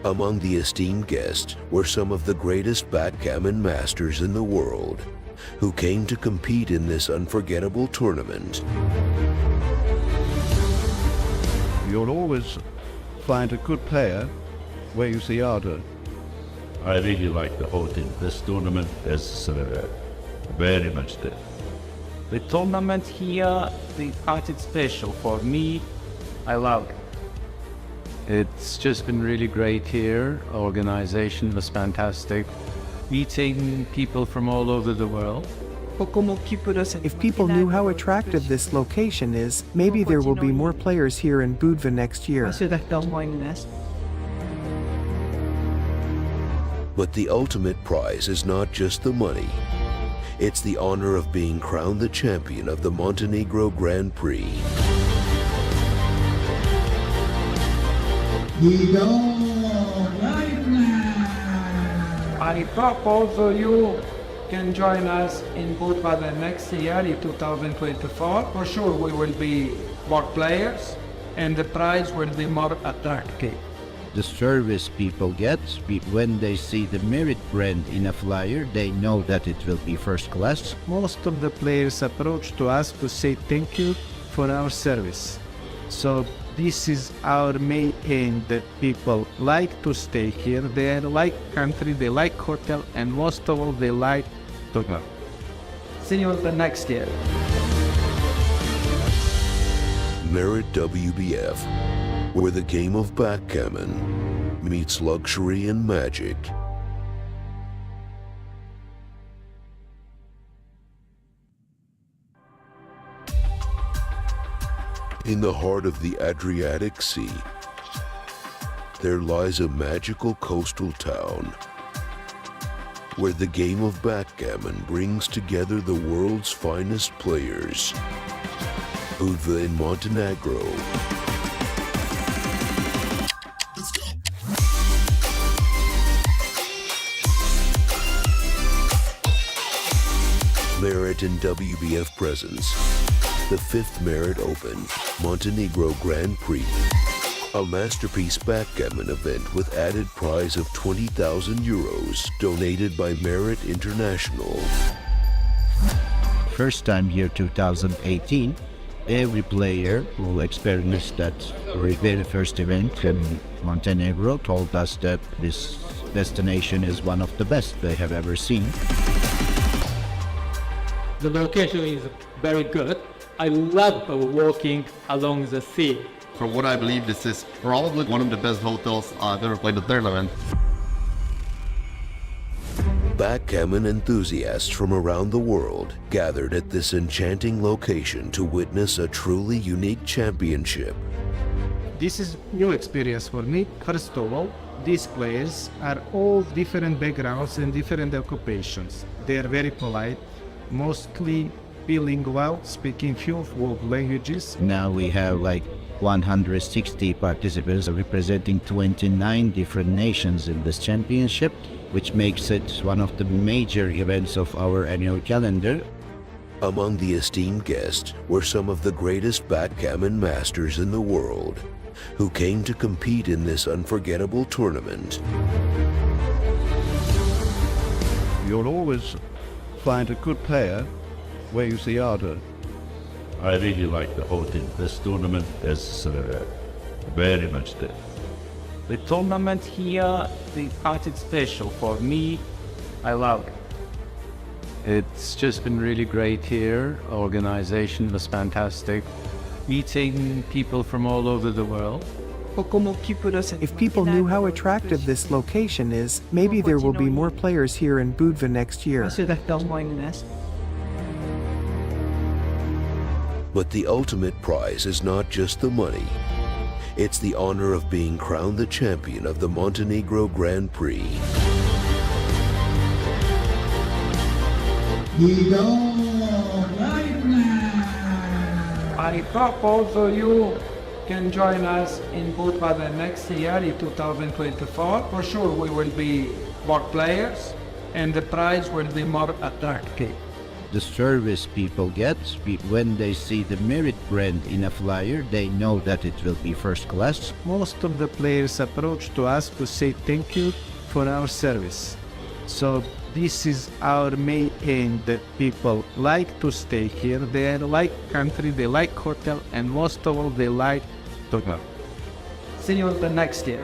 Among the esteemed guests were some of the greatest backgammon masters in the world, who came to compete in this unforgettable tournament. You'll always find a good player where you see harder. I really like the whole thing. This tournament is very much there. The tournament here, they got it special for me. I love it. It's just been really great here. Organization was fantastic. Meeting people from all over the world. If people knew how attractive this location is, maybe there will be more players here in Budva next year. But the ultimate prize is not just the money. It's the honor of being crowned the champion of the Montenegro Grand Prix. I propose you can join us in Budva the next year in 2024. For sure we will be more players and the prize will be more attractive. The service people get, when they see the Merit brand in a flyer, they know that it will be first class. Most of the players approach to us to say thank you for our service. So this is our main aim, that people like to stay here. They like country, they like hotel, and most of all they like to go. See you the next year. Merit WBF, where the game of backgammon meets luxury and magic. In the heart of the Adriatic Sea, there lies a magical coastal town where the game of backgammon brings together the world's finest players. Budva in Montenegro. Merit in WBF presents the 5th Merit Open Montenegro Grand Prix, a masterpiece backgammon event with added prize of 20,000 euros donated by Merit International. First time year 2018, every player who experienced that very first event in Montenegro told us that this destination is one of the best they have ever seen. The location is very good. I love walking along the sea. For what I believe, this is probably one of the best hotels I've ever played the tournament. Backgammon enthusiasts from around the world gathered at this enchanting location to witness a truly unique championship. This is new experience for me. First of all, these players are all different backgrounds and different occupations. They are very polite, mostly bilingual, speaking few world languages. Now we have like 160 participants representing 29 different nations in this championship, which makes it one of the major events of our annual calendar. Among the esteemed guests were some of the greatest backgammon masters in the world, who came to compete in this unforgettable tournament. You'll always find a good player where you see harder. I really like the whole thing. This tournament is very much there. The tournament here, the part is special for me. I love it. It's just been really great here. Organization was fantastic. Meeting people from all over the world. If people knew how attractive this location is, maybe there will be more players here in Budva next year. But the ultimate prize is not just the money. It's the honor of being crowned the champion of the Montenegro Grand Prix. I hope also you can join us in Budva the next year in 2024. For sure we will be more players and the prize will be more attractive. The service people get, when they see the merit brand in a flyer, they know that it will be first class. Most of the players approach to us to say thank you for our service. So this is our main aim, that people like to stay here. They like country, they like hotel, and most of all they like to go. See you the next year.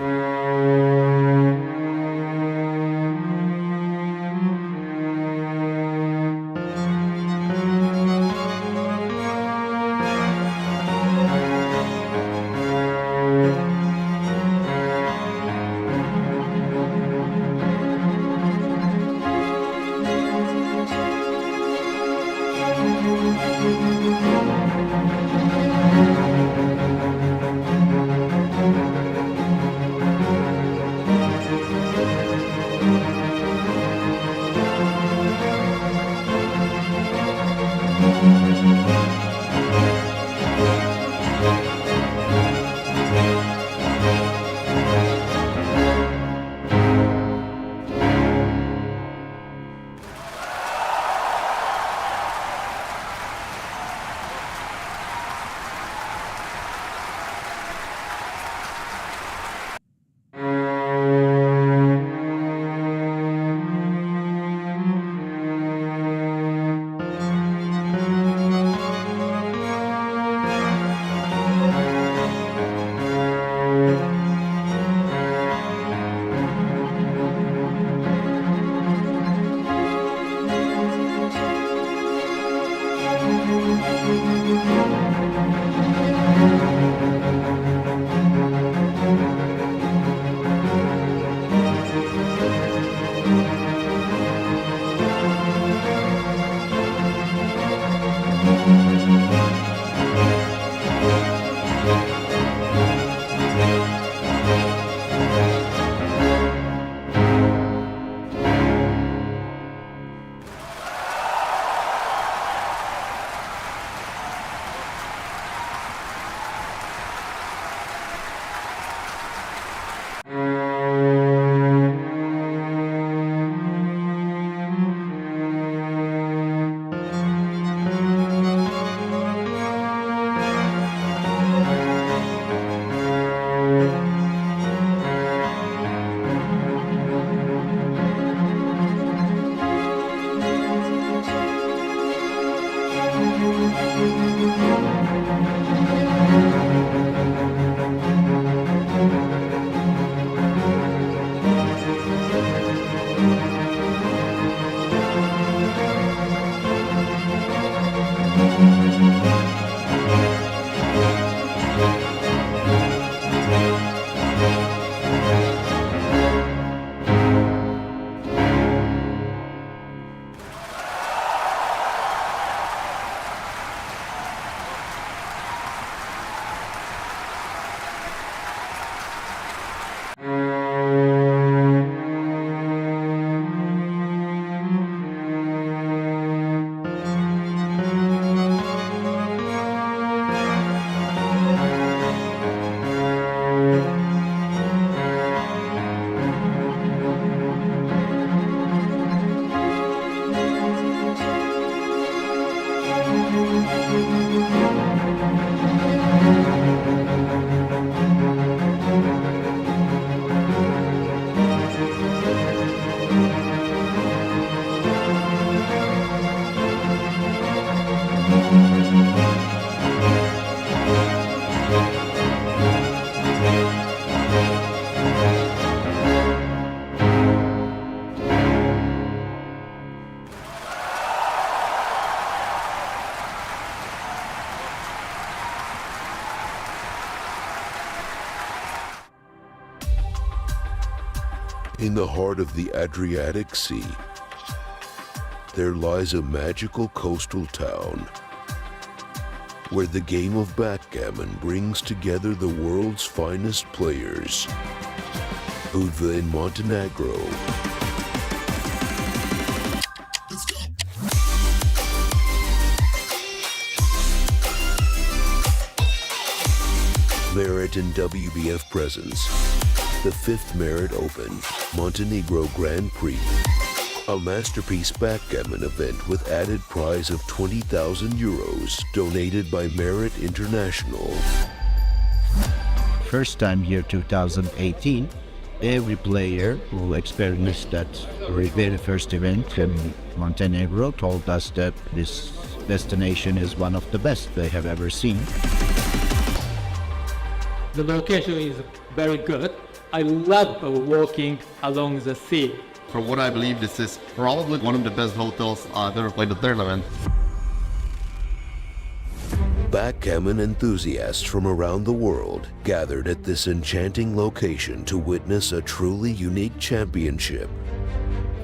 In the heart of the Adriatic Sea, there lies a magical coastal town where the game of backgammon brings together the world's finest players. Budva in Montenegro. Merit and WBF presents the 5th Merit Open Montenegro Grand Prix, a masterpiece backgammon event with added prize of 20,000 euros donated by Merit International. First time year 2018, every player who experienced that very first event in Montenegro told us that this destination is one of the best they have ever seen. The location is very good. I love walking along the sea. For what I believe, this is probably one of the best hotels I've ever played the tournament. Backgammon enthusiasts from around the world gathered at this enchanting location to witness a truly unique championship.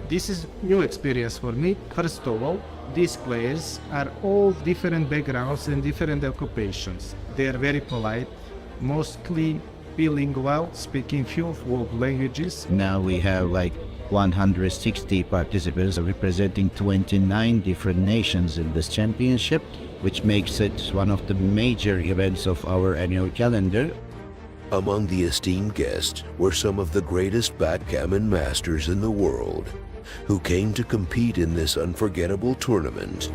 This is new experience for me. First of all, these players are all different backgrounds and different occupations. They are very polite, mostly bilingual, speaking few languages. Now we have like 160 participants representing 29 different nations in this championship, which makes it one of the major events of our annual calendar. Among the esteemed guests were some of the greatest backgammon masters in the world, who came to compete in this unforgettable tournament.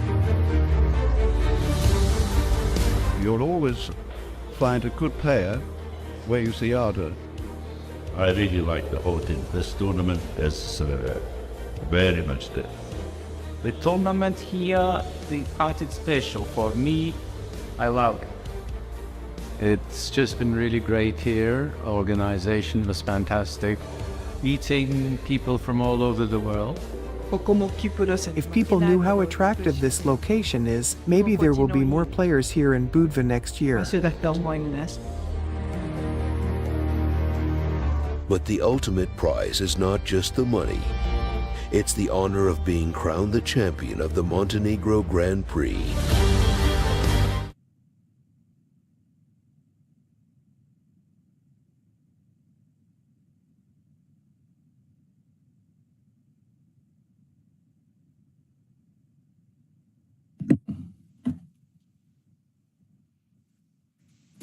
You'll always find a good player where you see harder. I really like the hotel. This tournament is very much there. The tournament here, the part is special for me. I love it. It's just been really great here. Organization was fantastic. Meeting people from all over the world. If people knew how attractive this location is, maybe there will be more players here in Budva next year. But the ultimate prize is not just the money. It's the honor of being crowned the champion of the Montenegro Grand Prix.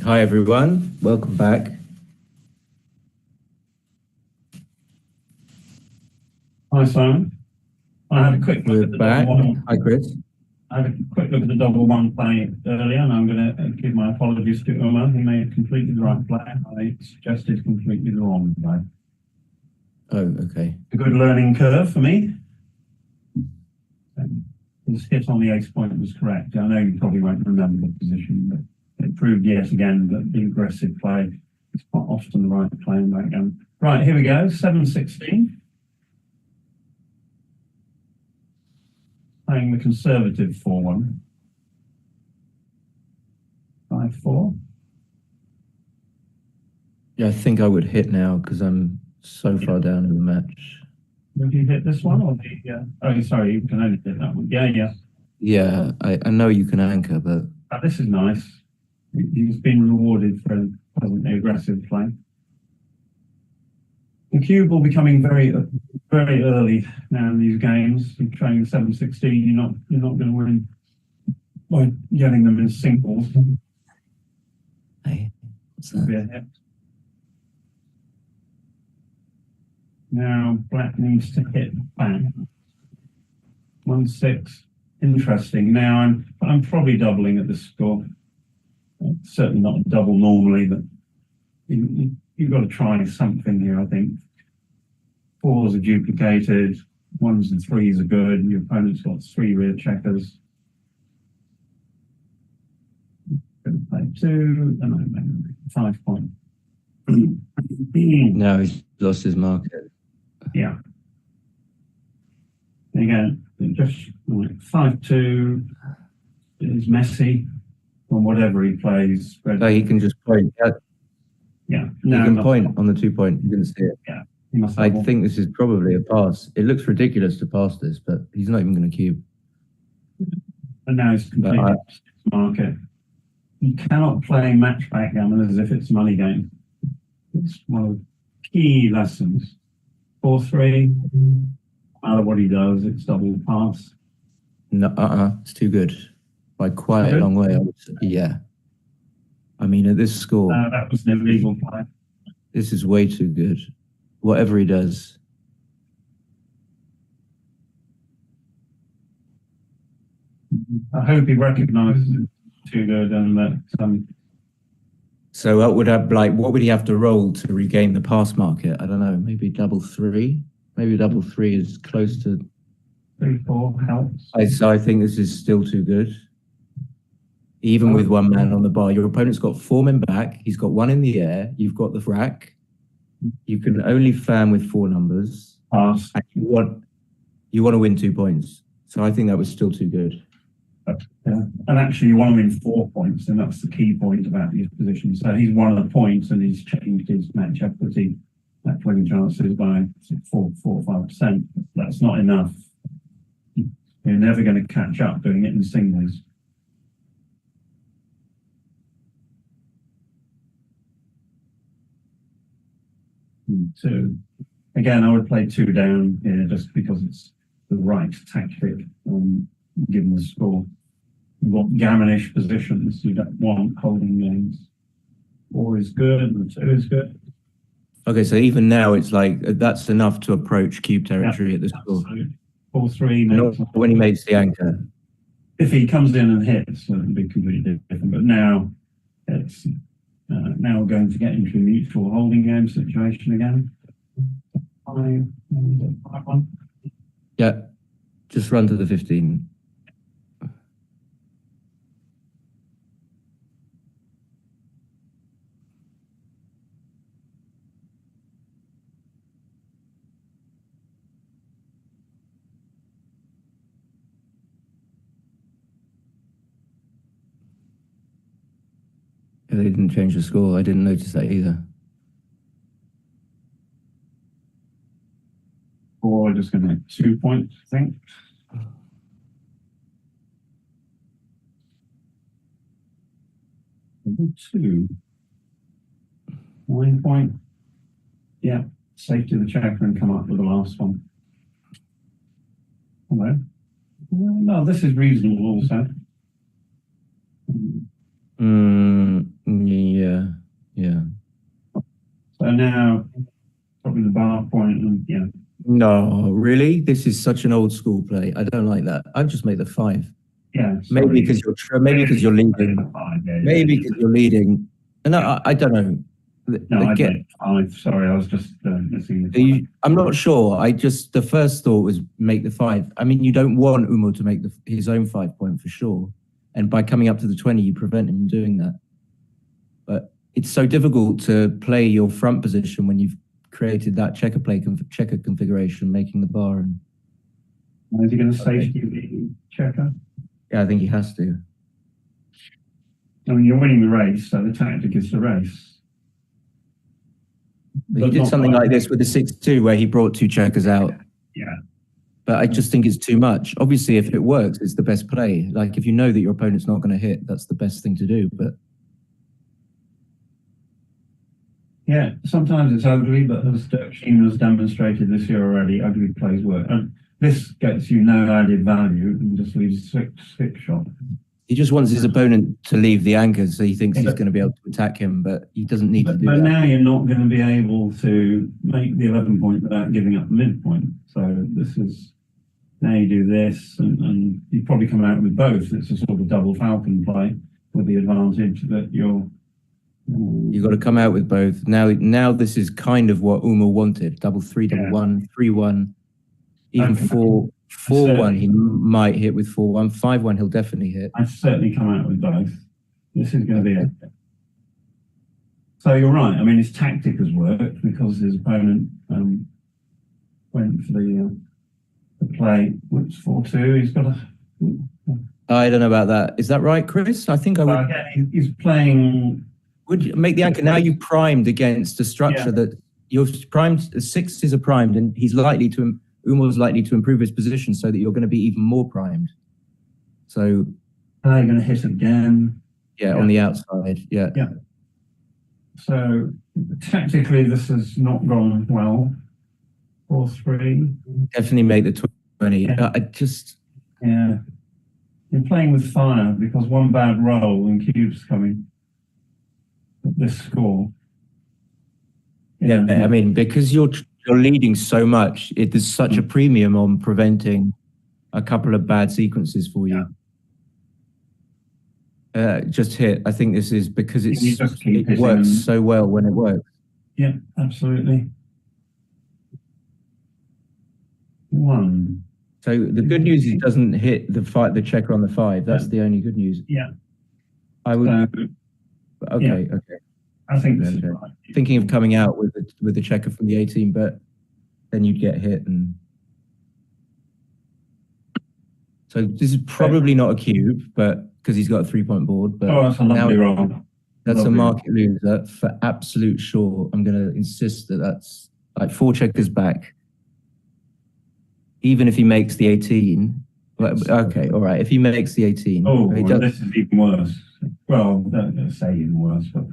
Hi everyone, welcome back. Hi, Simon. I had a quick look at the back. double one. Hi Chris. I had a quick look at the double one play earlier, and I'm going to give my apologies to Umur. He made completely the right play. I suggested completely the wrong play. Oh, okay. A good learning curve for me. His hit on the ace point was correct. I know you probably won't remember the position, but it proved yet again that the aggressive play is quite often the right play in backgammon. Right, here we go, 7-16. Playing the conservative 4-1. 5-4. Yeah, I think I would hit now because I'm so far down in the match. Have you hit this one or the? Oh, sorry, you can only hit that one. Yeah. Yeah, I know you can anchor, but This is nice. He's been rewarded for a pleasantly aggressive play. The cube will be coming very early now in these games. You're trying 7-16. You're not going to win by getting them in singles. hey, what's that? Be a hit. Now black needs to hit back. 1-6. Interesting. Now I'm probably doubling at this score. Certainly not a double normally, but you've got to try something here, I think. 4s are duplicated, 1s and 3s are good. Your opponent's got 3 rear checkers. Going to play 2, and I'm 5 point. No, he's lost his market. Yeah. Again, just 5-2 is messy on whatever he plays. Oh, he can just point. Yeah. You can point on the 2 point. You can see it. Yeah. He must I have think this is probably a pass. It looks ridiculous to pass this, but he's not even going to cube. And now it's completely market. You cannot play match backgammon as if it's a money game. It's one of the key lessons. 4-3, no matter what he does, it's double pass. No, it's too good. By quite a long way. Yeah. I mean, at this score, that was an illegal play. this is way too good. Whatever he does. I hope he recognises it's too good and that. So what would he have to roll to regain the pass market? I don't know. Maybe double 3. Maybe double 3 is close to 3-4 helps. So I think this is still too good. Even with one man on the bar, your opponent's got 4 men back. He's got 1 in the air. You've got the rack. You can only fan with 4 numbers. Pass. And you want to win 2 points. So I think that was still too good. Yeah. And actually, you want to win 4 points, and that's the key point about these positions. So he's won the points, and he's changed his match equity, match winning chances by 4 or 5%. That's not enough. You're never going to catch up doing it in singles. So again, I would play 2 down here just because it's the right tactic, given the score. You want gammonish positions. You don't want holding games. 4 is good, and 2 is good. Okay, so even now it's like that's enough to approach cube territory at this score. 4-3. Not when he makes the anchor. If he comes in and hits, it would be completely different. But now it's now we're going to get into a mutual holding game situation again. 5-1. Yeah, just run to the 15. They didn't change the score. I didn't notice that either. Or just going to make 2 points, I think. Two. 9 point. Yeah. Safety of the checker and come up with the last one. Hello. No, this is reasonable also. Yeah. So now, probably the bar point, and yeah. No, really? This is such an old school play. I don't like that. I'd just make the 5. Yeah. Maybe because you're leading. Maybe because you're leading. And I don't know. No, I did 5. Sorry, I was just missing the 5. I'm not sure. The first thought was make the 5. I mean, you don't want Umur to make his own 5 point for sure. And by coming up to the 20, you prevent him doing that. But it's so difficult to play your front position when you've created that checker configuration, making the bar. And is he going to safety the checker? Yeah, I think he has to. I mean, you're winning the race, so the tactic is to race. But he did something like this with the 6-2 where he brought 2 checkers out. Yeah. But I just think it's too much. Obviously, if it works, it's the best play. Like, if you know that your opponent's not going to hit, that's the best thing to do. But yeah, sometimes it's ugly, but as Dirksheen has demonstrated this year already, ugly plays work. And this gets you no added value and just leaves 6 shot. He just wants his opponent to leave the anchor, so he thinks he's going to be able to attack him, but he doesn't need to do that. But now you're not going to be able to make the 11 point without giving up the midpoint. So this is, now you do this, and you probably come out with both. It's a sort of double falcon play with the advantage that you've got to come out with both. Now this is kind of what Umur wanted. Double 3, double 1, 3-1, even 4-1 he might hit with 4-1. 5-1 he'll definitely hit. I'd certainly come out with both. This is going to be it. So you're right. I mean, his tactic has worked because his opponent went for the play, which 4-2. He's got a... I don't know about that. Is that right, Chris? I think I would... Again, he's playing... Would you make the anchor? Now you primed against a structure that your primed, the sixes are primed, and Umur's likely to improve his position so that you're going to be even more primed. So they're going to hit again. Yeah, on the outside. Yeah. Yeah. So tactically, this has not gone well. 4-3. Definitely make the 20. Yeah. Yeah. You're playing with fire because one bad roll and cube's coming. This score. Yeah, I mean, because you're leading so much, there's such a premium on preventing a couple of bad sequences for you. Just hit. I think this is because it works so well when it works. Yeah, absolutely. 1. So the good news is it doesn't hit the checker on the 5. That's the only good news. Yeah. I would. Okay. I think this is right. Thinking of coming out with the checker from the 18, but then you'd get hit, and so this is probably not a cube, but because he's got a 3-point board. But that's a lovely roll. That's a market loser for absolute sure. I'm going to insist that's like 4 checkers back. Even if he makes the 18, okay, all right. If he makes the 18, this is even worse. Well, don't say even worse, but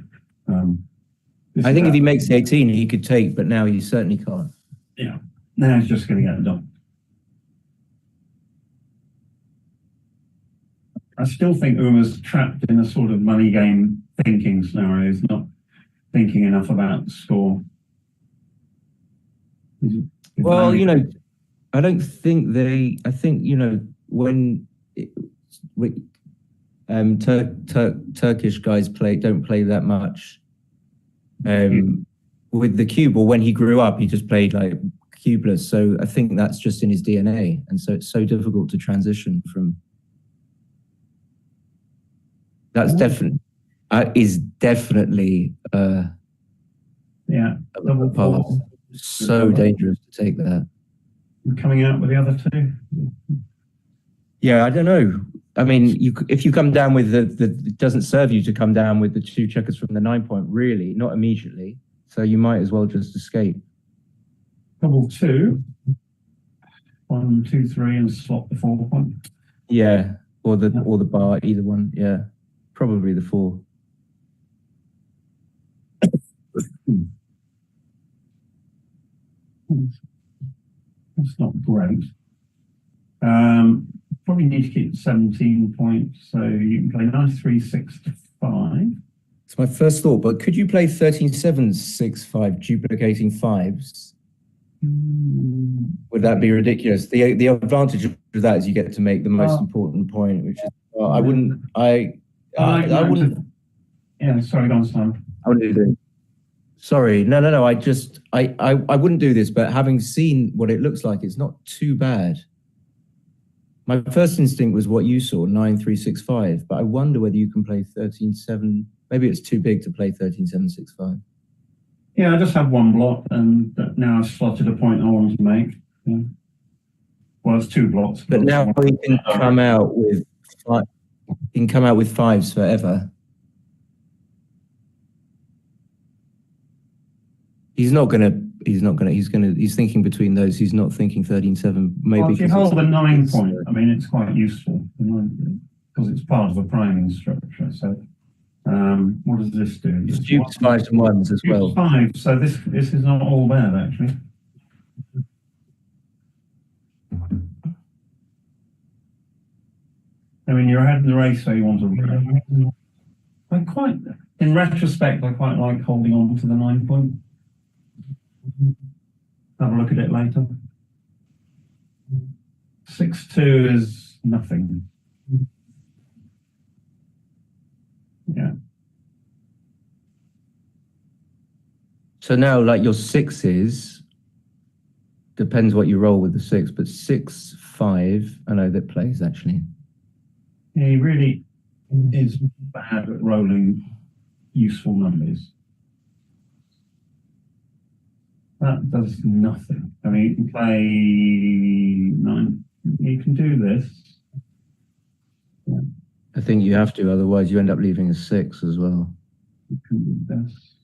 I think if he makes the 18, he could take, but now he certainly can't. Yeah, now he's just going to get it done. I still think Umur's trapped in a sort of money game thinking scenario. He's not thinking enough about the score. Well, I don't think I think, when Turkish guys don't play that much with the cube, or when he grew up, he just played like cubeless. So I think that's just in his DNA. And so it's so difficult to transition from. That's definitely a path. So dangerous to take that. Coming out with the other 2? Yeah, I don't know. I mean, if you come down with it doesn't serve you to come down with the 2 checkers from the 9-point, really, not immediately. So you might as well just escape. Double 2. 1, 2, 3, and slot the 4-point. Yeah, or the bar, either one. Yeah, probably the 4. That's not great. Probably need to keep 17 points, so you can play 9-3, 6-5. It's my first thought, but could you play 13-7, 6-5, duplicating 5s? Would that be ridiculous? The advantage of that is you get to make the most important point, which is I wouldn't. Yeah, sorry, go on, Simon. I wouldn't do it. Sorry, no. I wouldn't do this, but having seen what it looks like, it's not too bad. My first instinct was what you saw, 9-3-6-5, but I wonder whether you can play 13-7. Maybe it's too big to play 13-7-6-5. Yeah, I just have 1 block, and now I've slotted a point I want to make. Yeah. Well, it's 2 blocks. But now he can come out with 5. He can come out with 5s forever. He's thinking between those. He's not thinking 13-7. Maybe well, if you hold the 9-point, I mean, it's quite useful because it's part of a priming structure. So, what does this do? It's dupes 5s and 1s as well. 5. So this is not all bad actually. I mean, you're ahead in the race, so you want to. In retrospect, I quite like holding on to the 9-point. Have a look at it later. 6-2 is nothing. Yeah. So now, like your 6s, depends what you roll with the 6, but 6-5, I know that plays actually. Yeah, he really is bad at rolling useful numbers. That does nothing. I mean, you can play 9. You can do this. Yeah. I think you have to, otherwise you end up leaving a 6 as well. You can do this.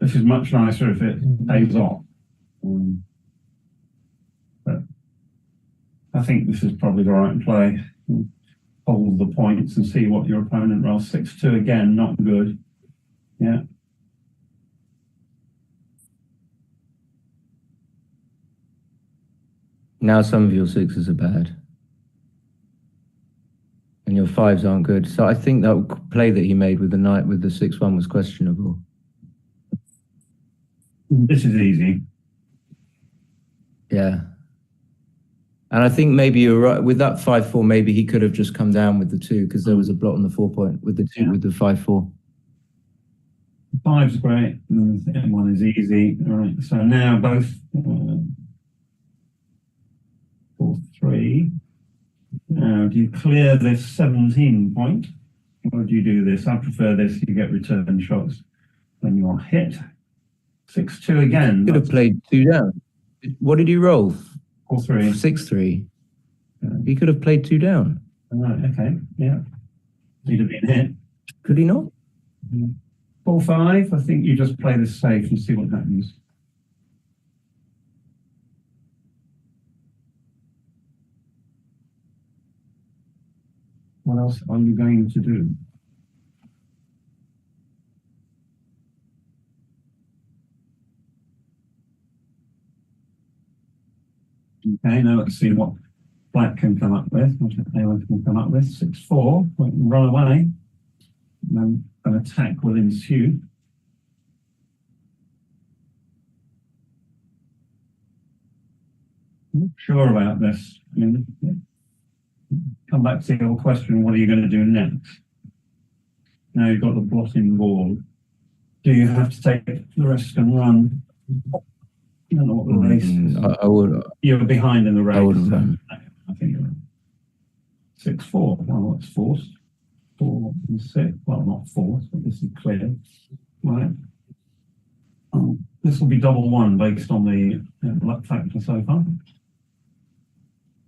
This is much nicer if it pays off. But I think this is probably the right play. Hold the points and see what your opponent rolls. 6-2 again, not good. Yeah. Now some of your sixes are bad. And your fives aren't good. So I think that play that he made with the knight with the 6-1 was questionable. This is easy. Yeah. And I think maybe you're right. With that 5-4, maybe he could have just come down with the 2 because there was a blot on the 4 point with the 2 with the 5-4. 5's great. And 1 is easy. All right. So now both 4-3. Now, do you clear this 17 point? Or do you do this? I prefer this. You get return shots when you're hit. 6-2 again. Could have played 2 down. What did he roll? 4-3. 6-3. He could have played 2 down. All right, okay, yeah. He'd have been hit. Could he not? 4-5. I think you just play this safe and see what happens. What else are you going to do? Okay, now let's see what black can come up with, what Ayman can come up with. 6-4, run away, and then an attack will ensue. I'm not sure about this. I mean, come back to your question, what are you going to do next? Now you've got the blotting board. Do you have to take the risk and run? I don't know what the race is. I would. You're behind in the race. I would run. I think you're 6-4. Well, it's forced. 4 and 6. Well, not forced, but this is clear. Right. This will be double 1 based on the luck factor so far.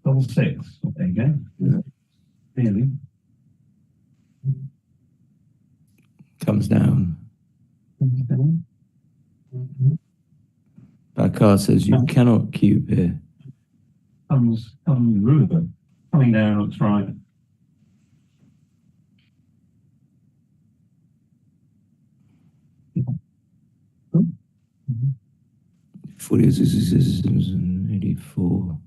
Double 6. There you go. Yeah. Really. Comes down. Comes down. Bakar says you cannot cube here. Comes ruler. Coming down looks right. Mm-hmm. 84.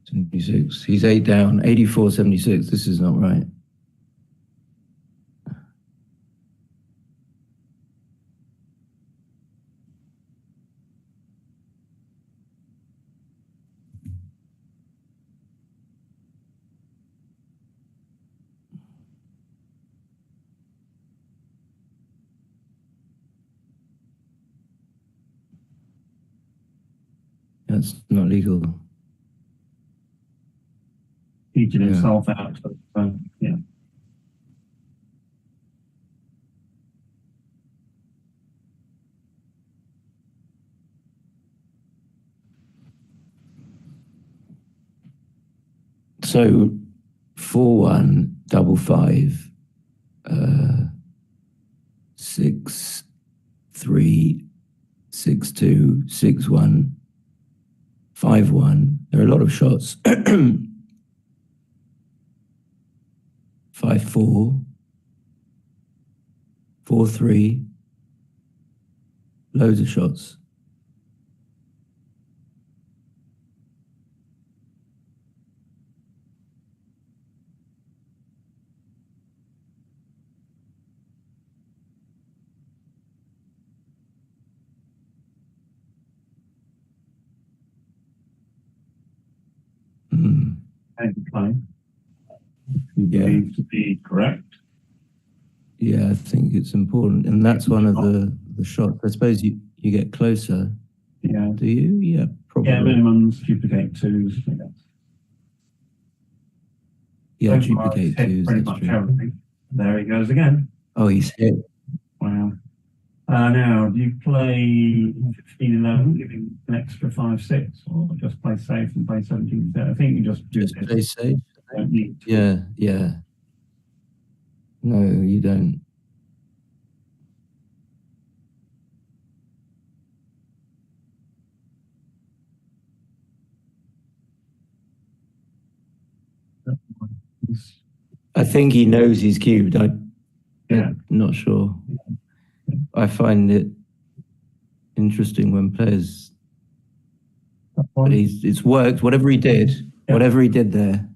76. He's 8 down. 84, 76. This is not right. That's not legal. Teaching himself out. Yeah. So 4-1, 5-5, 6-3, 6-2, 6-1, 5-1. There are a lot of shots. 5-4, 4-3. Loads of shots. Fine. Yeah. To be correct. Yeah, I think it's important, and that's one of the shots. I suppose you get closer. Yeah. Do you? Yeah, probably. Yeah, minimums, duplicate 2s. Yeah, So far, duplicate he's hit 2s. pretty That's much true. everything. There he goes again. Oh, he's hit. Wow. Now, do you play 15-11, giving an extra 5-6, or just play safe and play 17? I think you just do Just this. play safe. Don't need to. Yeah. No, you don't. think he knows he's cubed. Yeah. I'm not sure. I find it interesting when players. But it's worked. Whatever he did there.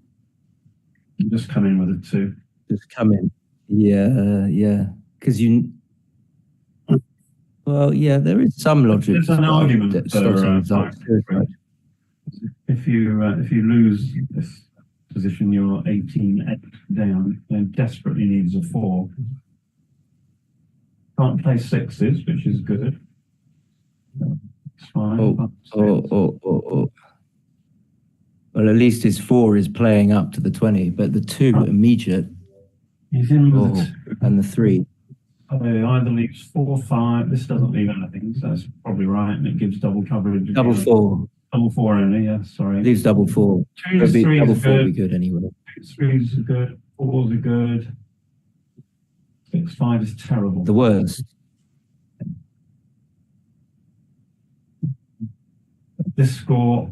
You just come in with a 2. Just come in. Yeah. Because well, yeah, there is some logic. There's an argument for slotting if you lose this position, you're 18 down, then desperately needs a 4. Can't play 6s, which is good. It's fine. Well, at least his 4 is playing up to the 20, but the 2 immediate. He's in with the 2. And the 3. It either leaves 4, 5. This doesn't leave anything, so that's probably right, and it gives double coverage. Double 4. Double 4 only, yeah, sorry. Leaves double 4. 2s, 3s double are 4 good. be good anyway. 3s are good. 4s are good. 6, 5 is terrible. The worst. This score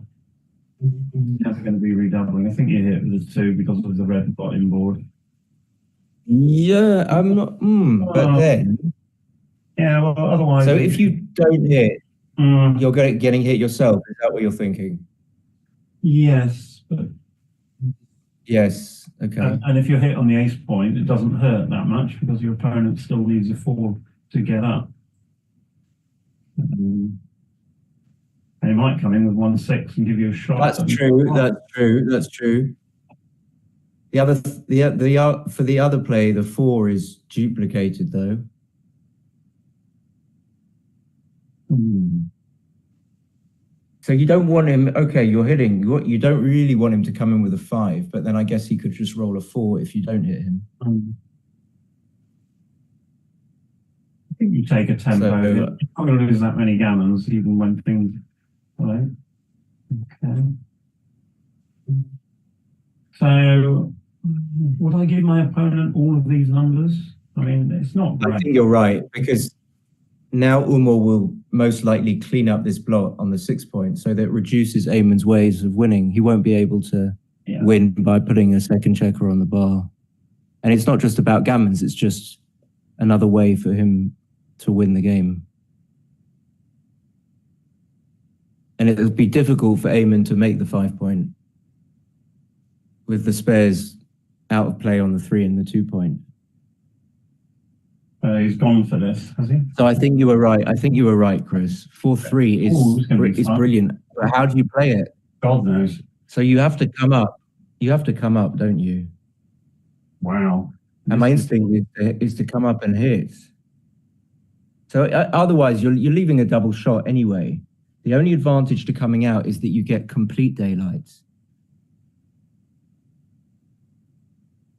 never going to be redoubling. I think you hit with a 2 because of the red dot inboard. Yeah, I'm not. But then. Yeah, well, otherwise. So if you don't hit, you're getting hit yourself. Is that what you're thinking? Yes, but. Yes. Okay. And if you're hit on the ace point, it doesn't hurt that much because your opponent still needs a 4 to get up. And he might come in with 1-6 and give you a shot. That's true. For the other play, the 4 is duplicated though. So you don't want him. Okay, you're hitting. You don't really want him to come in with a 5, but then I guess he could just roll a 4 if you don't hit him. I think you take a tempo. So, you're not going to lose that many gammons, even when things. Right. Okay. So, would I give my opponent all of these numbers? I mean, it's not great. I think you're right, because now Umur will most likely clean up this blot on the 6 point, so that it reduces Ayman's ways of winning. He won't be able to win by putting a second checker on the bar. And it's not just about gammons, it's just another way for him to win the game. And it'll be difficult for Ayman to make the 5 point with the spares out of play on the 3 and the 2 point. He's gone for this, has he? So I think you were right. Chris. 4-3 is brilliant. But how do you play it? God knows. So you have to come up. Don't you? Wow. And my instinct is to come up and hit. So otherwise, you're leaving a double shot anyway. The only advantage to coming out is that you get complete daylight.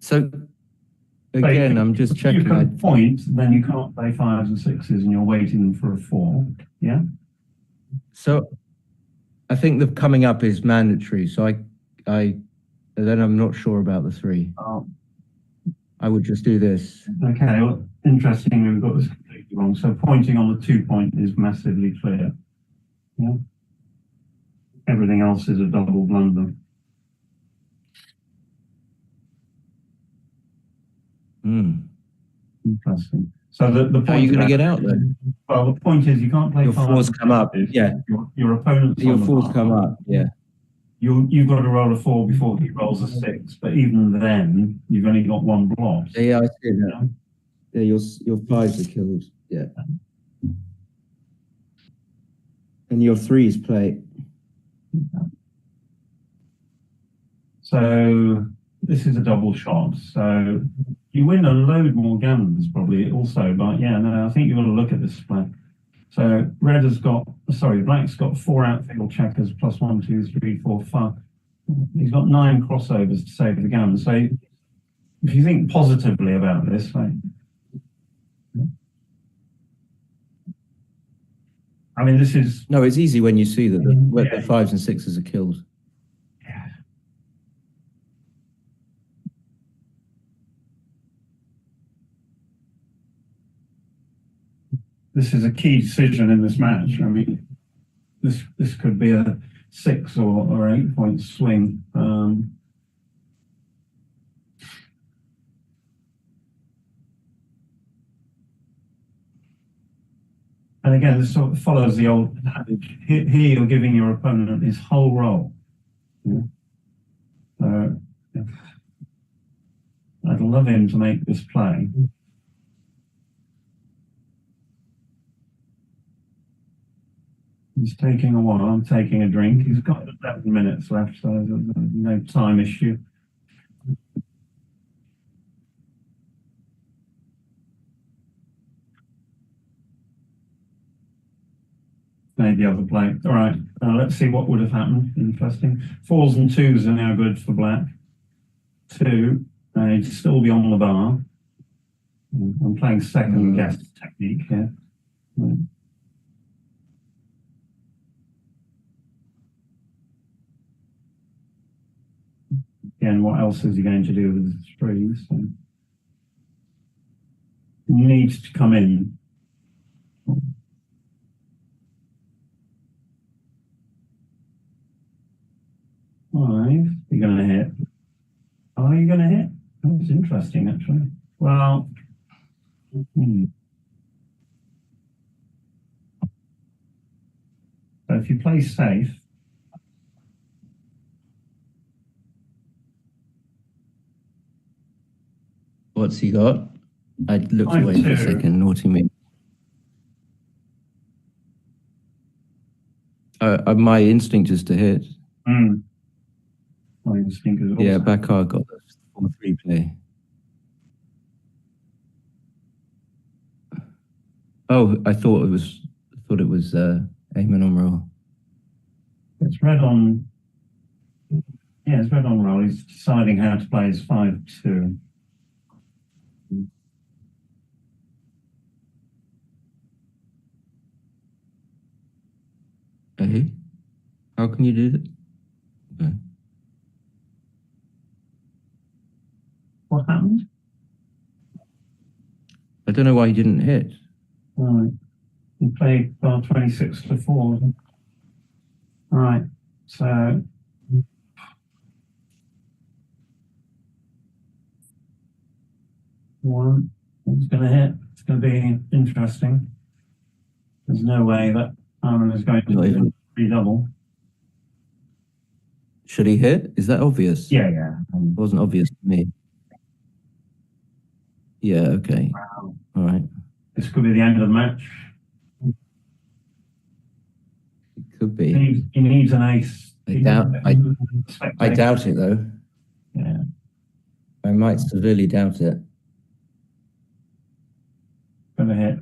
So again, I'm just checking. You can point, then you can't play 5s and 6s, and you're waiting for a 4. Yeah. So I think the coming up is mandatory. So then I'm not sure about the 3. Oh. I would just do this. Okay. Well, interesting. We've got this completely wrong. So pointing on the 2 point is massively clear. Yeah. Everything else is a double blunder. Interesting. So the point. How are you going to get out then? Well, the point is you can't play. Your 4s come up. Yeah. Your opponent's. Your 4s come up. Yeah. You've got to roll a 4 before he rolls a 6, but even then, you've only got 1 block. Yeah, I see that. Yeah, your 5s are killed. Yeah. And your 3s play. So this is a double shot. So you win a load more gammons probably also, but yeah, no, I think you've got to look at this play. So black's got 4 outfield checkers plus 1, 2, 3, 4, 5. He's got 9 crossovers to save the gammon. So if you think positively about this, right? I mean, this is... No, it's easy when you see that the 5s and 6s are killed. Yeah. This is a key decision in this match. I mean, this could be a 6 or 8 point swing. And again, this sort of follows the old adage. Here you're giving your opponent his whole roll. Yeah. So, yeah. I'd love him to make this play. He's taking a while. I'm taking a drink. He's got 11 minutes left, so there's no time issue. Made the other play. All right, let's see what would have happened. Interesting. 4s and 2s are now good for black. 2, he'd still be on the bar. I'm playing second guess technique here. Right. Again, what else is he going to do with his 3s? So he needs to come in. 5, you're going to hit. Are you going to hit? That's interesting, actually. Well, so if you play safe, what's he got? I looked away for a second. Naughty me. My instinct is to hit. My instinct is also. Yeah, Bakar got the 4-3 play. Oh, I thought it was Ayman Umur. It's red on. Yeah, it's red on roll. He's deciding how to play his 5-2. Hey, how can you do that? Okay. What happened? I don't know why he didn't hit. Right. He played bar 26 to 4. Right. So. One. It's going to hit. It's going to be interesting. There's no way that Ayman is going to redouble. Should he hit? Is that obvious? Yeah, yeah. It wasn't obvious to me. Yeah, okay. Wow. All right. This could be the end of the match. It could be. He needs an ace. I doubt it, though. Yeah. I might severely doubt it. Gonna hit.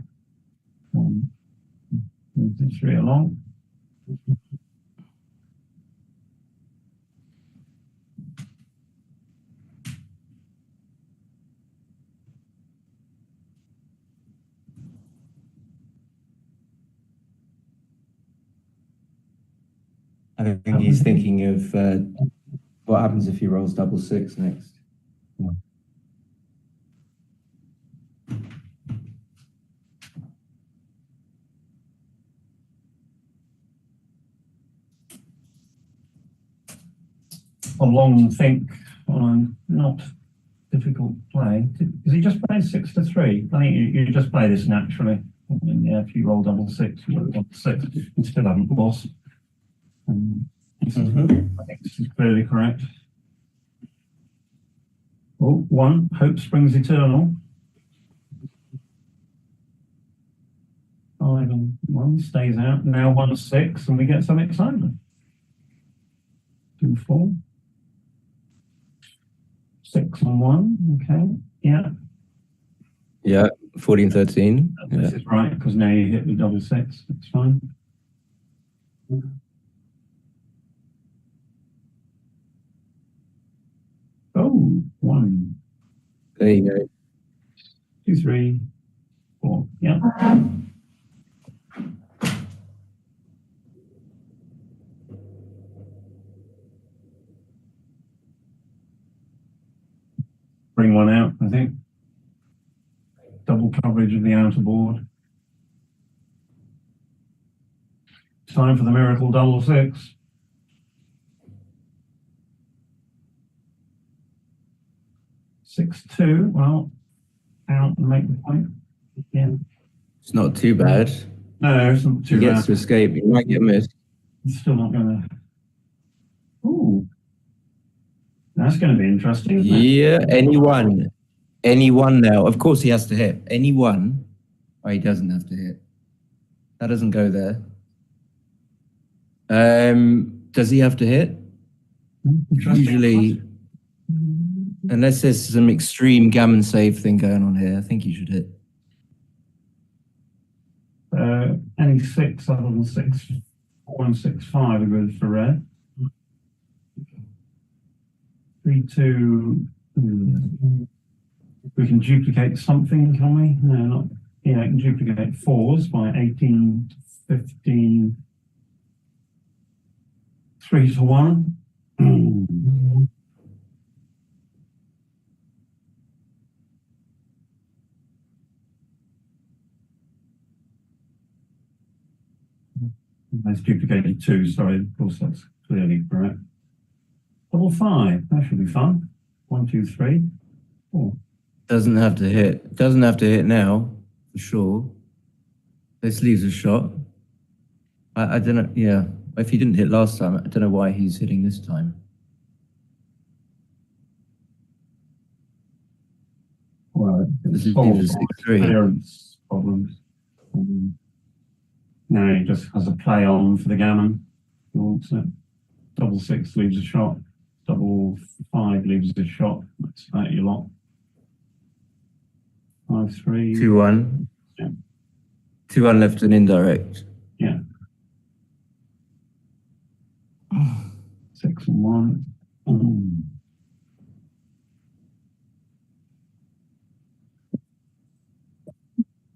Move the 3 along. I think he's thinking of what happens if he rolls 6 next. A long think on not difficult play. Does he just play 6 to 3? I think you just play this naturally. And yeah, if you roll 6, you roll 6. You still haven't lost. I think this is clearly correct. Oh, 1. Hope springs eternal. 5 and 1 stays out. Now 1 6, and we get some excitement. 2 4. 6 and 1. Okay. Yeah. Yeah. 14 13. This is right, because now you hit the 6. It's fine. Oh, 1. There you go. 2 3 4. Yeah. Bring 1 out, I think. Double coverage of the outer board. Time for the miracle 6. 6-2. Well, out and make the point. Yeah. It's not too bad. No, it's not He too gets round. to escape. He might get missed. It's still not going to. Ooh. That's going to be interesting, isn't it? Yeah, anyone now. Of course he has to hit. Anyone. Oh, he doesn't have to hit. That doesn't go there. Does he have to hit? Usually, unless there's some extreme gammon save thing going on here, I think he should hit. Any 6 other than 6, 4 and 6, 5 are good for red. 3, 2. We can duplicate something, can we? No, not. Yeah, I can duplicate 4s by 18 to 15. 3 to 1. That's duplicated 2, sorry, of course that's clearly correct. Double 5, that should be fun. 1, 2, 3, 4. Doesn't have to hit. Doesn't have to hit now, for sure. This leaves a shot. I don't know, yeah. If he didn't hit last time, I don't know why he's hitting this time. Well, This it's leaves a 6-3. clearance problems. No, he just has a play on for the gammon. He wants it. Double 6 leaves a shot. Double 5 leaves a shot. That's about your lot. 5, 3. 2-1. Yeah. 2-1 left and indirect. Yeah. 6 and 1.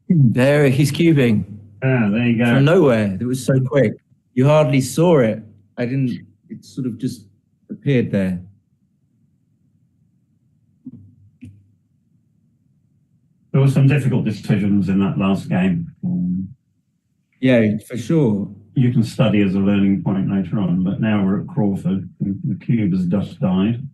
There, he's cubing. Ah, there you go. From nowhere. It was so quick. You hardly saw it. It sort of just appeared there. There were some difficult decisions in that last game. Yeah, for sure. You can study as a learning point later on, but now we're at Crawford. The cube has just died.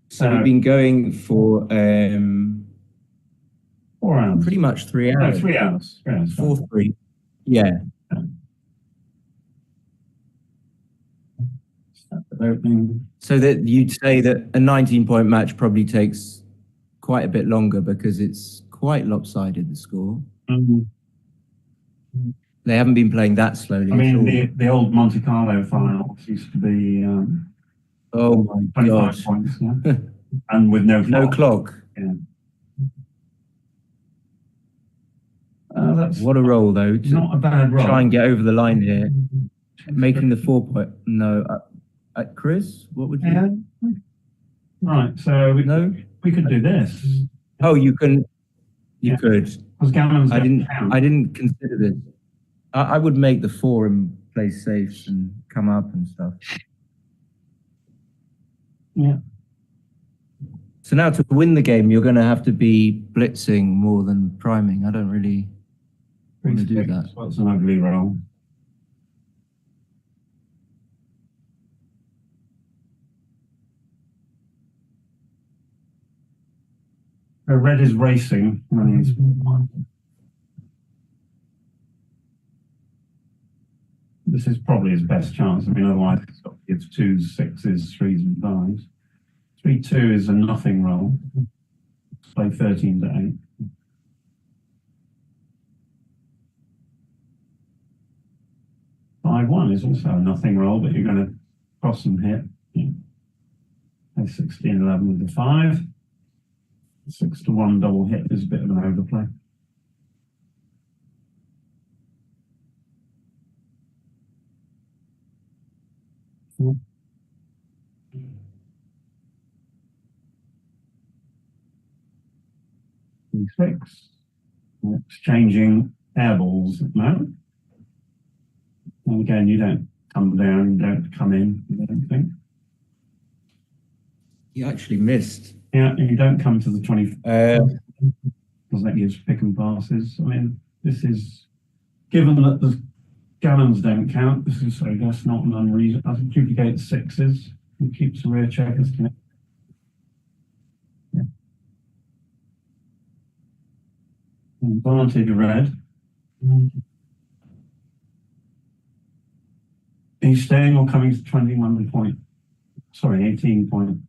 So we've been going for 4 hours. pretty much 3 hours. No, 3 hours. 3 hours. 4-3. Yeah. Opening. So that you'd say that a 19-point match probably takes quite a bit longer because it's quite lopsided, the score. They haven't been playing that slowly. I mean, the old Monte Carlo finals used to be oh my 25 God. points, yeah? And with no clock. No clock. Yeah. That's What a roll, though. To not a bad roll. try and get over the line here. Making the 4 point. No. Chris, what would you? Yeah. Right, so we could do this. Oh, you can. You could. Because gammon's I don't count. didn't consider this. I would make the 4 and play safes and come up and stuff. Yeah. So now to win the game, you're going to have to be blitzing more than priming. I don't really want to do that. That's an ugly roll. Red is racing. This is probably his best chance. I mean, otherwise it's 2s, 6s, 3s, and 5s. 3-2 is a nothing roll. Play 13 to 8. 5-1 is also a nothing roll, but you're going to cross and hit. Yeah. Play 16-11 with the 5. 6 to 1 double hit is a bit of an overplay. E6. Exchanging air balls at the moment. And again, you don't come down, you don't come in, I don't think. You actually missed. Yeah, you don't come to the 20. Because that gives pick and passes. I mean, this is, given that Gammons don't count. This is, so that's not an unreason. I think duplicate sixes and keeps the rear checkers connected. Yeah. Advantage red. Are you staying or coming to 21 point? Sorry, 18 point.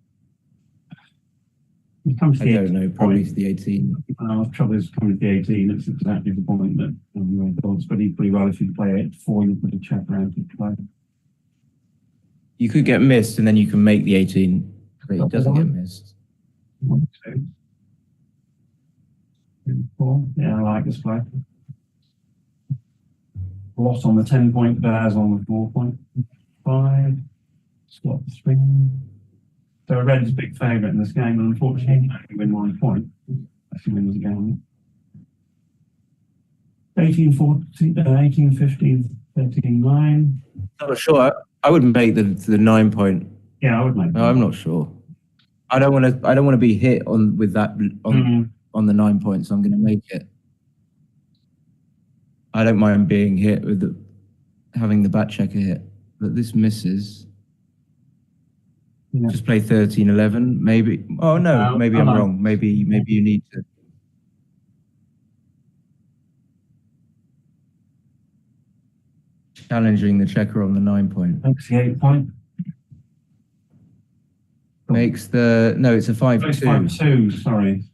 You come to I the don't know, probably to the 18. The trouble is coming to the 18, it's exactly the point that goals, but equally well, if you play 8-4, you put a check around to play. You could get missed and then you can make the 18, but it doesn't get missed. 1, 2, 3, 4. Yeah, I like this play. Lot on the 10 point, bears on the 4 point. 5, slot 3. So red's big favourite in this game, and unfortunately, you only win 1 point. If he wins the game. 18, 14, 18, 15, 13, 9. Not sure. I would make the 9 point. Yeah, I would make. No, I'm not sure. I don't want to be hit on with that on the 9 points. So I'm going to make it. I don't mind being hit with having the back checker hit, but this misses. Yeah. Just play 13, 11, maybe. Oh no, maybe I'm wrong. Maybe you need to. Challenging the checker on the 9 point. Makes the 8 point. Makes the it's a 5-2. 5-2. Sorry.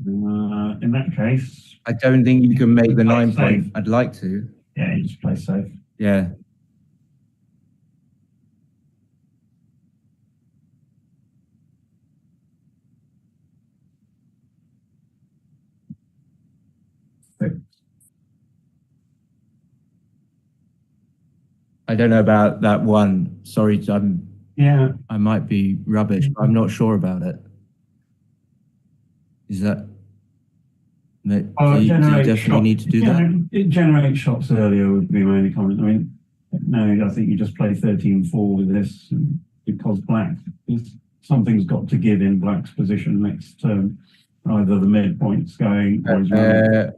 In that case, I don't think you can make the 9 point. I'd like to. Yeah, you just play safe. Yeah. I don't know about that one. Sorry, I might be rubbish, but I'm not sure about it. Is that? Do you definitely need to do that? It generates shots earlier would be my only comment. I mean, no, I think you just play 13-4 with this because something's got to give in black's position next turn. Either the midpoint's going or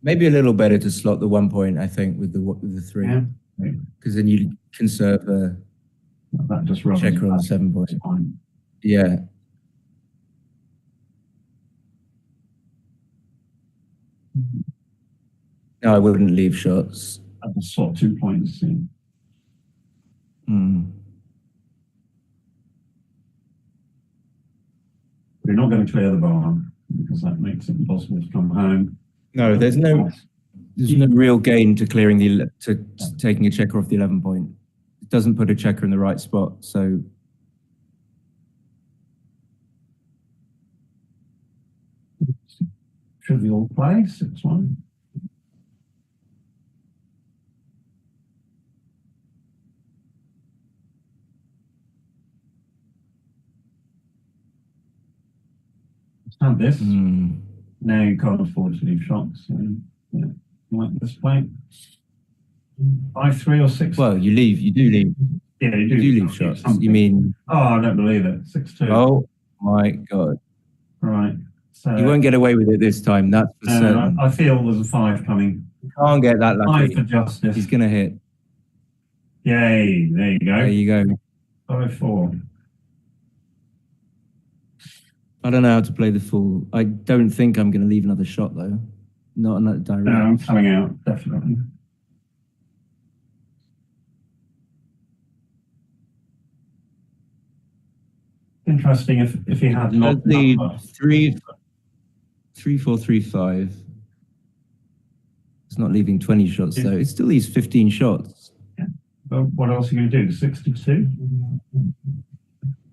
maybe a little better to slot the 1 point, I think, with the 3. Yeah. Because then you conserve that just checker on the 7 point. Yeah. No, I wouldn't leave shots. I'd just slot 2 points in. We're not going to clear the barn because that makes it impossible to come home. No, there's no real gain to clearing to taking a checker off the 11 point. It doesn't put a checker in the right spot, so. Trivial play, 6-1. Have this. Now you can't afford to leave shots. So, yeah, like this play. 5-3 or 6. Well, you do leave. Yeah, you do leave shots. Something. You mean? Oh, I don't believe it. 6-2. Oh my God! Right. So you won't get away with it this time. That's for certain. I feel there's a 5 coming. You can't get that lucky. 5 for justice. He's gonna hit. Yay! There you go. There you go. 5-4. I don't know how to play the fool. I don't think I'm going to leave another shot though. Not in that direction. No, I'm coming out definitely. Interesting if he had not the 3-4-3-5. It's not leaving 20 shots though. It still leaves 15 shots. Yeah. But what else are you going to do? 62?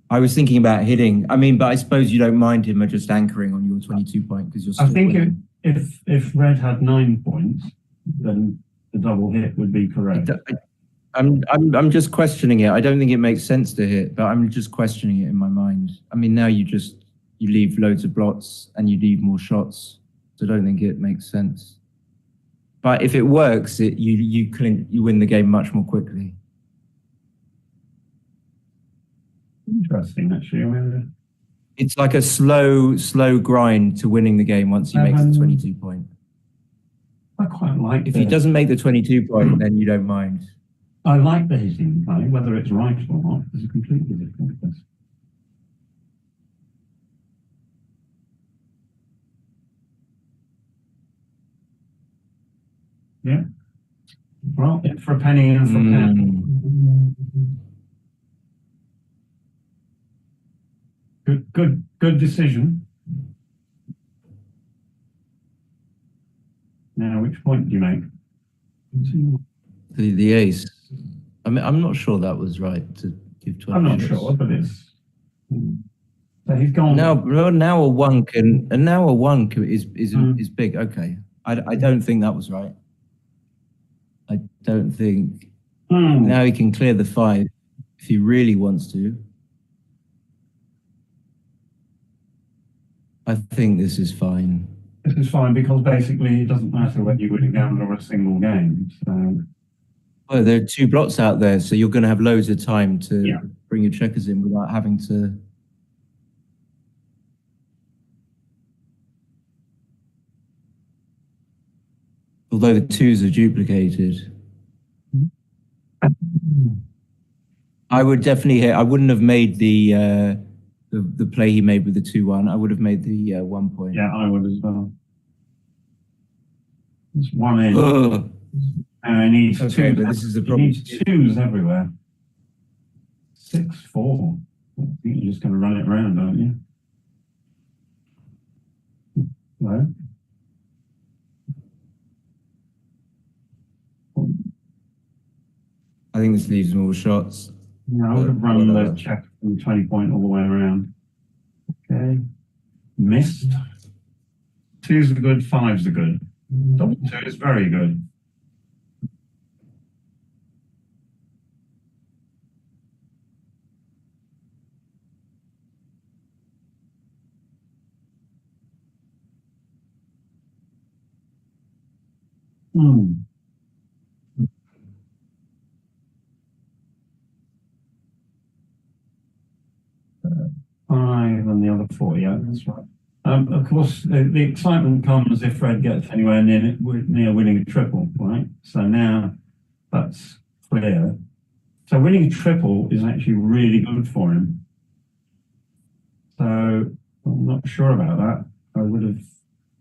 I was thinking about hitting. I mean, but I suppose you don't mind him just anchoring on your 22 point because you're still I think winning. if red had 9 points, then the double hit would be correct. I'm just questioning it. I don't think it makes sense to hit, but I'm just questioning it in my mind. I mean, now you leave loads of blots and you leave more shots. So I don't think it makes sense. But if it works, you win the game much more quickly. Interesting, actually. I mean, it's like a slow grind to winning the game once he makes the 22 point. I quite like. If he doesn't make the 22 point, then you don't mind. I like the hitting play, whether it's right or not is a completely different question. Yeah. Well, in for a penny, in for a pound. Good decision. Now, which point do you make? The ace. I mean, I'm not sure that was right to give 20. I'm not sure, but it's. So he's gone. Now a one can, and now a one can, is big. Okay, I don't think that was right. I don't think. Now he can clear the 5 if he really wants to. I think this is fine. This is fine because basically it doesn't matter whether you win a gamble or a single game. So. Well, there are 2 blots out there, so you're going to have loads of time to bring your checkers in without having to. Although the 2s are duplicated. I would definitely hit. I wouldn't have made the play he made with the 2-1. I would have made the 1 point. Yeah, I would as well. It's 1 in. And he needs okay, twos. But this is the problem. He needs 2s everywhere. 6-4. I think you're just going to run it around, aren't you? No. I think this leaves more shots. Yeah, I would have run the check from 20 point all the way around. Okay. Missed. 2s are good, 5s are good. Double 2 is very good. Five and the other 4, yeah, that's right. Of course, the excitement comes if Fred gets anywhere near winning a triple, right? So now that's clear. So winning a triple is actually really good for him. So I'm not sure about that. I would have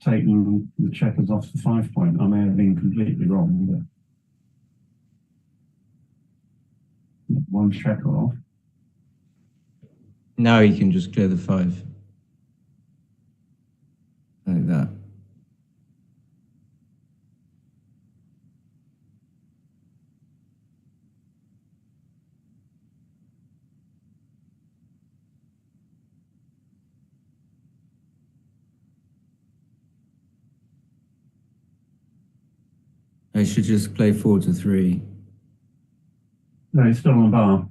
taken the checkers off the 5 point. I may have been completely wrong, but 1 checker off. Now he can just clear the 5. Like that. I should just play 4 to 3. No, he's still on the bar.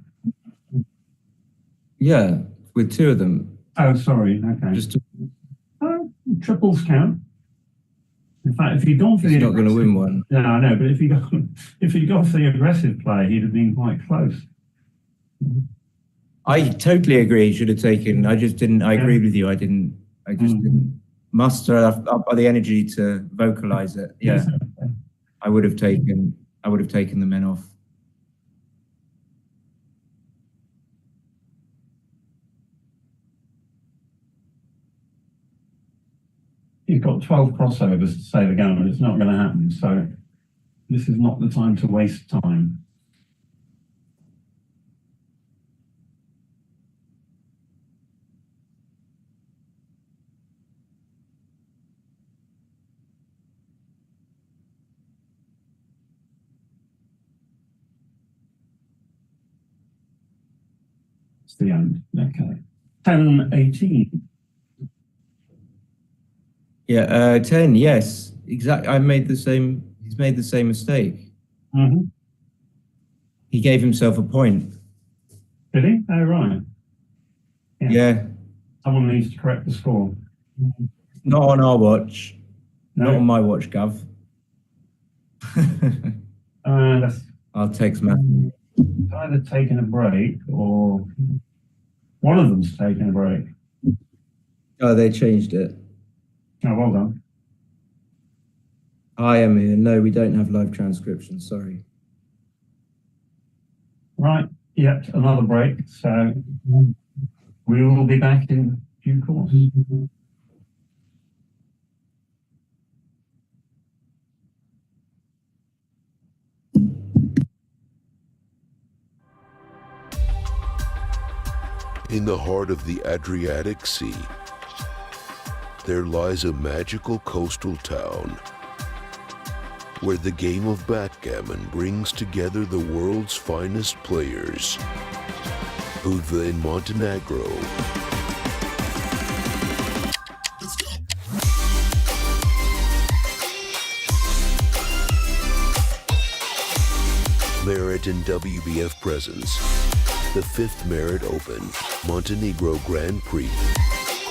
Yeah, with 2 of them. Oh, sorry. Okay. Just to, triples count. In fact, if he'd gone for he's the not going to win one. No, I know, but if he'd gone for the aggressive play, he'd have been quite close. I totally agree. He should have taken. I just didn't. I agreed with you. I just didn't muster up the energy to vocalize it. Yeah, I would have taken the men off. You've got 12 crossovers to save the game, and it's not going to happen. So this is not the time to waste time. It's the end. Okay. 10-18. Yeah, 10. Yes, exactly. He's made the same mistake. Mm-hmm. He gave himself a point. Did he? Oh, right. Yeah. Someone needs to correct the score. Not on our watch. No. Not on my watch, Gav. I'll text Matthew. It's either taking a break or one of them's taking a break. Oh, they changed it. Oh, well done. I am here. No, we don't have live transcription. Sorry. Right, yep, another break. So we will be back in due course. In the heart of the Adriatic Sea, there lies a magical coastal town where the game of backgammon brings together the world's finest players. Budva in Montenegro. Merit and WBF presents the 5th Merit Open Montenegro Grand Prix,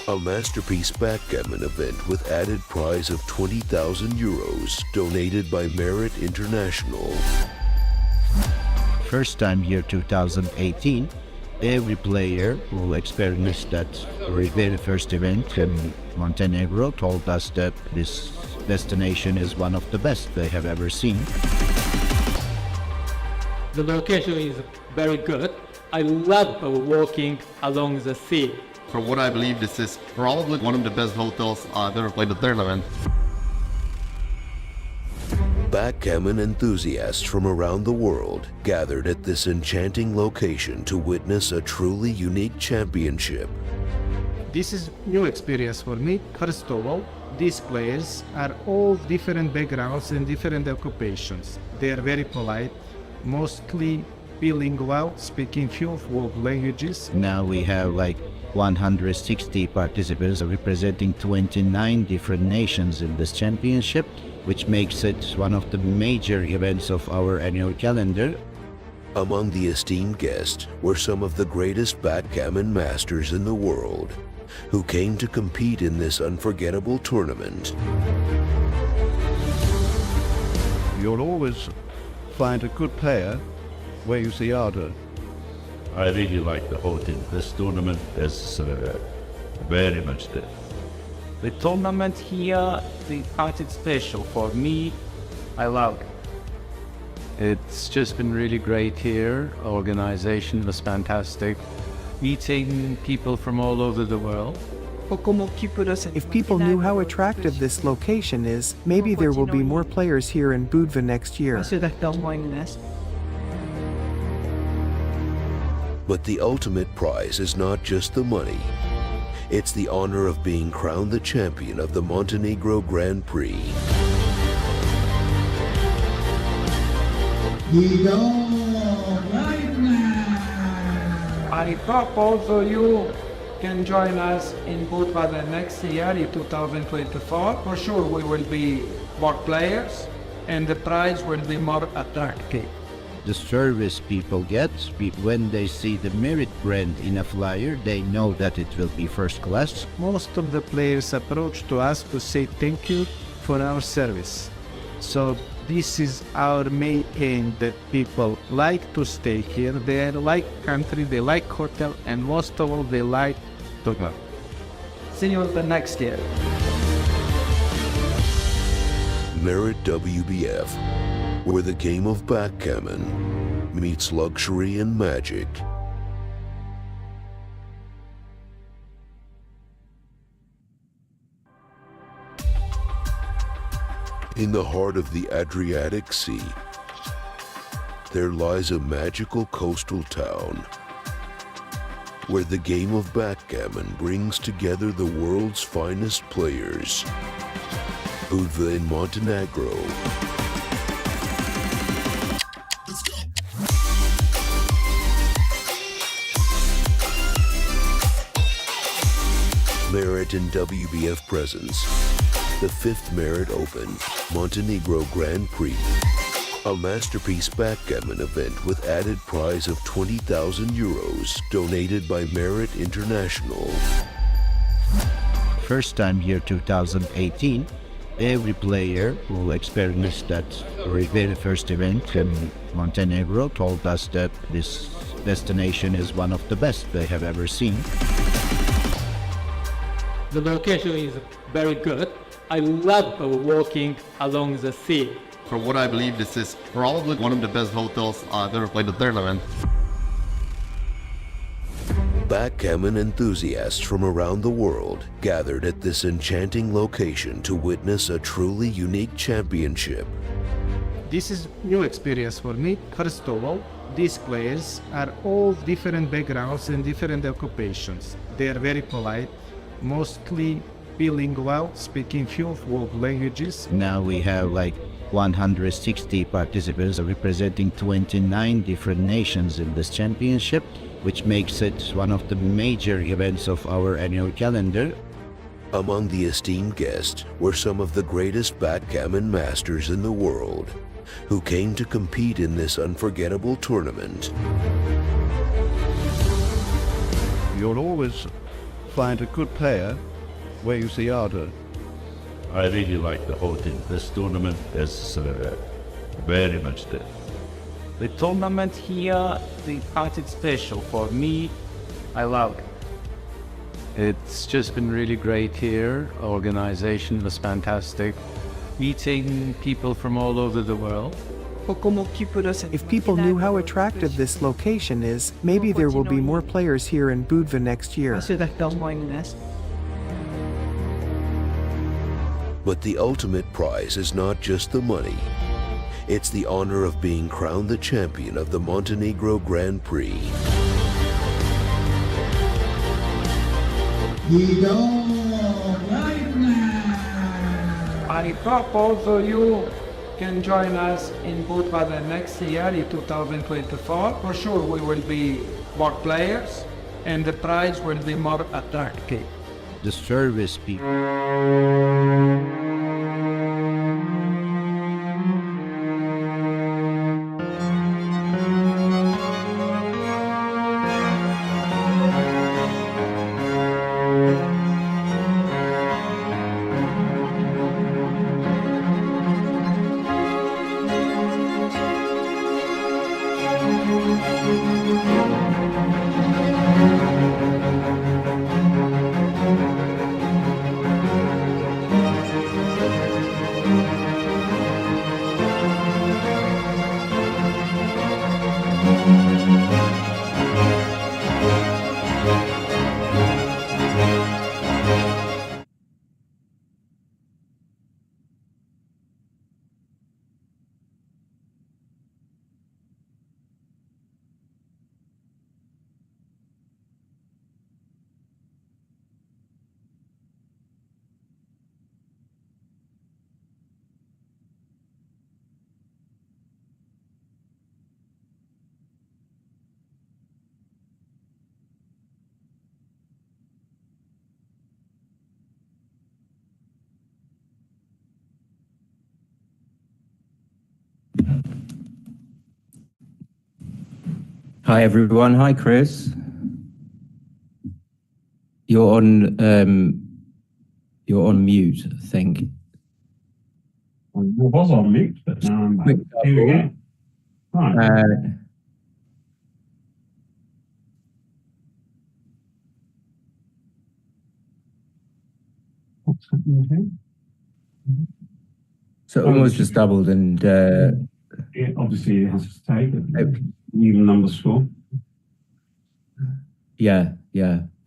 a masterpiece backgammon event with added prize of 20,000 euros donated by Merit International. First time year 2018, every player who experienced that very first event in Montenegro told us that this destination is one of the best they have ever seen. The location is very good. I love walking along the sea. For what I believe, this is probably one of the best hotels I've ever played a tournament. Backgammon enthusiasts from around the world gathered at this enchanting location to witness a truly unique championship. This is new experience for me. First of all, these players are all different backgrounds and different occupations. They are very polite, mostly bilingual, speaking few world languages. Now we have like 160 participants representing 29 different nations in this championship, which makes it one of the major events of our annual calendar. Among the esteemed guests were some of the greatest backgammon masters in the world, who came to compete in this unforgettable tournament. You'll always find a good player where you see harder. I really like the whole thing. This tournament is very much there. The tournament here, they part it special for me. I love it. It's just been really great here. Organization was fantastic. Meeting people from all over the world. If people knew how attractive this location is, maybe there will be more players here in Budva next year. But the ultimate prize is not just the money. It's the honor of being crowned the champion of the Montenegro Grand Prix. We go right now. I hope also you can join us in Budva the next year in 2024. For sure we will be more players and the prize will be more attractive. The service people get, when they see the Merit brand in a flyer, they know that it will be first class. Most of the players approach to us to say thank you for our service. So this is our main aim, that people like to stay here. They like country, they like hotel, and most of all they like to go. See you the next year. Merit WBF, where the game of backgammon meets luxury and magic. In the heart of the Adriatic Sea, there lies a magical coastal town where the game of backgammon brings together the world's finest players. Budva in Montenegro. Merit and WBF presents the 5th Merit Open Montenegro Grand Prix, a masterpiece backgammon event with added prize of 20,000 euros donated by Merit International. First time year 2018, every player who experienced that very first event in Montenegro told us that this destination is one of the best they have ever seen. The location is very good. I love walking along the sea. The location is very good. I love walking along the sea. From what I believe, this is probably one of the best hotels I've ever played the tournament. Backgammon enthusiasts from around the world gathered at this enchanting location to witness a truly unique championship. This is new experience for me. First of all, these players are all different backgrounds and different occupations. They are very polite, mostly bilingual, speaking few world languages. Now we have like 160 participants representing 29 different nations in this championship, which makes it one of the major events of our annual calendar. Among the esteemed guests were some of the greatest backgammon masters in the world, who came to compete in this unforgettable tournament. You'll always find a good player where you see harder. I really like the whole thing. This tournament is very much there. The tournament here, the part is special for me. I love it. It's just been really great here. Organization was fantastic. Meeting people from all over the world. If people knew how attractive this location is, maybe there will be more players here in Budva next year. But the ultimate prize is not just the money. It's the honor of being crowned the champion of the Montenegro Grand Prix. I hope also you can join us in Budva the next year in 2024. For sure we will be more players and the prize will be more attractive. The service people. Hi everyone. Hi Chris. You're on mute, I think. I was on mute, but now I'm back. Here we go. Right. What's happening here? So almost just doubled, and obviously it has to take an even number score. Yeah,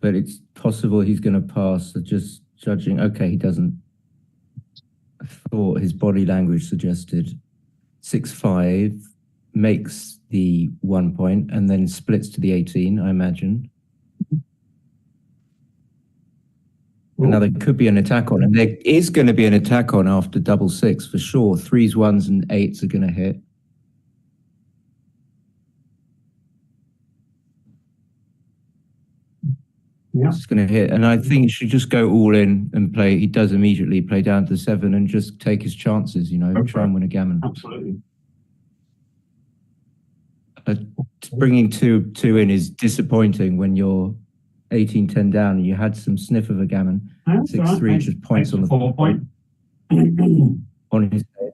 but it's possible he's going to pass. So just judging, okay, he doesn't. I thought his body language suggested 6-5 makes the 1 point and then splits to the 18, I imagine. Now there could be an attack on, and there is going to be an attack on after double 6 for sure. 3s, 1s, and 8s are going to hit. Yeah. It's going to hit, and I think he should just go all in and play. He does immediately play down to 7 and just take his chances, you know, try and win a gammon. Absolutely. Bringing two in is disappointing when you're 18-10 down and you had some sniff of a gammon. 6-3 just points on the 4 point. on his head.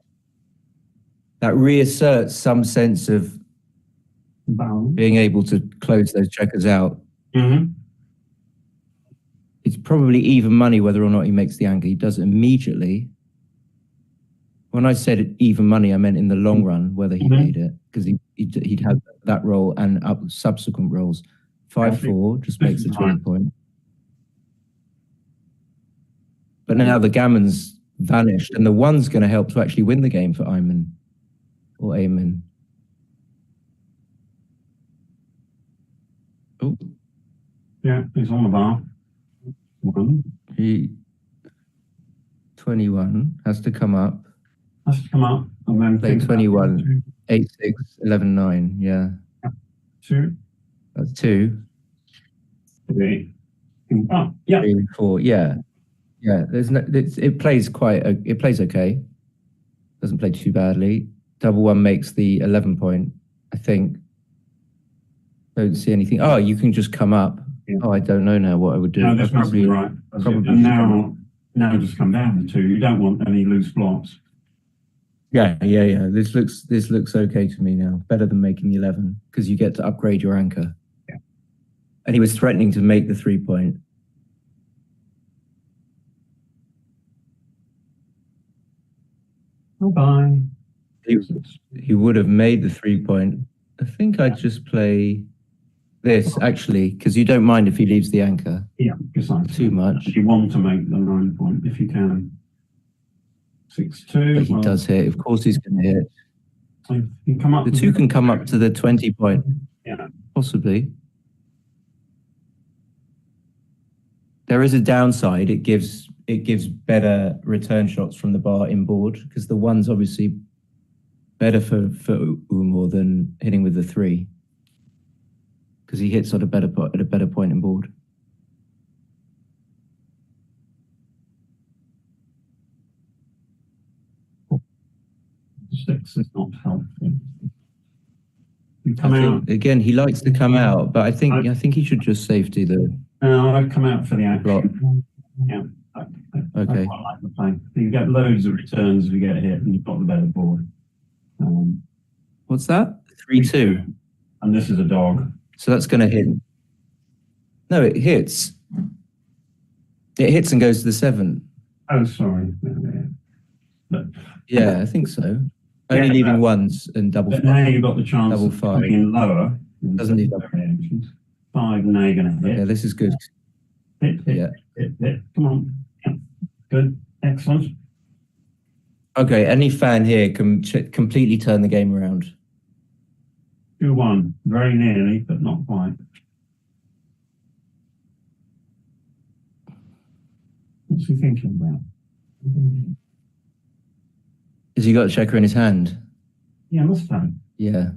That reasserts some sense of being able to close those checkers out. Mm-hmm. it's probably even money whether or not he makes the anchor. He does it immediately. When I said even money, I meant in the long run whether he made it, because he'd had that roll and up subsequent rolls. 5-4 just makes the 20 point. But now the gammon's vanished, and the one's going to help to actually win the game for Ayman or Ayman. Oh, Yeah, he's on the bar. 21 has to come up. Has to come up and then Play 21, 8-6, 11-9. Yeah. 2. That's 2. 3. Oh, yeah. 3, 4. Yeah. Yeah. There's no. It plays it plays okay. Doesn't play too badly. Double one makes the 11 point. I think. Don't see anything. Oh, you can just come up. Yeah. Oh, I don't know now what I would do. No, that's probably right. Probably. And now just come down to 2. You don't want any loose blocks. Yeah. This looks okay to me now. Better than making the 11 because you get to upgrade your anchor. Yeah. And he was threatening to make the 3 point. Oh, bye. He would have made the 3 point. I think I'd just play this actually because you don't mind if he leaves the anchor. Yeah, precisely. Too much. You want to make the 9 point if you can. 6-2. But he does hit. Of course, he's going to hit. So you come up. The 2 can come up to the 20 point. Yeah. Possibly. There is a downside. It gives better return shots from the bar inboard because the 1's obviously better for Umur than hitting with the 3 because he hits at a better point inboard. Six is not helpful. You come out again. He likes to come out, but I think he should just safety the. No, I'd come out for the action. Yeah. Okay. I quite like the play. You get loads of returns if you get hit, and you've got the better board. What's that? 3-2. And this is a dog. So that's going to hit. No, it hits. It hits and goes to the 7. Oh, sorry. Yeah, I think so. Only leaving 1s and double 5. Now you've got the chance double of 5. coming in lower. Doesn't need double 5, now you're going to hit. Yeah, this is good. Hit. Come on. Yeah. Good. Excellent. Okay, any fan here can completely turn the game around. 2-1. Very nearly, but not quite. What's he thinking about? Has he got a checker in his hand? Yeah, must have. Yeah.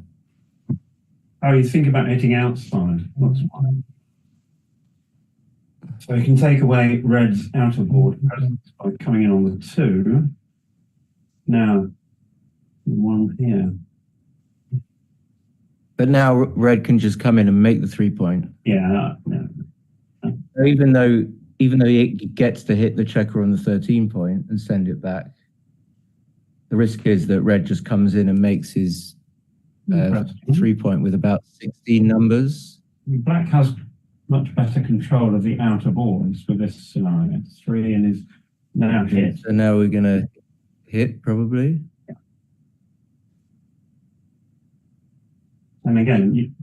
Oh, you think about hitting outside. That's fine. So you can take away red's outer board presence by coming in on the 2. Now, 1 here. But now red can just come in and make the 3 point. Yeah. Even though he gets to hit the checker on the 13 point and send it back, the risk is that red just comes in and makes his 3 point with about 16 numbers. Black has much better control of the outer boards with this scenario. 3 and is now hit. So now we're going to hit probably. Yeah. And again,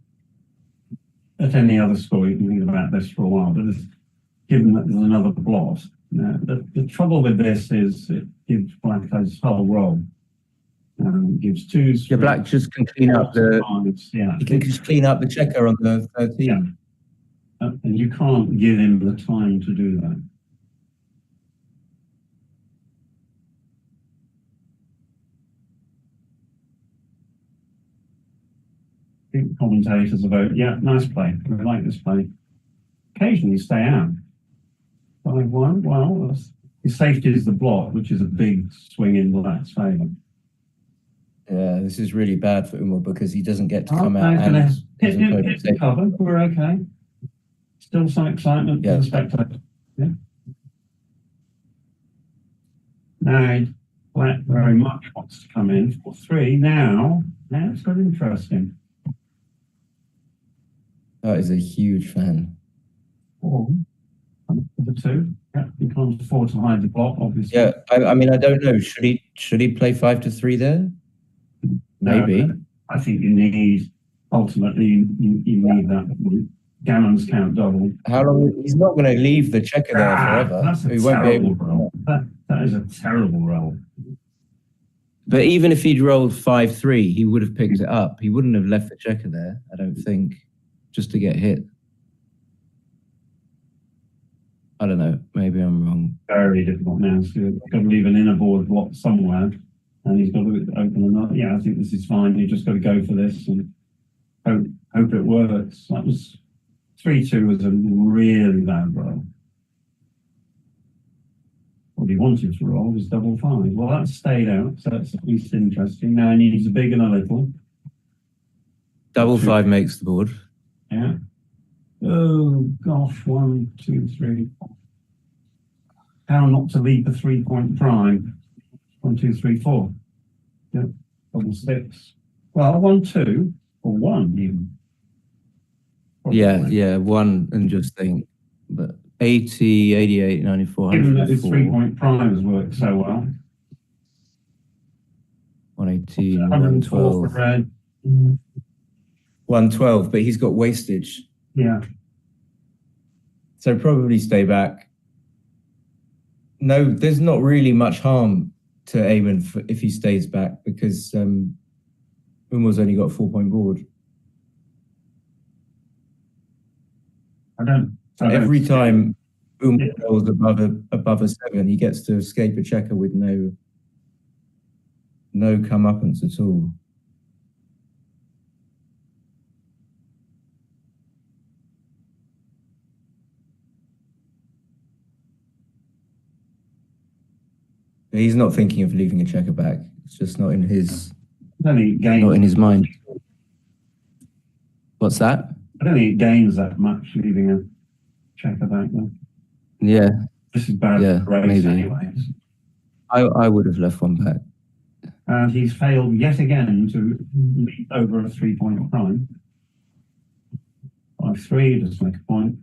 at any other score, you can think about this for a while, but given that there's another blot, the trouble with this is it gives black his whole roll. It gives 2s. Yeah, black just can clean up the. 5s, yeah. He can just clean up the checker on the 13. Yeah. And you can't give him the time to do that. I think commentators about, yeah, nice play. We like this play. Occasionally stay out. 5-1, well, his safety is the block, which is a big swing in black's favour. Yeah, this is really bad for Umur because he doesn't get to come out and hit the cover. We're okay. Still some excitement for the spectators. Yeah. Now, black very much wants to come in for 3. Now it's got interesting. That is a huge fan. The the two. Yeah, he can't afford to hide the block, obviously. Yeah, I mean, I don't know. Should he play 5-3 there? Maybe. No, I think you need, ultimately, you need that. Gammon's count double. How long? He's not going to leave the checker there forever. That's a He won't be terrible able. roll. That is a terrible roll. But even if he'd rolled 5-3, he would have picked it up. He wouldn't have left the checker there, I don't think, just to get hit. I don't know. Maybe I'm wrong. Very difficult now. So you've got to leave an inner board block somewhere, and he's got to open another. Yeah, I think this is fine. You just got to go for this and hope it works. That was 3-2 was a really bad roll. What he wanted to roll was 5-5. Well, that stayed out, so that's at least interesting. Now he needs a big and a little. 5-5 makes the board. Yeah. Oh gosh, 1, 2, 3. How not to leap a 3-point prime? 1, 2, 3, 4. Yep. 6. Well, 1, 2, or 1 even. Probably. Yeah, 1 and just think. But 80, 88, 94, Given that his 3-point primes work so well. 118, 104 for 112. red. 112, but he's got wastage. Yeah. So probably stay back. No, there's not really much harm to Ayman if he stays back because Umur's only got a 4-point board. Every time Umur rolls above a 7, he gets to escape a checker with no comeuppance at all. He's not thinking of leaving a checker back. It's just not in his not in his mind. What's that? I don't think it gains that much leaving a checker back though. Yeah. This is bad Yeah, race maybe. anyways. I would have left one back. And he's failed yet again to leap over a 3-point prime. 5-3, just make a point.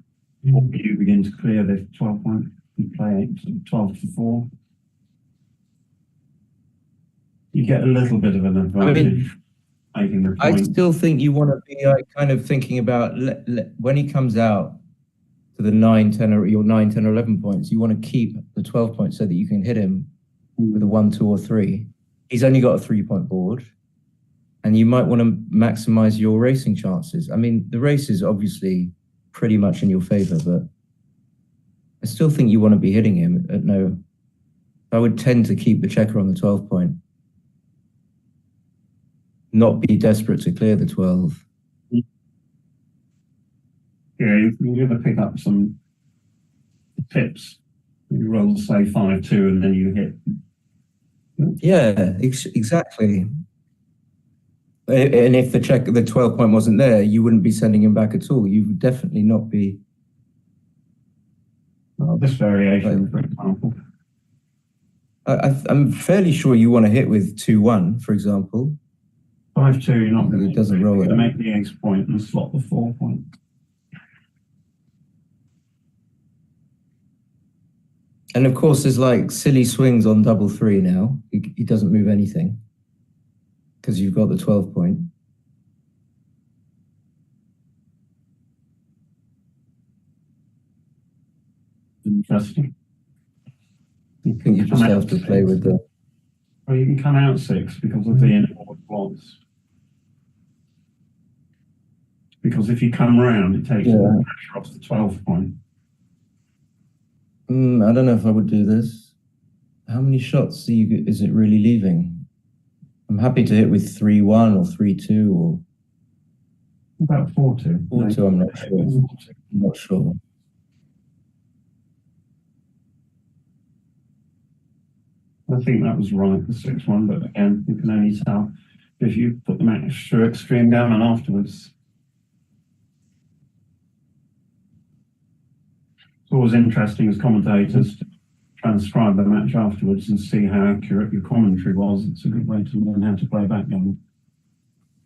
Or you begin to clear the 12-point and play 8, so 12-4. You get a little bit of an advantage. Making the I point. still think you want to be kind of thinking about when he comes out to the 9, 10, or your 9, 10, or 11 points, you want to keep the 12 points so that you can hit him with a 1, 2, or 3. He's only got a 3-point board, and you might want to maximize your racing chances. I mean, the race is obviously pretty much in your favor, but I still think you want to be hitting him at no. I would tend to keep the checker on the 12-point. Not be desperate to clear the 12. Yeah, you're going to pick up some tips. You roll, say, 5-2, and then you hit. Yeah, exactly. And if the 12-point wasn't there, you wouldn't be sending him back at all. You would definitely not be. Well, this variation, for example. I'm fairly sure you want to hit with 2-1, for example. 5-2, you're not going It doesn't roll it. make the ace-point and slot the 4-point. And of course, there's like silly swings on 3-3 now. He doesn't move anything because you've got the 12-point. Interesting. I think you just have to play with the. Well, you can come out 6 because of the inboard blocks. Because if you come round, it takes the pressure off the 12-point. I don't know if I would do this. How many shots is it really leaving? I'm happy to hit with 3-1 or 3-2 or. About 4-2. 4-2, I'm not sure. I'm not sure. I think that was right, the 6-1, but again, you can only tell if you put the match through extreme down afterwards. It's always interesting as commentators to transcribe the match afterwards and see how accurate your commentary was. It's a good way to learn how to play backgammon.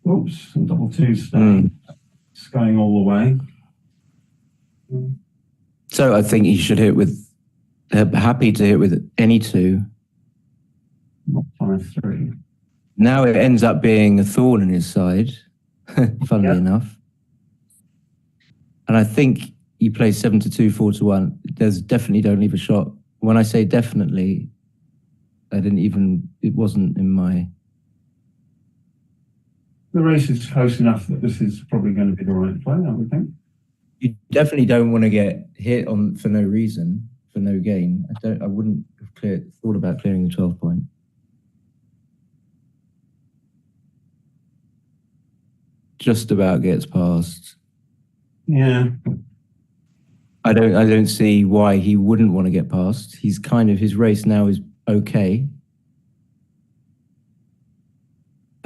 Oops, and 2-2 staying. It's going all the way. So I think he should hit with, happy to hit with any two. Not 5-3. Now it ends up being a thorn in his side, funnily enough. And I think you play 7-2, 4-1. There's definitely don't leave a shot. When I say definitely, it wasn't in my... The race is close enough that this is probably going to be the right play, I would think. You definitely don't want to get hit on for no reason, for no gain. I wouldn't have thought about clearing the 12 point. Just about gets past. Yeah. I don't see why he wouldn't want to get past. He's kind of, his race now is okay.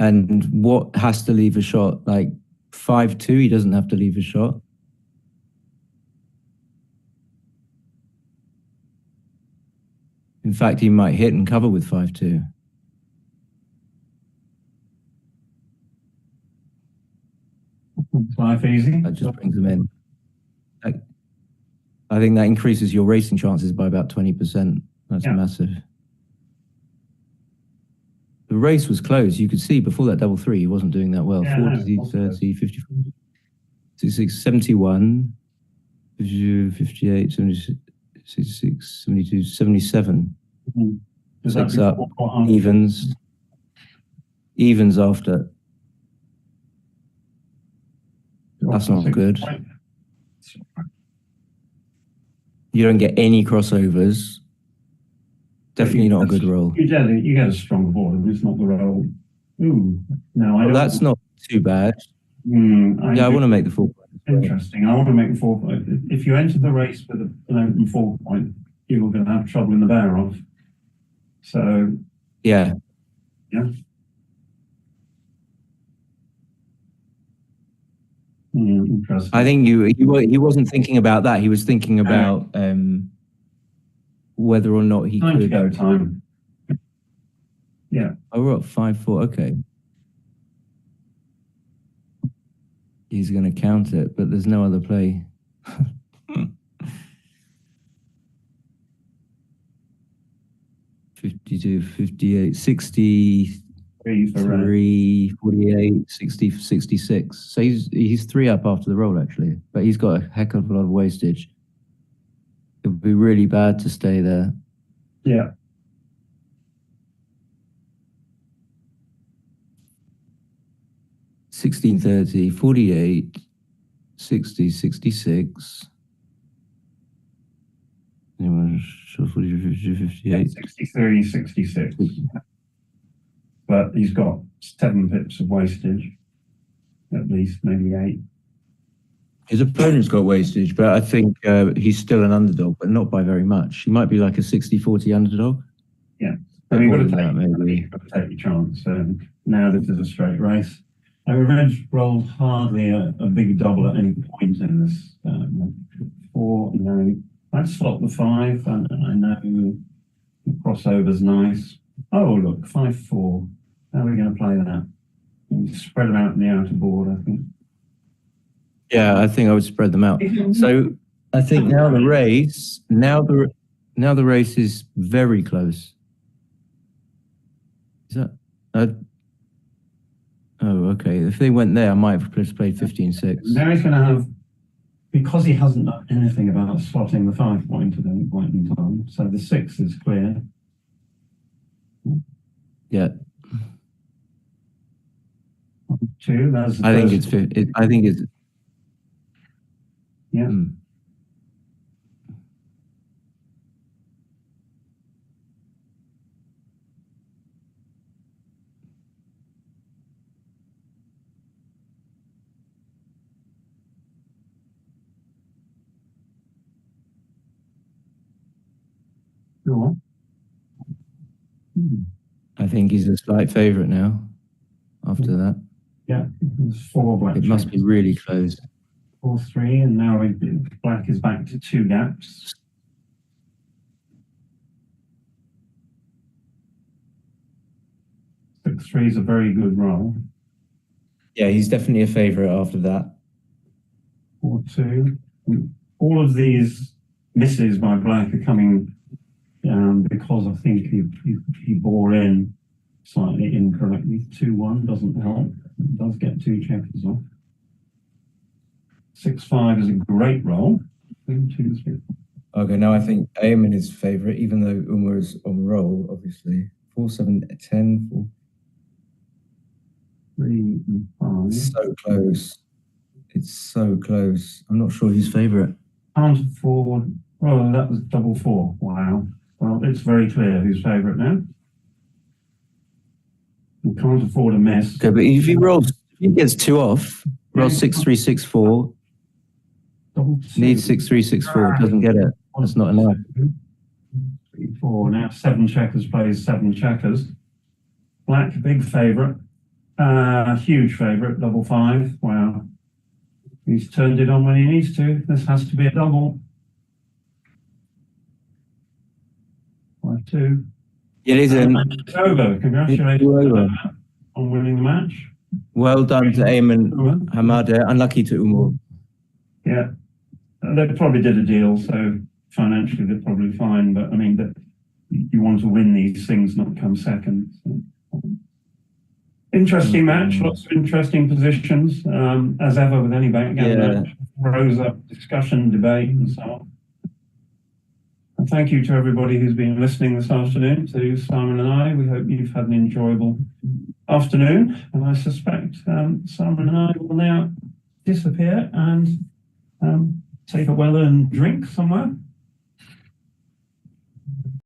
And what has to leave a shot? Like 5-2, he doesn't have to leave a shot. In fact, he might hit and cover with 5-2. Life easy. That just brings them in. I think that increases your racing chances by about 20%. That's massive. The race was close. You could see before that double three, he wasn't doing that well. 40, 30, 54, 66, 71, 58, 76, 66, 72, 77. Six up, evens after. That's not good. You don't get any crossovers. Definitely not a good roll. You get a strong board, it's not the roll. Ooh, no, I don't. That's not too bad. I want to make the 4 point. Interesting. I want to make the 4 point. If you enter the race with an open 4 point, you're going to have trouble in the bear off. So. Yeah. Interesting. I think he wasn't thinking about that. He was thinking about whether or not he could. Time to go, time. Yeah. Oh, we're at 5-4. Okay. He's going to count it, but there's no other play. 52, 58, 63, 48, 60, 66. So he's 3 up after the roll, actually. But he's got a heck of a lot of wastage. It would be really bad to stay there. Yeah. $16.30, 48, 60, 66. 58. 63, 66. But he's got 7 pips of wastage, at least, maybe 8. His opponent's got wastage, but I think he's still an underdog, but not by very much. He might be like a 60-40 underdog. Yeah. I mean, you've got to take your chance. Now this is a straight race. Reg rolled hardly a big double at any point in this. 4, I'd slot the 5, and I know the crossover's nice. Oh, look, 5-4. How are we going to play that? We spread them out in the outer board, I think. Yeah, I think I would spread them out. So I think now the race is very close. Is that? Oh, okay. If they went there, I might have just played 15-6. Now he's going to have, because he hasn't done anything about slotting the 5 point at any point in time. So the 6 is clear. Yeah. 2. That's. I think it's. Yeah. Sure. I think he's a slight favourite now. After that. Yeah. There's 4 black. It must be really close. 4-3, and now black is back to 2 gaps. Six 3 is a very good roll. Yeah, he's definitely a favourite after that. 4-2. All of these misses by black are coming because I think he bore in slightly incorrectly. 2-1 doesn't help. It does get 2 checkers off. 6-5 is a great roll. 2, 3. Okay, now I think Ayman is favourite, even though Umur is on roll, obviously. 4-7-10. 4. 3 and 5. So close. It's so close. I'm not sure who's favourite. Can't afford. Oh, that was 4-4. Wow. Well, it's very clear who's favourite now. We can't afford a miss. Okay, but if he gets 2 off, roll 6-3-6-4. Needs 6-3-6-4. Doesn't get it. That's not enough. 3-4. Now 7 checkers plays 7 checkers. Black, big favourite. Huge favourite. 5-5. Wow. He's turned it on when he needs to. This has to be a double. 5-2. It isn't. It's over. Congratulations on winning the match. Well done to Ayman Hamadeh. Unlucky to Umur. Yeah. They probably did a deal, so financially they're probably fine. But I mean, you want to win these things, not come second. So. Interesting match, lots of interesting positions, as ever with any backgammon match. Rose up discussion, debate, and so on. And thank you to everybody who's been listening this afternoon, to Simon and I. We hope you've had an enjoyable afternoon. And I suspect Simon and I will now disappear and take a well-earned drink somewhere.